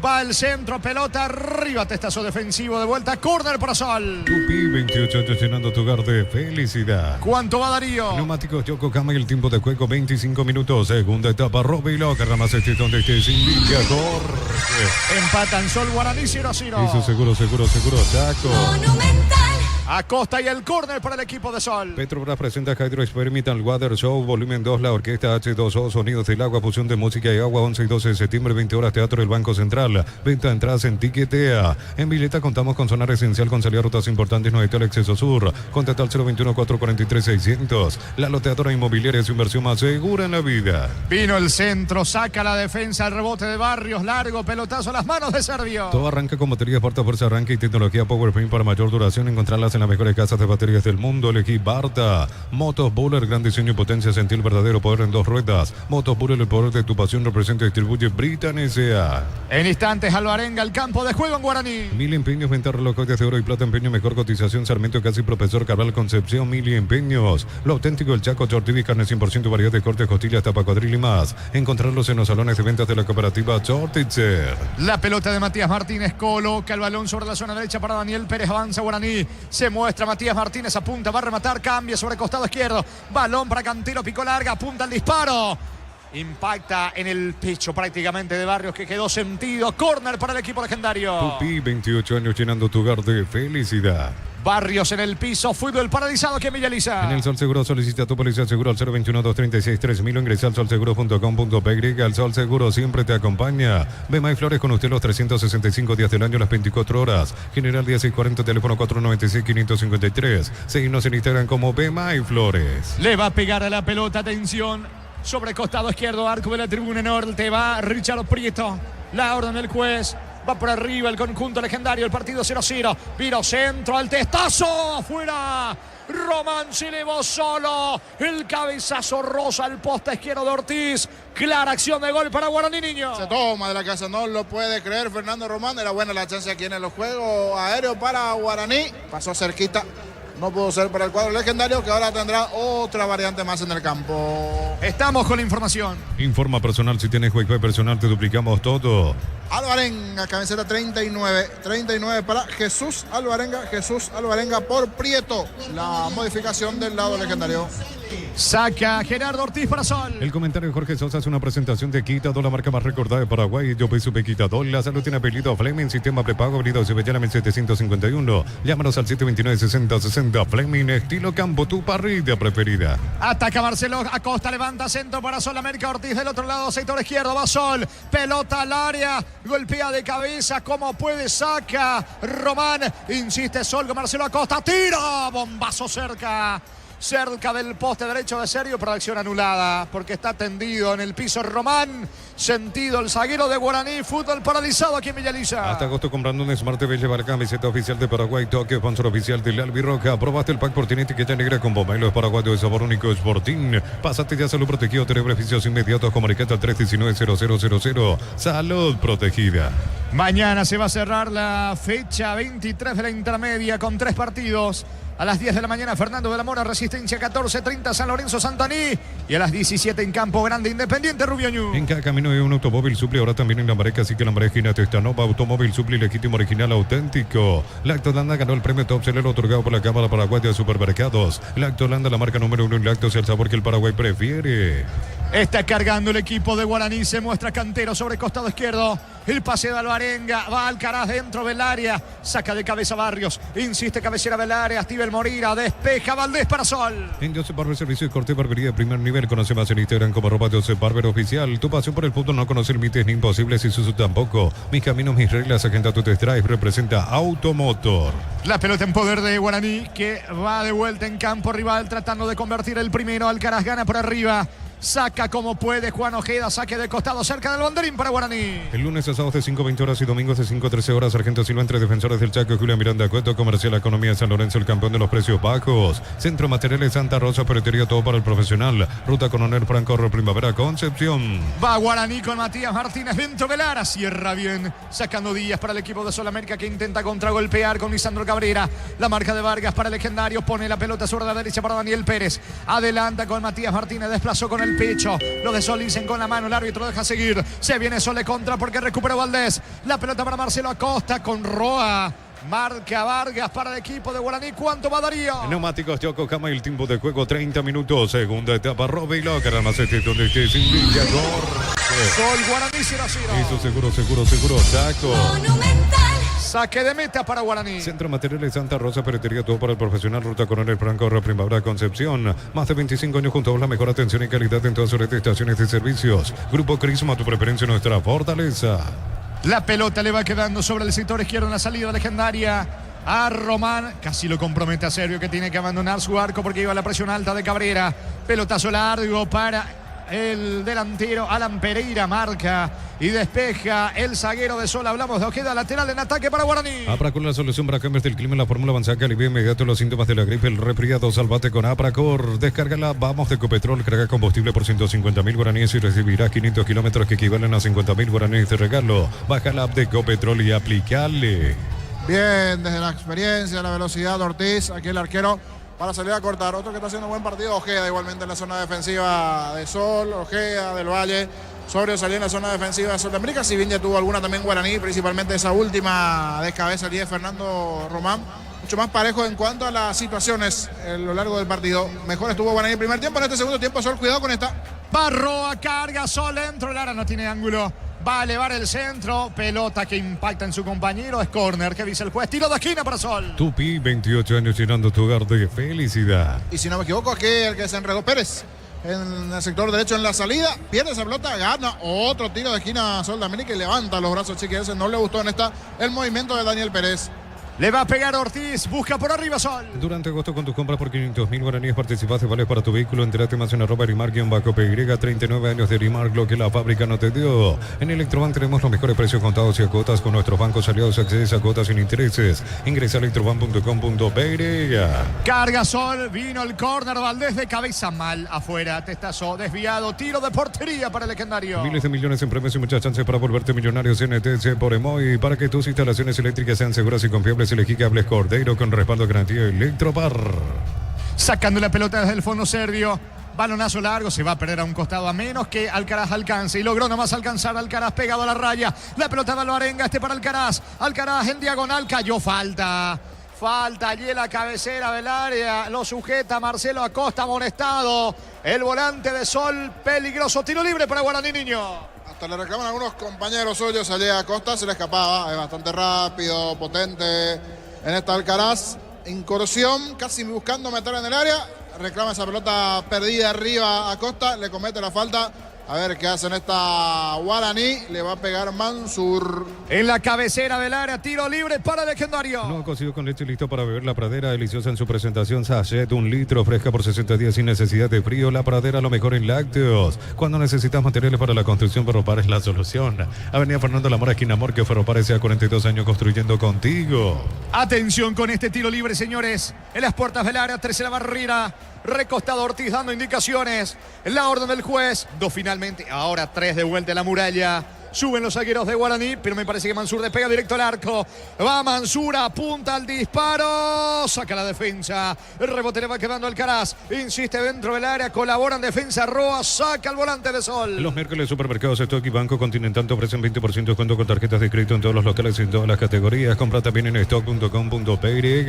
Va el centro, pelota arriba, testazo defensivo de vuelta, córner para Sol. Tupi, 28 años llenando tu hogar de felicidad. ¿Cuánto va Darío? Neumáticos Yokohama y el tiempo de juego 25 minutos. Segunda etapa, Robilo, Carramas este donde estés, indica, corre. Empatan Sol, Guaraní 0-0. Eso seguro, Chaco. Acosta y el córner para el equipo de Sol. Petrobras presenta Hydro Experimental Water Show, volumen 2, la orquesta H2O, sonidos del agua, fusión de música y agua, 11 y 12 de septiembre, 20 horas, Teatro del Banco Central. Venta de entradas en Tiquetea. En Vileta contamos con zona residencial con salida a rutas importantes, no el Exceso Sur. Contacta al 021-443-600. La loteadora inmobiliaria es su inversión más segura en la vida. Vino el centro, saca la defensa, el rebote de Barrios, largo, pelotazo a las manos de Servio. Todo arranca con baterías Barta Fuerza Arranque y tecnología PowerPrint para mayor duración. Encontrarlas en las mejores casas de baterías del mundo. Elegí Barta. Motos Buller, gran diseño y potencia, sentir el verdadero poder en 2 ruedas. Motos Buller, el poder de tu pasión, representa y distribuye Britan S.A. En instantes, Alvarenga, el campo de juego en Guaraní. Mil Empeños, venta relojes de oro y plata, empeño, mejor cotización, Sarmiento, Casi, Profesor Cabral, Concepción, Mil Empeños. Lo auténtico, el Chaco, Tortivi, carne 100%, variedad de cortes, costillas, tapa, cuadril y más. Encontrarlos en los salones de ventas de la cooperativa Chortitzer. La pelota de Matías Martínez coloca el balón sobre la zona derecha para Daniel Pérez, avanza Guaraní. Se muestra Matías Martínez, apunta, va a rematar, cambia sobre costado izquierdo. Balón para Cantero, picó larga, apunta el disparo. Impacta en el pecho prácticamente de Barrios, que quedó sentido. Córner para el equipo legendario. Tupi, 28 años llenando tu hogar de felicidad. Barrios en el piso, fútbol paralizado que Villaliza. En el Sol Seguro solicita tu policía seguro al 021-236-3000 o ingresa al solseguro.com.py. El Sol Seguro siempre te acompaña. Bema y Flores con usted los 365 días del año, las 24 horas. General 1640, teléfono 496-553. Seguimos en Instagram como Bema y Flores. Le va a pegar a la pelota, atención. Sobre costado izquierdo, arco de la tribuna norte, va Richard Prieto. La orden del juez. Va por arriba el conjunto legendario, el partido 0-0. Viro centro al testazo, afuera. Román se elevó solo. El cabezazo rosa al poste izquierdo de Ortiz. Clara acción de gol para Guaraní, niño. Se toma de la casa, no lo puede creer Fernando Román. Era buena la chance aquí en el juego aéreo para Guaraní. Pasó cerquita no pudo ser para el cuadro legendario, que ahora tendrá otra variante más en el campo. Estamos con la información. Informa personal, si tienes Wi-Fi personal te duplicamos todo. Alvarenga, camiseta 39 para Jesús Alvarenga por Prieto. La modificación del lado legendario. Saca Gerardo Ortiz para Sol. El comentario de Jorge Sosa es una presentación de Quitadol, la marca más recordada de Paraguay. Yo peso Quitadol. La salud tiene apellido Fleming, sistema prepago, avenida Cebellana 751. Llámanos al 729-6060. Fleming, estilo campo, tu parrilla preferida. Ataca Marcelo Acosta, levanta centro para Sol América. Ortiz del otro lado, sector izquierdo, va Sol. Pelota al área, golpea de cabeza, como puede, saca Román. Insiste Sol con Marcelo Acosta, tira, bombazo cerca del poste derecho de Sergio, pero acción anulada porque está tendido en el piso Román. Sentido el zaguero de Guaraní, fútbol paralizado aquí en Villaliza. Hasta agosto comprando un Smart TV, llevar camiseta oficial de Paraguay, toque, sponsor oficial del Albirroja. Aprobaste el pack por tiene etiqueta negra con pomelo de paraguayo de sabor único Sporting. Pásate ya Salud Protegido, tener beneficios inmediatos. Comunicate al 319-0000. Salud Protegida. Mañana se va a cerrar la fecha 23 de la intermedia con 3 partidos. A las 10 de la mañana, Fernando de la Mora, Resistencia 14:30, San Lorenzo, Santaní. Y a las 17 en Campo Grande, Independiente, Rubio Ñu. En cada camino hay un automóvil Supli, ahora también en Lambareca, así que Lambareca y Testanova, automóvil Supli, legítimo, original, auténtico. Lactolanda ganó el premio Top Seller otorgado por la Cámara Paraguaya de Supermercados. Lactolanda, la marca número 1 en lácteos, el sabor que el Paraguay prefiere. Está cargando el equipo de Guaraní, se muestra Cantero sobre costado izquierdo. El pase de Alvarenga, va Alcaraz dentro del área, saca de cabeza Barrios, insiste cabecera del área, Steven Moreira, despeja Valdés para Sol. En Josep Barber, servicio de corte y barbería de primer nivel, conoce más en Instagram como @Josep Barber Oficial. Tu pasión por el fútbol no conoce límites ni imposibles y Suzu tampoco. Mis caminos, mis reglas, agenda tu test drive, representa Automotor. La pelota en poder de Guaraní, que va de vuelta en campo rival, tratando de convertir el primero. Alcaraz gana por arriba. Saca como puede Juan Ojeda, saque de costado cerca del banderín para Guaraní. El lunes a sábados de 5:20 horas y domingos de 5:13 horas. Sargento Silva entre defensores del Chaco, Julia Miranda Cueto, Comercial Economía de San Lorenzo, el campeón de los precios bajos. Centro Materiales Santa Rosa, Ferretería, todo para el profesional. Ruta Coronel Franco, Primavera, Concepción. Va Guaraní con Matías Martínez dentro del área, cierra bien, sacando días para el equipo de Sol América que intenta contragolpear con Lisandro Cabrera. La marca de Vargas para el legendario, pone la pelota sobre la derecha para Daniel Pérez. Adelanta con Matías Martínez, desplazó con el pecho. Lo de Sol dicen con la mano, el árbitro deja seguir. Se viene Sol de contra porque recupera Valdés. La pelota para Marcelo Acosta con Roa. Marca Vargas para el equipo de Guaraní. ¿Cuánto va Darío? Neumáticos Yokohama y el tiempo de juego 30 minutos. Segunda etapa, Robilo, Caramacete, donde esté sin brillador. Sol Guaraní 0-0. Eso seguro, Chaco. Saque de meta para Guaraní. Centro Materiales Santa Rosa, Ferretería, todo para el profesional. Ruta Coronel Franco, Primavera, Concepción. Más de 25 años junto a la mejor atención y calidad en todas sus estaciones de servicios. Grupo Crisma, tu preferencia, nuestra fortaleza. La pelota le va quedando sobre el sector izquierdo en la salida legendaria a Román. Casi lo compromete a Sergio, que tiene que abandonar su arco porque iba a la presión alta de Cabrera. Pelotazo largo para el delantero Alan Pereira, marca y despeja el zaguero de Sol. Hablamos de Ojeda, lateral en ataque para Guaraní. Apracor, la solución para cambios del clima en la fórmula avanzada que alivia inmediato los síntomas de la gripe, el resfriado. Salvate con Apracor. Descárgala, vamos de Ecopetrol, carga combustible por 150.000 guaraníes y recibirás 500 kilómetros que equivalen a 50.000 guaraníes de regalo. Baja la app de Ecopetrol y aplicale. Bien, desde la experiencia, la velocidad de Ortiz, aquí el arquero para salir a cortar. Otro que está haciendo un buen partido, Ojeda, igualmente en la zona defensiva de Sol. Ojeda del Valle, Sobrio salió en la zona defensiva de Sol de América, si bien ya tuvo alguna también Guaraní, principalmente esa última de cabeza de Fernando Román. Mucho más parejo en cuanto a las situaciones a lo largo del partido. Mejor estuvo Guaraní el primer tiempo, en este segundo tiempo Sol, cuidado con esta. Barroa, carga, Sol dentro del área, no tiene ángulo. Va a elevar el centro, pelota que impacta en su compañero, es córner, que dice el juez, tiro de esquina para Sol. Tupi, 28 años llenando tu hogar de felicidad. Y si no me equivoco, aquí el que se enredó Pérez en el sector derecho en la salida, pierde esa pelota, gana otro tiro de esquina Sol de América y levanta los brazos chiquillos. No le gustó en esta el movimiento de Daniel Pérez. Le va a pegar Ortiz, busca por arriba Sol. Durante agosto con tus compras por 500.000 guaraníes participas de vales para tu vehículo. Entérate más en @Erimar_PY, 39 años de Erimar, lo que la fábrica no te dio. En Electrobank tenemos los mejores precios contados y a cuotas con nuestros bancos aliados. Accedes a cuotas sin intereses. Ingresa a electrobank.com.py. Carga Sol, vino el córner, Valdés de cabeza mal afuera, testazo desviado, tiro de portería para el legendario. Miles de millones en premios y muchas chances para volverte millonario. CNTC por Emoy, para que tus instalaciones eléctricas sean seguras y confiables. cables elegí cables Cordero con respaldo de garantía Electropar. Sacando la pelota desde el fondo serbio. Balonazo largo, se va a perder a un costado a menos que Alcaraz alcance. Y logró nomás alcanzar Alcaraz pegado a la raya. La pelota de Alvarenga, para Alcaraz. Alcaraz en diagonal, cayó falta. Falta allí en la cabecera del área. Lo sujeta Marcelo Acosta, amonestado. El volante de Sol, peligroso. Tiro libre para Guaraní, Niño. Hasta le reclaman algunos compañeros suyos allí a Acosta. Se le escapaba. Es bastante rápido, potente en esta Alcaraz. Incursión, casi buscando meter en el área. Reclama esa pelota perdida arriba a Acosta. Le comete la falta. A ver qué hace en esta Guaraní. Le va a pegar Mansur. En la cabecera del área, tiro libre para Legendario. No cocido con leche listo para beber. La Pradera, deliciosa en su presentación. Sachet, 1 litro, fresca por 60 días sin necesidad de frío. La Pradera, lo mejor en lácteos. Cuando necesitas materiales para la construcción, Ferropar es la solución. Avenida Fernando Lamora, esquina Amor, Ferropar sea 42 años construyendo contigo. Atención con este tiro libre, señores. En las puertas del área, tercera barrera. Recostado Ortiz dando indicaciones. La orden del juez. 2 finalmente. Ahora 3 de vuelta en la muralla. Suben los zagueros de Guaraní, pero me parece que Mansur despega directo al arco. Va Mansur, apunta al disparo. Saca la defensa. El rebote le va quedando Alcaraz. Insiste dentro del área. Colabora en defensa Roa. Saca el volante de Sol. Los miércoles Supermercados Stock y Banco Continental te ofrecen 20% de descuento con tarjetas de crédito en todos los locales y en todas las categorías. Compra también en stock.com.py.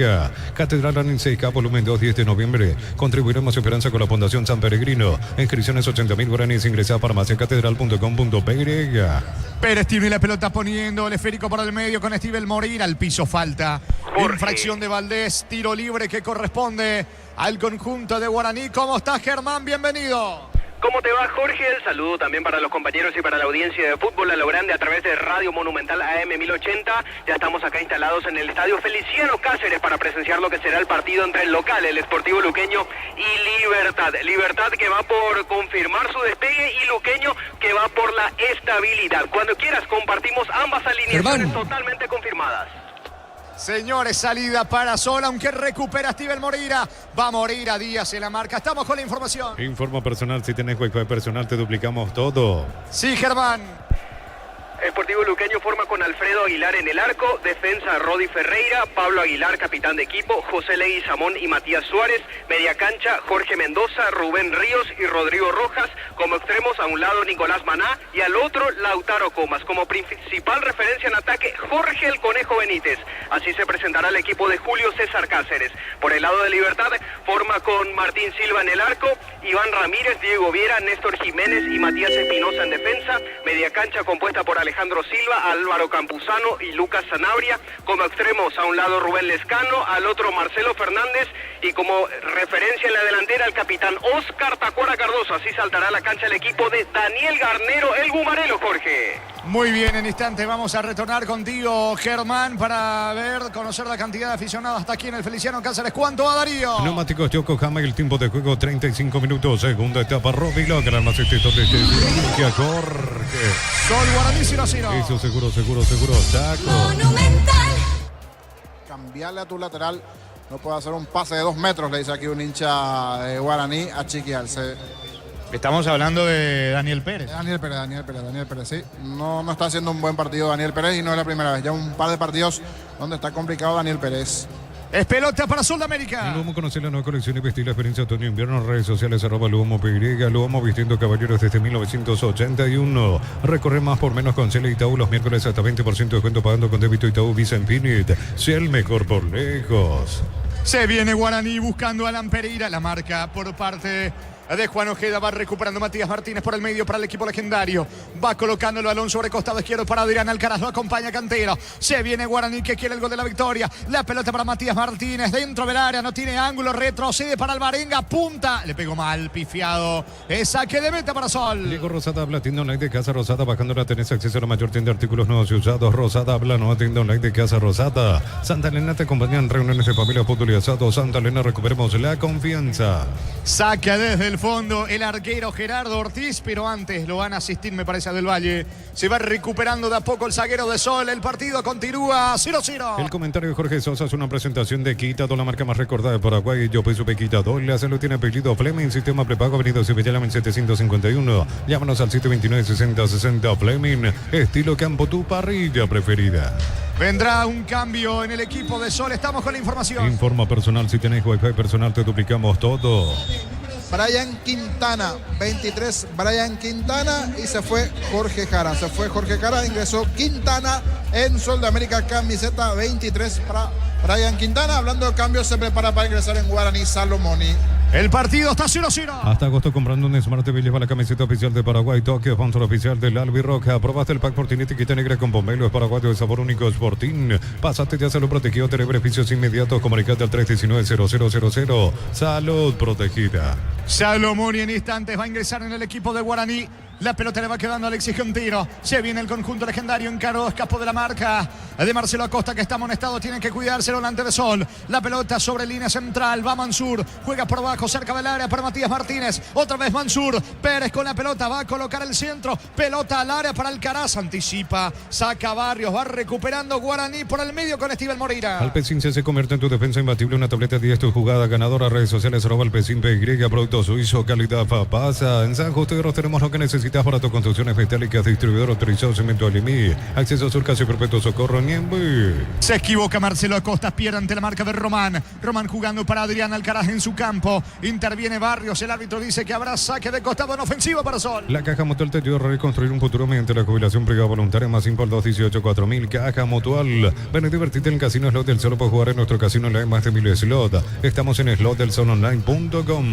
Catedral Running 6K, volumen 2, 10 de noviembre. Contribuiremos a Esperanza con la Fundación San Peregrino. Inscripciones 80.000 guaraníes. Ingresa a farmaciacatedral.com.py. Pérez tiene la pelota poniendo el esférico para el medio con Steven Moreira. Al piso falta. Infracción de Valdés. Tiro libre que corresponde al conjunto de Guaraní. ¿Cómo estás, Germán? Bienvenido. ¿Cómo te va, Jorge? El saludo también para los compañeros y para la audiencia de fútbol a lo grande a través de Radio Monumental AM 1080. Ya estamos acá instalados en el estadio Feliciano Cáceres para presenciar lo que será el partido entre el local, el Sportivo Luqueño, y Libertad. Libertad que va por confirmar su despegue y Luqueño que va por la estabilidad. Cuando quieras compartimos ambas alineaciones totalmente confirmadas. Señores, salida para Sol, aunque recupera Steven Moreira. Va Moreira, Díaz en la marca. Estamos con la información. Informa personal, si tenés Wi-Fi personal te duplicamos todo. Sí, Germán. Sportivo Luqueño forma con Alfredo Aguilar en el arco, defensa Rodi Ferreira, Pablo Aguilar, capitán de equipo, José Leguizamón y Matías Suárez, media cancha Jorge Mendoza, Rubén Ríos y Rodrigo Rojas, como extremos a un lado Nicolás Maná y al otro Lautaro Comas, como principal referencia en ataque Jorge el Conejo Benítez. Así se presentará el equipo de Julio César Cáceres. Por el lado de Libertad forma con Martín Silva en el arco, Iván Ramírez, Diego Viera, Néstor Jiménez y Matías Espinosa en defensa, media cancha compuesta por Alejandro Silva, Álvaro Campuzano y Lucas Sanabria, como extremos a un lado Rubén Lescano, al otro Marcelo Fernández y como referencia en la delantera el capitán Oscar Tacuara Cardoso. Así saltará a la cancha el equipo de Daniel Garnero, el Gumarelo, Jorge. Muy bien, en instante vamos a retornar contigo, Germán, para conocer la cantidad de aficionados hasta aquí en el Feliciano Cáceres. ¿Cuánto va, Darío? Neumáticos Yokohama y el tiempo de juego 35 minutos. Segunda etapa, Robilo, que el más extenso de que Jorge. Sol Guaraní 0-0. Eso seguro, Chaco. Monumental. Cambiarle a tu lateral. No puede hacer un pase de 2 metros, le dice aquí un hincha de Guaraní a Chiquiarse. Estamos hablando de Daniel Pérez. Daniel Pérez, sí. No está haciendo un buen partido Daniel Pérez y no es la primera vez. Ya un par de partidos donde está complicado Daniel Pérez. Es pelota para Sudamérica. Luomo, conocer la nueva colección y vestir la experiencia otoño-invierno. Redes sociales @LuomoPY. Luomo vistiendo caballeros desde 1981. Recorre más por menos con Cel Itaú los miércoles hasta 20% de descuento pagando con débito Itaú Visa Infinite. Sea el mejor por lejos. Se viene Guaraní buscando a Alan Pereira. La marca por parte de Juan Ojeda. Va recuperando Matías Martínez por el medio para el equipo legendario. Va colocando el balón sobre costado izquierdo para Adrián Alcaraz. Lo acompaña Cantero. Se viene Guaraní que quiere el gol de la victoria. La pelota para Matías Martínez dentro del área. No tiene ángulo. Retrocede para Alvarenga. Punta. Le pegó mal. Pifiado. Es saque de meta para Sol. Diego Rosada habla, tienda online de Casa Rosada. Bajándola tenés acceso a la mayor tienda de artículos nuevos y usados. Rosada habla, nueva tienda online de Casa Rosada. Santa Elena te acompañan reuniones de familia, fútbol y asado. Santa Elena, recuperemos la confianza. Saque desde el el fondo el arquero Gerardo Ortiz, pero antes lo van a asistir, me parece, a Del Valle. Se va recuperando de a poco el zaguero de Sol. El partido continúa 0-0. El comentario de Jorge Sosa es una presentación de Quitado, la marca más recordada de Paraguay. Yo soy Quitado. La salud tiene apellido Fleming, sistema prepago, avenida Cibellama en 751. Llámanos al 729-6060 Fleming. Estilo campo, tu parrilla preferida. Vendrá un cambio en el equipo de Sol. Estamos con la información. Informa personal, si tenés Wi-Fi personal te duplicamos todo. Brian Quintana, 23, Brian Quintana, y se fue Jorge Jara. Se fue Jorge Jara, ingresó Quintana en Sol de América, camiseta 23 para Brian Quintana. Hablando de cambios, se prepara para ingresar en Guaraní Salomoni. El partido está 0-0. Hasta agosto comprando un Smart TV lleva la camiseta oficial de Paraguay, Tokio, sponsor oficial del Albirroja. Aprobaste el pack Fortín etiqueta negra con pomelo, es paraguayo de sabor único Sportín. Pásate, ya se lo protegió, tener beneficios inmediatos. Comunicate al 319-0000. Salud protegida. Salomoni en instantes va a ingresar en el equipo de Guaraní. La pelota le va quedando a Alexis Quintero. Se viene el conjunto legendario. Encaró, escapó de la marca de Marcelo Acosta, que está amonestado. Tiene que cuidárselo delante de Sol. La pelota sobre línea central. Va Mansur. Juega por abajo, cerca del área para Matías Martínez. Otra vez Mansur. Pérez con la pelota. Va a colocar el centro. Pelota al área para Alcaraz. Anticipa. Saca Barrios. Va recuperando Guaraní por el medio con Steven Moreira. Alpecin se convierte en tu defensa imbatible. Una tableta 10, tu jugada ganadora. Redes sociales, @Alpecin PY. Producto suizo, calidad Fapasa. En San Justo tenemos lo que necesitas para tus construcciones metálicas. Distribuidor autorizado Cemento Alimí. Acceso Sur, Casi Perpetuo Socorro, Niembe. Se equivoca Marcelo Acosta, pierde ante la marca de Román. Román jugando para Adrián Alcaraz en su campo. Interviene Barrios, el árbitro dice que habrá saque de costado en ofensiva para Sol. La Caja Mutual te ayuda a reconstruir un futuro mediante la jubilación privada voluntaria. Más info al 218-4000. Caja Mutual. Ven y divertirte en el Casino Slot del Sol. Puedes jugar en nuestro casino online más de 1000 slot. Estamos en slotdelsolonline.com.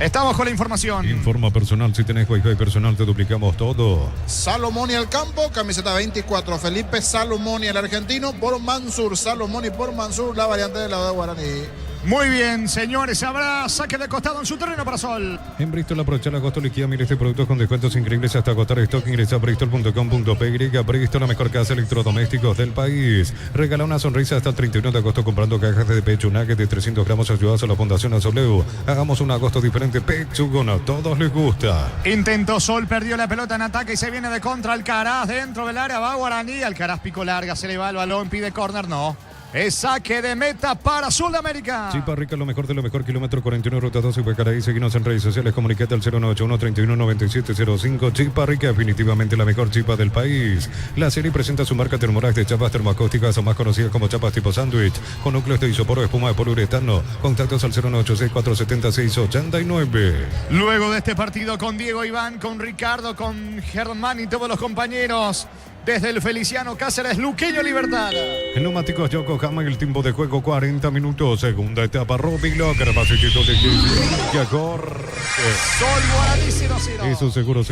Estamos con la información. Informa personal, si tenés Wi-Fi personal te duplicamos todo. Salomoni al campo, camiseta 24. Felipe Salomoni, el argentino, por Mansur. Salomoni por Mansur, la variante de la de Guaraní. Muy bien, señores, habrá saque de costado en su terreno para Sol. En Bristol aprovecha la agosto liquida miles de productos con descuentos increíbles hasta agotar stock. Ingresa a bristol.com.py. Bristol, la mejor casa de electrodomésticos del país. Regala una sonrisa hasta el 31 de agosto comprando cajas de pecho nugget de 300 gramos ayudadas a la Fundación Azoleu. Hagamos un agosto diferente. Pechugón, a todos les gusta. Intentó Sol, perdió la pelota en ataque y se viene de contra Alcaraz. Dentro del área va Guaraní. Alcaraz pico larga, se le va el balón, pide córner, no. Es saque de meta para Sudamérica. Chipa Rica, lo mejor de lo mejor. Kilómetro 41, ruta 12, Huecaraí. Seguinos en redes sociales. Comunicate al 091-319705. Chipa Rica, definitivamente la mejor chipa del país. La serie presenta su marca Termorax de chapas termoacústicas, o más conocidas como chapas tipo sándwich, con núcleos de isopor, espuma de poliuretano. Contactos al 096-476-689. Luego de este partido con Diego Iván, con Ricardo, con Germán y todos los compañeros. Desde el Feliciano Cáceres, Luqueño Libertad. En Neumáticos Yokohama, el tiempo de juego 40 minutos. Segunda etapa, Robbie Locker, pasecito de que corre. Sol Guaraní 0-0. Eso seguro,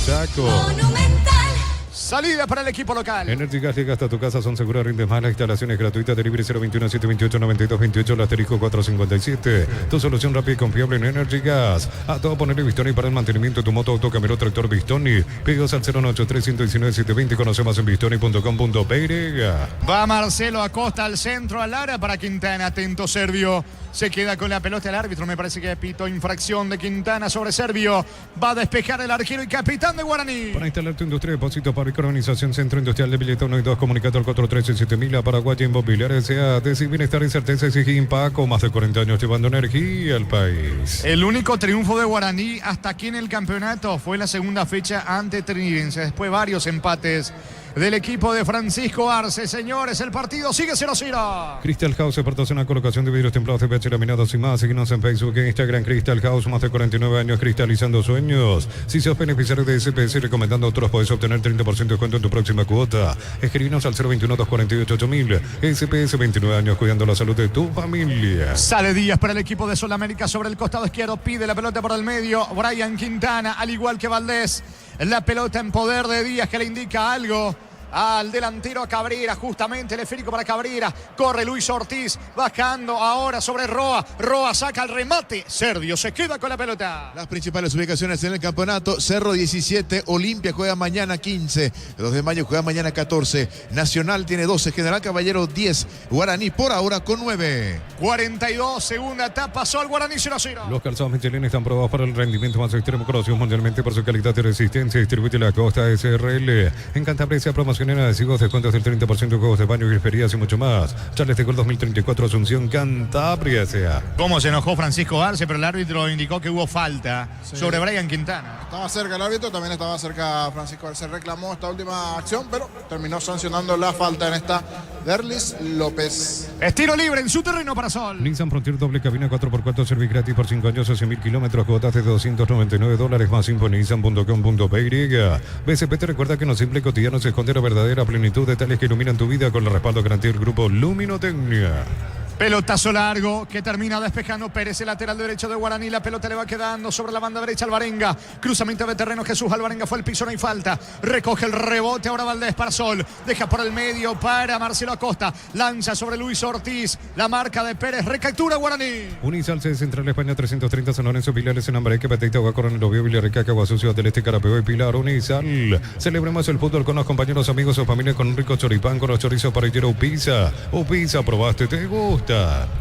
Chaco. Salida para el equipo local. Energy Gas llega hasta tu casa, son seguras, rindes más. La instalación es gratuita. Delivery 021-728-9228, el asterisco 457. Tu solución rápida y confiable en Energy Gas. A todo ponerle Bistoni para el mantenimiento de tu moto, auto, camioneta, tractor Bistoni. Pedidos al 093-119-720. Conoce más en bistoni.com.py. Va Marcelo Acosta al centro, al área para Quintana. Atento Servio. Se queda con la pelota el árbitro. Me parece que pito infracción de Quintana sobre Servio. Va a despejar el arquero y capitán de Guaraní. Para instalar tu industria de depósito para organización Centro Industrial de Billete 1 y 2, comunicado al 413-7000 a Paraguay Inmobiliaria S.A. Decir bienestar y certeza exige Impaco. Más de 40 años llevando energía al país. El único triunfo de Guaraní hasta aquí en el campeonato fue la segunda fecha ante Trinidense. Después varios empates del equipo de Francisco Arce. Señores, el partido sigue 0-0. Crystal House, apartación a colocación de vidrios templados, CPH laminados y más. Síguenos en Facebook e Instagram. Crystal House, más de 49 años cristalizando sueños. Si sos beneficiario de SPS y recomendando a otros, podés obtener 30% de descuento en tu próxima cuota. Escribinos al 021-248-8000. SPS, 29 años cuidando la salud de tu familia. Sale Díaz para el equipo de Sudamérica sobre el costado izquierdo. Pide la pelota por el medio. Brian Quintana, al igual que Valdés. La pelota en poder de Díaz, que le indica algo al delantero a Cabrera, justamente el esférico para Cabrera. Corre Luis Ortiz, bajando ahora sobre Roa. Roa saca el remate. Sergio se queda con la pelota. Las principales ubicaciones en el campeonato: Cerro 17, Olimpia juega mañana 15, 2 de mayo juega mañana 14, Nacional tiene 12, General Caballero 10, Guaraní por ahora con 9. 42, segunda etapa, Sol Guaraní 0-0. Los calzados Michelin están probados para el rendimiento más extremo, conocidos mundialmente por su calidad y resistencia. Distribuye la Costa SRL. En Cantabria se promocionan adhesivos, descuentos del 30% de juegos de baño, griferías y mucho más. Charles de Gol 2034, Asunción, Cantabria sea. Cómo se enojó Francisco Arce, pero el árbitro indicó que hubo falta sobre Brian Quintana. Estaba cerca el árbitro, también estaba cerca Francisco Arce. Reclamó esta última acción, pero terminó sancionando la falta en esta Derlis López. Estilo libre en su terreno para Sol. Nissan Frontier doble cabina 4x4, servicio gratis por 5 años o 100.000 kilómetros, cuotas de $299 más info en nissan.com.py. BCP te recuerda que en lo simple y cotidiano se esconde la verdadera plenitud, detalles que iluminan tu vida, con el respaldo garantía del grupo Luminotecnia. Pelotazo largo que termina despejando Pérez, el lateral derecho de Guaraní. La pelota le va quedando sobre la banda derecha Alvarenga. Cruzamiento de terreno, Jesús Alvarenga fue al piso, no hay falta. Recoge el rebote ahora Valdés para Sol. Deja por el medio para Marcelo Acosta. Lanza sobre Luis Ortiz. La marca de Pérez, recaptura Guaraní. Unisal, sede Central España 330, San Lorenzo, Pilares, en Ambareque, Peteita, Agua, Coronel, Oviedo, Villarrica, Caguazú, Ciudad del Este, Carapeo y Pilar. Unisal. Celebremos el fútbol con los compañeros, amigos o familia, con un rico choripán, con los chorizos parrillero Upiza. Upiza, probaste, te gusta.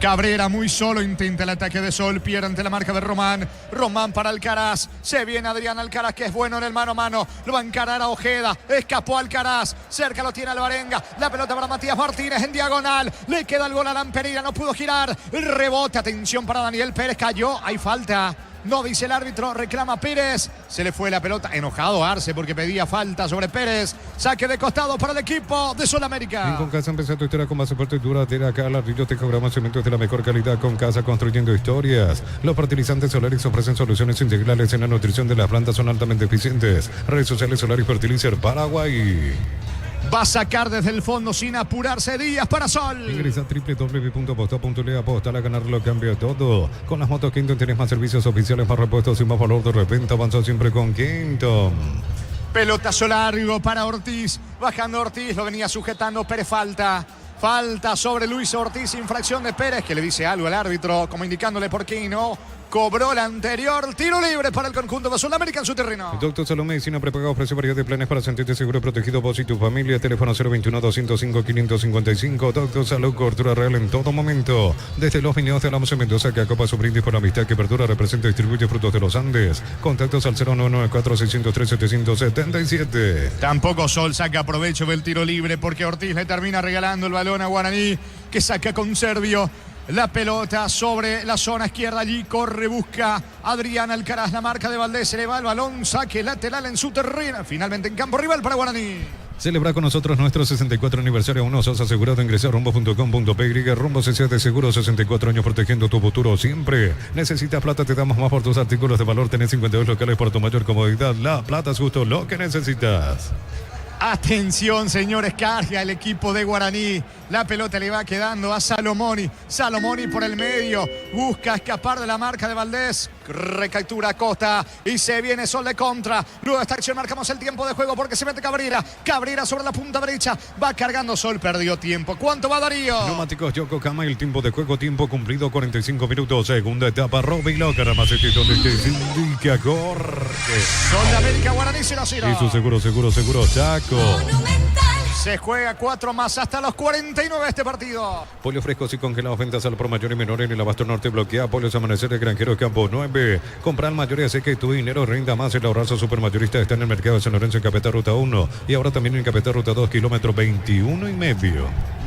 Cabrera muy solo, intenta el ataque de Sol, pierde ante la marca de Román. Román para Alcaraz, se viene Adrián Alcaraz, que es bueno en el mano a mano, lo va a encarar a Ojeda, escapó Alcaraz, cerca lo tiene Alvarenga, la pelota para Matías Martínez en diagonal, le queda el gol a Alan Pereira, no pudo girar, el rebote, atención para Daniel Pérez, cayó, hay falta. No dice el árbitro, reclama Pérez. Se le fue la pelota, enojado Arce porque pedía falta sobre Pérez. Saque de costado para el equipo de Sudamérica. En Concasa empezó tu historia con más soporte duradera. Acá ladrillo te cobramos cementos de la mejor calidad. Concasa, construyendo historias. Los fertilizantes Solaris ofrecen soluciones integrales en la nutrición de las plantas, son altamente eficientes. Redes sociales Solaris Fertilizer Paraguay. Va a sacar desde el fondo sin apurarse Díaz para Sol. Ingresa a www.aposta.le. Aposta a ganar lo cambia todo. Con las motos Quinton tienes más servicios oficiales, más repuestos y más valor de reventa. Avanzó siempre con Quinton. Pelotazo largo para Ortiz. Bajando Ortiz, lo venía sujetando Pérez, falta. Falta sobre Luis Ortiz, infracción de Pérez, que le dice algo al árbitro, como indicándole por qué no. Cobró la anterior, tiro libre para el conjunto de Sudamérica en su terreno. Doctor Salud Medicina Prepago ofrece variedad de planes para sentirte seguro y protegido vos y tu familia. Teléfono 021-205-555. Doctor Salud, cobertura real en todo momento. Desde los viñedos de Alamos en Mendoza, que acopa su brindis por la amistad que Perdura representa y distribuye frutos de los Andes. Contactos al 0994-603-777. Tampoco Sol saca provecho del tiro libre porque Ortiz le termina regalando el balón a Guaraní, que saca con Servio. La pelota sobre la zona izquierda, allí corre, busca Adrián Alcaraz, la marca de Valdés, se le va el balón, saque lateral en su terreno, finalmente en campo rival para Guaraní. Celebra con nosotros nuestro 64 aniversario. Aún no sos asegurado, ingresa a rumbo.com.py. Rumbo CC de Seguro, 64 años protegiendo tu futuro siempre. Necesitas plata, te damos más por tus artículos de valor. Tenés 52 locales por tu mayor comodidad. La plata es justo lo que necesitas. Atención, señores, carga el equipo de Guaraní. La pelota le va quedando a Salomoni. Salomoni por el medio. Busca escapar de la marca de Valdés. Recaptura Costa. Y se viene Sol de contra. Luego de esta acción marcamos el tiempo de juego porque se mete Cabrera. Cabrera sobre la punta derecha. Va cargando Sol. Perdió tiempo. ¿Cuánto va Darío? Neumáticos Yokohama. El tiempo de juego. Tiempo cumplido. 45 minutos. Segunda etapa. Roby Locker. Ramacetito donde te indica Jorge. Sol de América. Guaraní 0-0. Y su seguro. Chaco. Se juega 4 más hasta los 49 este partido. Pollo frescos y congelados, ventas al por mayor y menor en el Abasto Norte. Bloquea Pollos Amanecer de Granjero Campo 9. Comprar mayoría, sé que tu dinero rinda más. El ahorrazo supermayorista está en el mercado de San Lorenzo en Capital Ruta 1 y ahora también en Capital Ruta 2, kilómetro 21,5.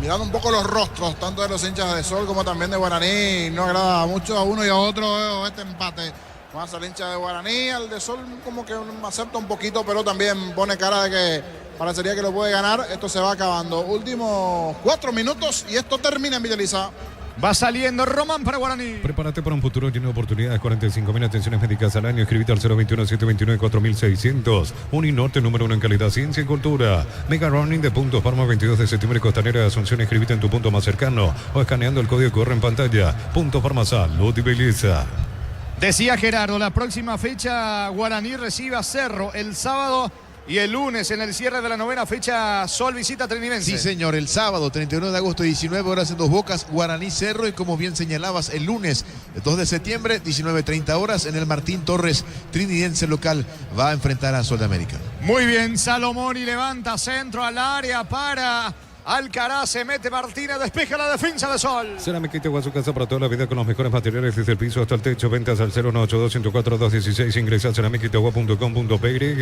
Mirando un poco los rostros, tanto de los hinchas de Sol como también de Guaraní, no agrada mucho a uno y a otro este empate. Más al hincha de Guaraní, al de Sol como que acepta un poquito, pero también pone cara de que parecería que lo puede ganar. Esto se va acabando. Últimos 4 minutos y esto termina en Villaliza. Va saliendo Román para Guaraní. Prepárate para un futuro lleno de oportunidades. 45.000 atenciones médicas al año. Escribite al 021-729-4600. Uninorte, número 1 en calidad, ciencia y cultura. Mega Running de Puntos Parma, 22 de septiembre, Costanera de Asunción. Escribite en tu punto más cercano o escaneando el código que corre en pantalla. Punto Parma, salud y belleza. Decía Gerardo, la próxima fecha Guaraní recibe a Cerro el sábado Y el lunes, en el cierre de la 9ª fecha, Sol visita Trinidense. Sí, señor, el sábado, 31 de agosto, 19 horas en Dos Bocas, Guaraní Cerro. Y como bien señalabas, el lunes, 2 de septiembre, 19:30 horas, en el Martín Torres, Trinidense local va a enfrentar a Sol de América. Muy bien, Salomón y levanta centro al área para Alcaraz, se mete Martínez, despeja la defensa de Sol. Cerámica Itagua, su casa para toda la vida con los mejores materiales desde el piso hasta el techo. Ventas al 0182204-216. Ingresa a cerámicaitagua.com.py.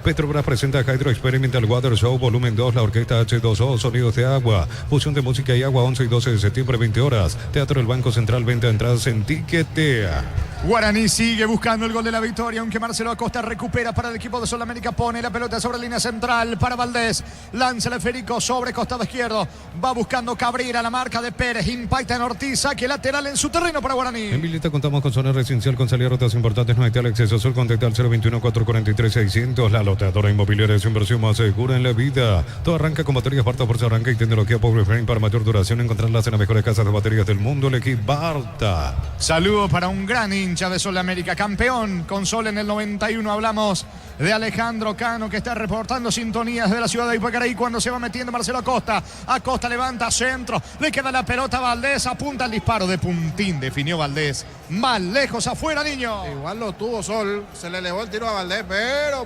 Petrobras presenta Hydro Experimental Water Show Volumen 2, la orquesta H2O, sonidos de agua, fusión de música y agua, 11 y 12 de septiembre, 20 horas. Teatro del Banco Central, venta de entradas en Tiquetea. Guaraní sigue buscando el gol de la victoria, aunque Marcelo Acosta recupera para el equipo de Sol América, pone la pelota sobre línea central para Valdés, lanza el esférico sobre costado izquierdo, va buscando Cabrera, la marca de Pérez, impacta en Ortiz, saque lateral en su terreno para Guaraní. En Vileta contamos con zona residencial con salida a rutas importantes, no hay tal acceso. Sol, contacta al 021-443-600, la lotadora inmobiliaria de su inversión más segura en la vida. Todo arranca con baterías Barta, fuerza arranca y tecnología Power Frame para mayor duración. Encontrarlas en las mejores casas de baterías del mundo, el equipo Barta. Saludo para un gran hincha de Sol América, campeón con Sol en el 91. Hablamos de Alejandro Cano, que está reportando sintonías de la ciudad de Ipacaraí cuando se va metiendo Marcelo Acosta. Acosta levanta centro, le queda la pelota a Valdés, apunta el disparo de puntín, definió Valdés. Más lejos afuera, niño. Igual lo tuvo Sol, se le elevó el tiro a Valdés, pero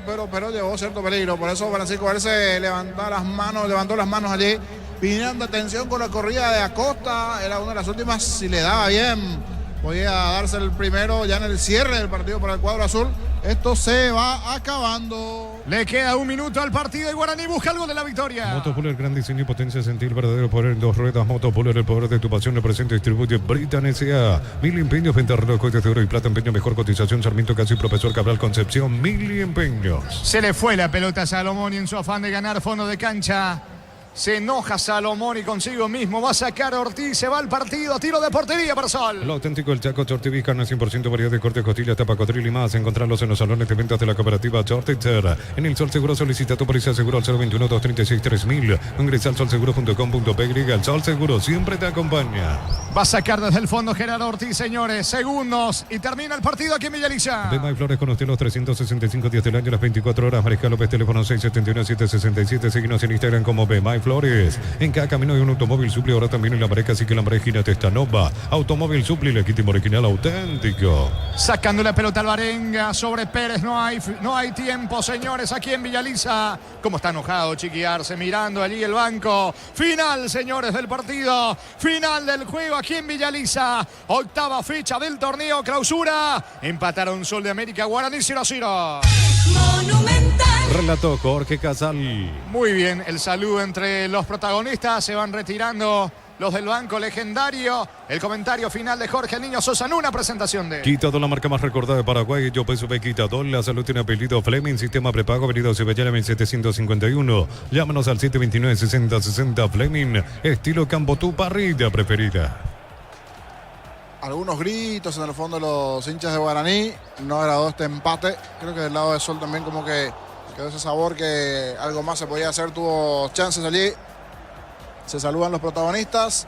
llevó cierto peligro. Por eso Francisco Arce levantó las manos allí, pidiendo atención con la corrida de Acosta. Era una de las últimas, si le daba bien, podía darse el primero ya en el cierre del partido para el cuadro azul. Esto se va acabando. Le queda un minuto al partido y Guaraní busca algo de la victoria. Motopuller, gran diseño y potencia, sentir verdadero poder en dos ruedas. Motopuller, el poder de tu pasión, representa y distribuye Britan S.A. 1000 empeños, venta de relojes de oro y plata, empeño, mejor cotización, Sarmiento Casi, Profesor Cabral Concepción, 1000 empeños. Se le fue la pelota a Salomón y en su afán de ganar fondo de cancha se enoja Salomón y consigo mismo va a sacar a Ortiz, se va al partido, tiro de portería para Sol. Lo auténtico del Chaco, Chortivis, carne 100% variedad de corte, costilla, tapa, cotril y más. Encontrarlos en los salones de ventas de la cooperativa Chortitzer. En el Sol Seguro solicita tu póliza seguro al 021-236-3000. Ingresa al solseguro.com.py. El Sol Seguro siempre te acompaña. Va a sacar desde el fondo Gerardo Ortiz, señores. Segundos y termina el partido aquí en Villaliza. Bemay Flores con usted los 365 días del año, las 24 horas. Mariscal López, teléfono 671-767. Síguenos en Instagram como Bemay Flores. En cada camino hay un automóvil Supli, ahora también en la pareja, así que la pareja Testanova. Automóvil Supli, legítimo, original, auténtico. Sacando la pelota al Barenga sobre Pérez, no hay tiempo, señores, aquí en Villaliza. Cómo está enojado Chiqui Arce, mirando allí el banco. Final, señores, del partido. Final del juego aquí en Villaliza. Octava fecha del torneo clausura. Empataron Sol de América, Guaraní 0-0. Monumental. Relató Jorge Casal. Muy bien, el saludo entre los protagonistas. Se van retirando los del banco legendario. El comentario final de Jorge el Niño Sosa en una presentación de Quitador, la marca más recordada de Paraguay. Yo PSV Quitador. La salud tiene apellido Fleming. Sistema prepago. Avenida Ceballera 1751. Llámanos al 729-6060 Fleming. Estilo Campo, tu parrilla preferida. Algunos gritos en el fondo de los hinchas de Guaraní. No agradó este empate. Creo que del lado de Sol también como que quedó ese sabor que algo más se podía hacer. Tuvo chances allí. Se saludan los protagonistas.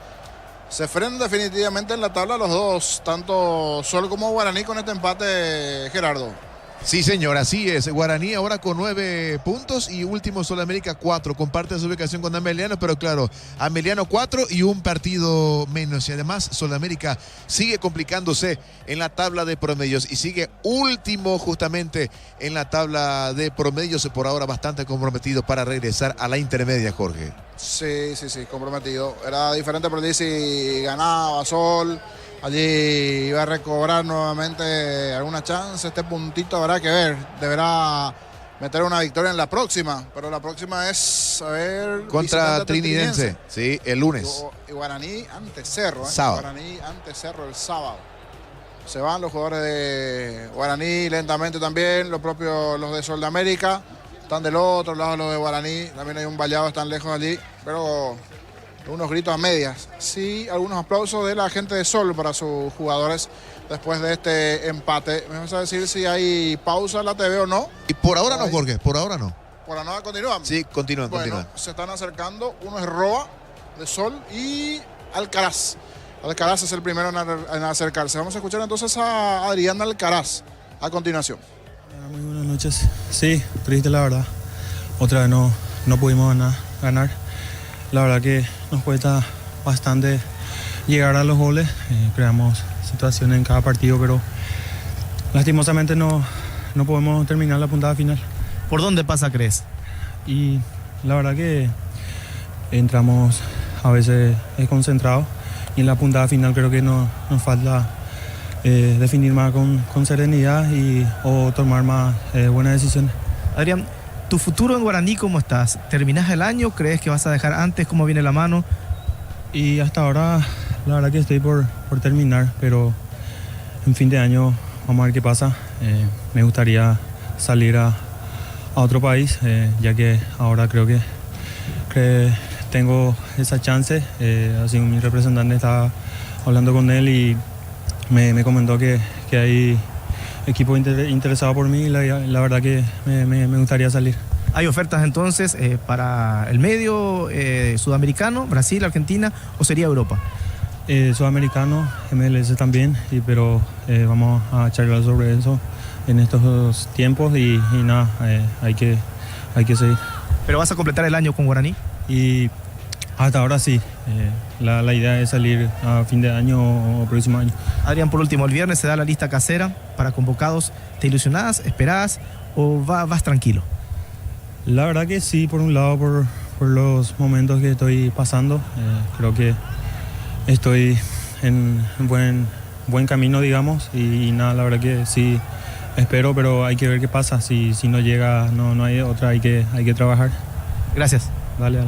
Se frenan definitivamente en la tabla los dos, tanto Sol como Guaraní, con este empate, Gerardo. Sí, señor, así es. Guaraní ahora con 9 puntos y último Sol América 4. Comparte su ubicación con Ameliano, pero claro, Ameliano 4 y un partido menos. Y además Sol América sigue complicándose en la tabla de promedios y sigue último justamente en la tabla de promedios, por ahora bastante comprometido para regresar a la intermedia, Jorge. Sí, comprometido. Era diferente por allí si ganaba Sol. Allí iba a recobrar nuevamente alguna chance. Este puntito habrá que ver. Deberá meter una victoria en la próxima. Pero la próxima es, a ver, contra Trinidense. Sí, el lunes. Y Guaraní ante Cerro. Sábado. Guaraní ante Cerro el sábado. Se van los jugadores de Guaraní lentamente también. Los de Sol de América. Están del otro lado los de Guaraní. También hay un Vallado, están lejos allí. Pero unos gritos a medias. Sí, algunos aplausos de la gente de Sol para sus jugadores después de este empate. Me vas a decir si hay pausa en la TV o no. Y por ahora no, Jorge, por ahora no. Por ahora continúan. Sí, continúan. Se están acercando. Uno es Roa de Sol y Alcaraz. Alcaraz es el primero en acercarse. Vamos a escuchar entonces a Adrián Alcaraz a continuación. Muy buenas noches. Sí, triste la verdad. otra vez no pudimos ganar. La verdad que nos cuesta bastante llegar a los goles. Creamos situaciones en cada partido, pero lastimosamente no podemos terminar la puntada final. ¿Por dónde pasa, crees? Y la verdad que entramos a veces concentrados y en la puntada final creo que nos falta definir más con serenidad o tomar más buenas decisiones. Adrián, ¿tu futuro en Guaraní cómo estás? ¿Terminás el año? ¿Crees que vas a dejar antes? ¿Cómo viene la mano? Y hasta ahora la verdad que estoy por terminar, pero en fin de año vamos a ver qué pasa. Me gustaría salir a otro país, ya que ahora creo que tengo esa chance. Así mi representante estaba hablando con él y me comentó que hay equipos interesados por mí y la verdad que me gustaría salir. ¿Hay ofertas entonces para el medio sudamericano, Brasil, Argentina, o sería Europa? Sudamericano, MLS también, pero vamos a charlar sobre eso en estos tiempos y nada, hay que seguir. ¿Pero vas a completar el año con Guaraní? Y hasta ahora sí, la idea es salir a fin de año o próximo año. Adrián, por último, el viernes se da la lista casera para convocados. ¿Te ilusionás, esperás o vas tranquilo? La verdad que sí, por un lado, por los momentos que estoy pasando. Creo que estoy en buen camino, digamos, y nada, la verdad que sí espero, pero hay que ver qué pasa. Si no llega, no hay otra, hay que trabajar. Gracias. Dale.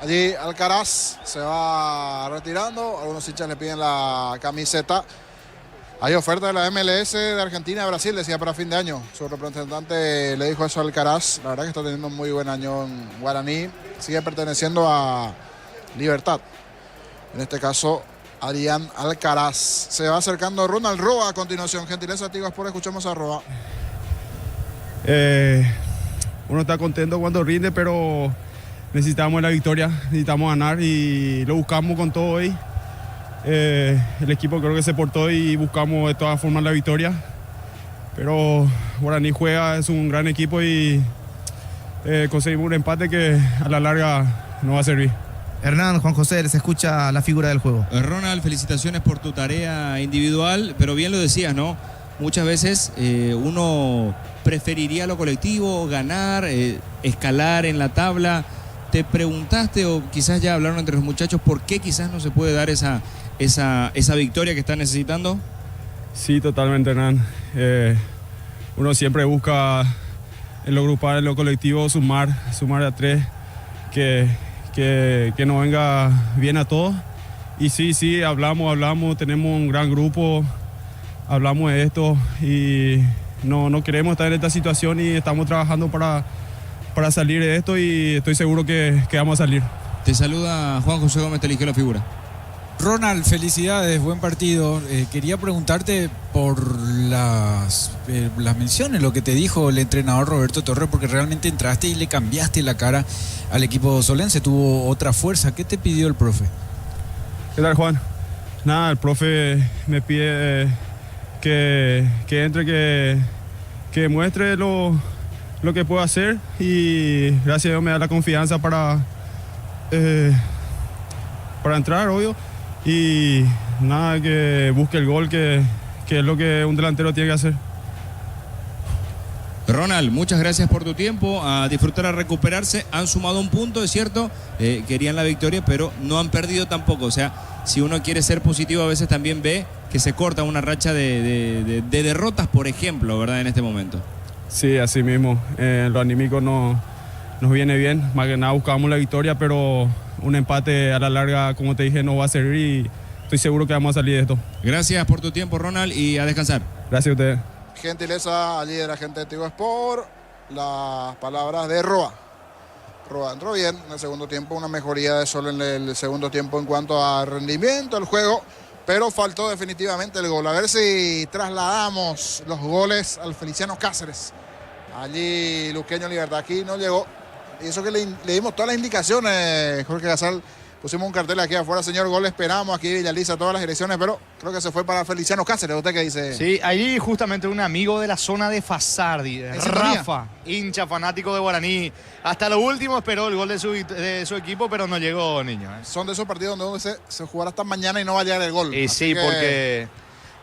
Allí Alcaraz se va retirando, algunos hinchas le piden la camiseta. Hay oferta de la MLS de Argentina y de Brasil, decía para fin de año. Su representante le dijo eso a Alcaraz. La verdad que está teniendo un muy buen año en Guaraní. Sigue perteneciendo a Libertad. En este caso, Adrián Alcaraz. Se va acercando Ronald Roa a continuación. Gentileza, Tigo Sport, escuchemos a Roa. Uno está contento cuando rinde, pero necesitamos la victoria, necesitamos ganar y lo buscamos con todo hoy. El equipo creo que se portó y buscamos de todas formas la victoria. Pero Guaraní juega, es un gran equipo y conseguimos un empate que a la larga nos va a servir. Hernán, Juan José, les escucha la figura del juego. Ronald, felicitaciones por tu tarea individual, pero bien lo decías, ¿no? Muchas veces uno preferiría lo colectivo, ganar, escalar en la tabla. ¿Te preguntaste o quizás ya hablaron entre los muchachos por qué quizás no se puede dar esa victoria que están necesitando? Sí, totalmente, Hernán. Uno siempre busca en lo grupal, en lo colectivo, sumar a tres, que nos venga bien a todos. Y sí, hablamos, tenemos un gran grupo, hablamos de esto y no queremos estar en esta situación y estamos trabajando para salir de esto y estoy seguro que vamos a salir. Te saluda Juan José Gómez, te eligió la figura. Ronald, felicidades, buen partido. Quería preguntarte por las menciones, lo que te dijo el entrenador Roberto Torres, porque realmente entraste y le cambiaste la cara al equipo solense, tuvo otra fuerza. ¿Qué te pidió el profe? ¿Qué tal, Juan? Nada, el profe me pide que entre, que muestre lo que puedo hacer y gracias a Dios me da la confianza para entrar, obvio, y nada, que busque el gol, que es lo que un delantero tiene que hacer. Ronald, muchas gracias por tu tiempo, a disfrutar, a recuperarse. Han sumado un punto, es cierto, querían la victoria, pero no han perdido tampoco. O sea, si uno quiere ser positivo, a veces también ve que se corta una racha de derrotas, por ejemplo, ¿verdad? En este momento. Sí, así mismo. Lo anímico nos viene bien. Más que nada buscábamos la victoria, pero un empate a la larga, como te dije, no va a servir y estoy seguro que vamos a salir de esto. Gracias por tu tiempo, Ronald, y a descansar. Gracias a ustedes. Gentileza allí de la gente de Tigo Sport. Las palabras de Roa. Roa entró bien en el segundo tiempo, una mejoría de Sol en el segundo tiempo en cuanto a rendimiento, el juego, pero faltó definitivamente el gol. A ver si trasladamos los goles al Feliciano Cáceres. Allí Luqueño Libertad, aquí no llegó. Y eso que le dimos todas las indicaciones, Jorge Gasal, Pusimos un cartel aquí afuera, señor gol, esperamos, aquí Villaliza todas las direcciones, pero creo que se fue para Feliciano Cáceres. ¿Usted qué dice? Sí, ahí justamente un amigo de la zona de Fasardi, Rafa, hincha fanático de Guaraní. Hasta lo último esperó el gol de su equipo, pero no llegó, niño. Son de esos partidos donde se jugará hasta mañana y no va a llegar el gol. Y sí, porque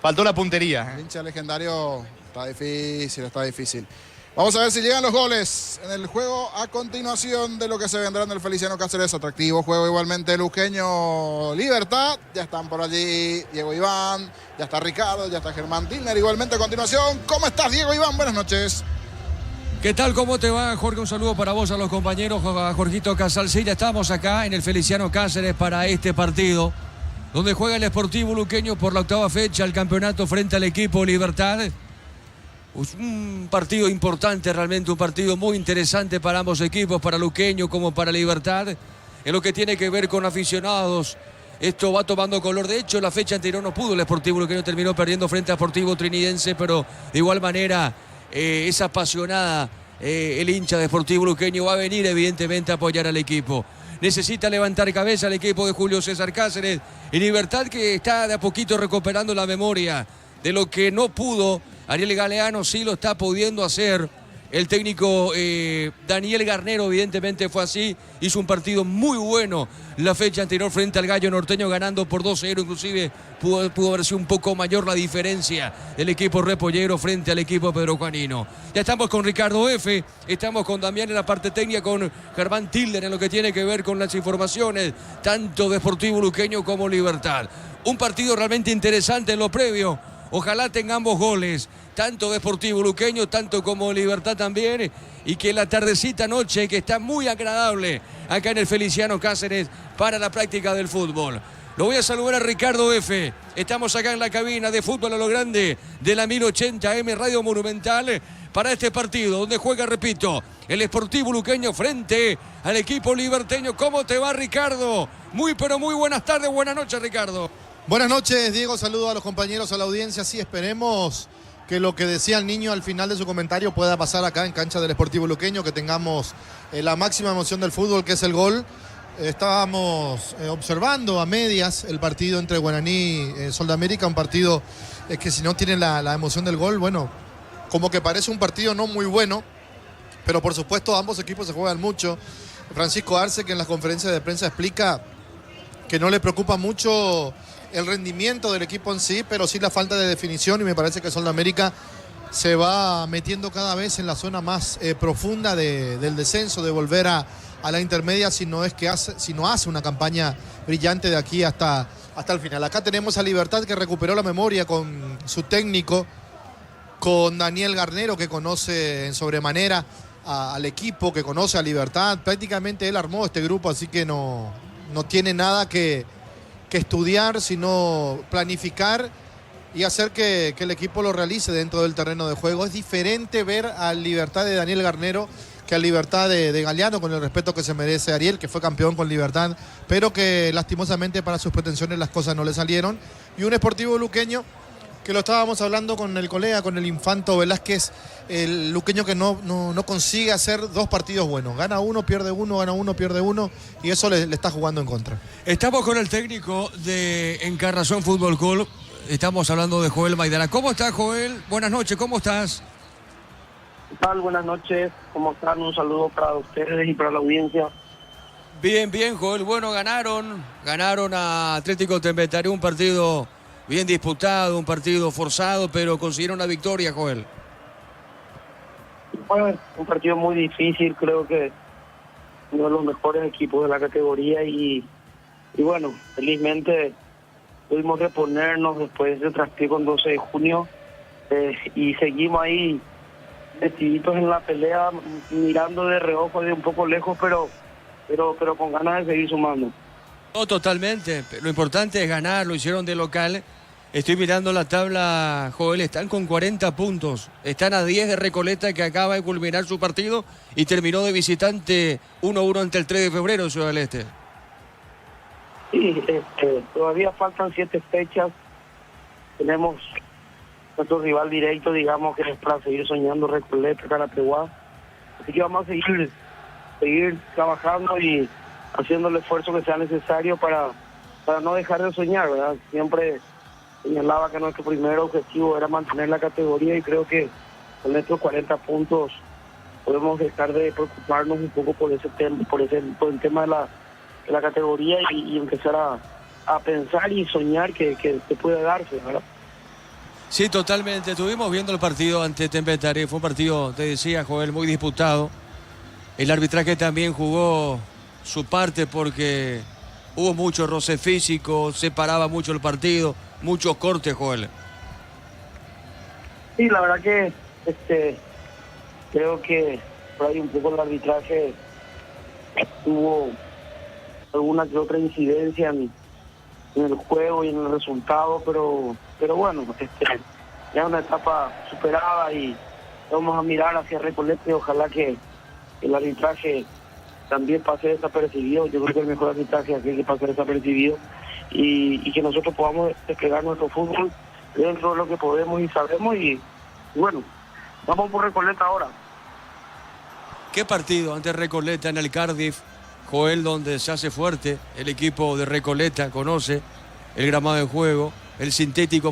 faltó la puntería. El hincha legendario está difícil. Vamos a ver si llegan los goles en el juego a continuación de lo que se vendrá en el Feliciano Cáceres. Atractivo juego igualmente luqueño Libertad. Ya están por allí Diego Iván, ya está Ricardo, ya está Germán Tilner. Igualmente a continuación, ¿cómo estás, Diego Iván? Buenas noches. ¿Qué tal? ¿Cómo te va, Jorge? Un saludo para vos, a los compañeros, a Jorgito Casal. Sí, ya estamos acá en el Feliciano Cáceres para este partido, donde juega el Sportivo Luqueño por la octava fecha el campeonato frente al equipo Libertad. Un partido importante, realmente un partido muy interesante para ambos equipos, para Luqueño como para Libertad, en lo que tiene que ver con aficionados. Esto va tomando color. De hecho, la fecha anterior no pudo el Sportivo Luqueño, terminó perdiendo frente a Sportivo Trinidense, pero de igual manera es apasionada. El hincha de Sportivo Luqueño va a venir evidentemente a apoyar al equipo. Necesita levantar cabeza el equipo de Julio César Cáceres y Libertad, que está de a poquito recuperando la memoria de lo que no pudo. Ariel Galeano sí lo está pudiendo hacer. El técnico Daniel Garnero evidentemente fue así. Hizo un partido muy bueno la fecha anterior frente al Gallo Norteño, ganando por 2-0. Inclusive pudo haber sido un poco mayor la diferencia del equipo repollero frente al equipo pedrojuanino. Ya estamos con Ricardo F. Estamos con Damián en la parte técnica, con Germán Tilder en lo que tiene que ver con las informaciones, tanto de Sportivo Luqueño como Libertad. Un partido realmente interesante en lo previo. Ojalá tengamos goles, tanto de Sportivo Luqueño, tanto como Libertad también, y que la tardecita noche, que está muy agradable acá en el Feliciano Cáceres para la práctica del fútbol. Lo voy a saludar a Ricardo F. Estamos acá en la cabina de Fútbol a lo Grande de la 1080M Radio Monumental para este partido, donde juega, repito, el Sportivo Luqueño frente al equipo liberteño. ¿Cómo te va, Ricardo? Muy, pero muy buenas tardes, buenas noches, Ricardo. Buenas noches, Diego. Saludo a los compañeros, a la audiencia. Sí, esperemos que lo que decía el niño al final de su comentario pueda pasar acá en cancha del Sportivo Luqueño, que tengamos la máxima emoción del fútbol, que es el gol. Estábamos observando a medias el partido entre Guaraní y Sol de América, un partido que si no tiene la emoción del gol, bueno, como que parece un partido no muy bueno, pero por supuesto ambos equipos se juegan mucho. Francisco Arce, que en las conferencias de prensa explica que no le preocupa mucho el rendimiento del equipo en sí, pero sí la falta de definición, y me parece que Sol de América se va metiendo cada vez en la zona más profunda del descenso, de volver a la intermedia si no hace una campaña brillante de aquí hasta el final. Acá tenemos a Libertad, que recuperó la memoria con su técnico, con Daniel Garnero, que conoce en sobremanera al equipo, que conoce a Libertad. Prácticamente él armó este grupo, así que no tiene nada que estudiar, sino planificar y hacer que el equipo lo realice dentro del terreno de juego. Es diferente ver al Libertad de Daniel Garnero que al Libertad de Galeano, con el respeto que se merece Ariel, que fue campeón con Libertad, pero que lastimosamente para sus pretensiones las cosas no le salieron. Y un Sportivo Luqueño, que lo estábamos hablando con el colega, con el Infanto Velázquez, el luqueño que no consigue hacer dos partidos buenos. Gana uno, pierde uno, gana uno, pierde uno, y eso le está jugando en contra. Estamos con el técnico de Encarnación Fútbol Club. Estamos hablando de Joel Maidana. ¿Cómo estás, Joel? Buenas noches, ¿cómo estás? ¿Qué tal? Buenas noches, ¿cómo están? Un saludo para ustedes y para la audiencia. Bien, Joel. Bueno, ganaron a Atlético Tembetaré, un partido bien disputado, un partido forzado, pero consiguieron una victoria, Joel. Fue un partido muy difícil, creo que uno de los mejores equipos de la categoría y bueno, felizmente pudimos reponernos después de ese traspié con 12 de junio y seguimos ahí metiditos en la pelea, mirando de reojo de un poco lejos, pero con ganas de seguir sumando. No, totalmente. Lo importante es ganar, lo hicieron de local. Estoy mirando la tabla, Joel, están con 40 puntos. Están a 10 de Recoleta, que acaba de culminar su partido y terminó de visitante 1-1 ante el 3 de febrero, Ciudad del Este. Sí, todavía faltan 7 fechas. Tenemos nuestro rival directo, digamos, que es para seguir soñando, Recoleta, Carapeguá. Así que vamos a seguir trabajando y haciendo el esfuerzo que sea necesario para no dejar de soñar, ¿verdad? Siempre señalaba que nuestro primer objetivo era mantener la categoría y creo que con estos 40 puntos podemos dejar de preocuparnos un poco por ese tema, por el tema de la categoría y empezar a pensar y soñar que puede darse, ¿verdad? Sí, totalmente. Estuvimos viendo el partido ante Tempestare. Fue un partido, te decía, Joel, muy disputado. El arbitraje también jugó su parte porque hubo mucho roce físico, separaba mucho el partido, muchos cortes, Joel. Sí, la verdad que creo que por ahí un poco el arbitraje tuvo alguna que otra incidencia en el juego y en el resultado, pero bueno, ya es una etapa superada y vamos a mirar hacia Recoleta y ojalá que el arbitraje también pase desapercibido. Yo creo que el mejor arbitraje es que pase desapercibido y que nosotros podamos desplegar nuestro fútbol dentro de lo que podemos y sabemos y bueno, vamos por Recoleta ahora. ¿Qué partido ante Recoleta en el Cardiff, Joel, donde se hace fuerte el equipo de Recoleta, conoce el gramado de juego, el sintético más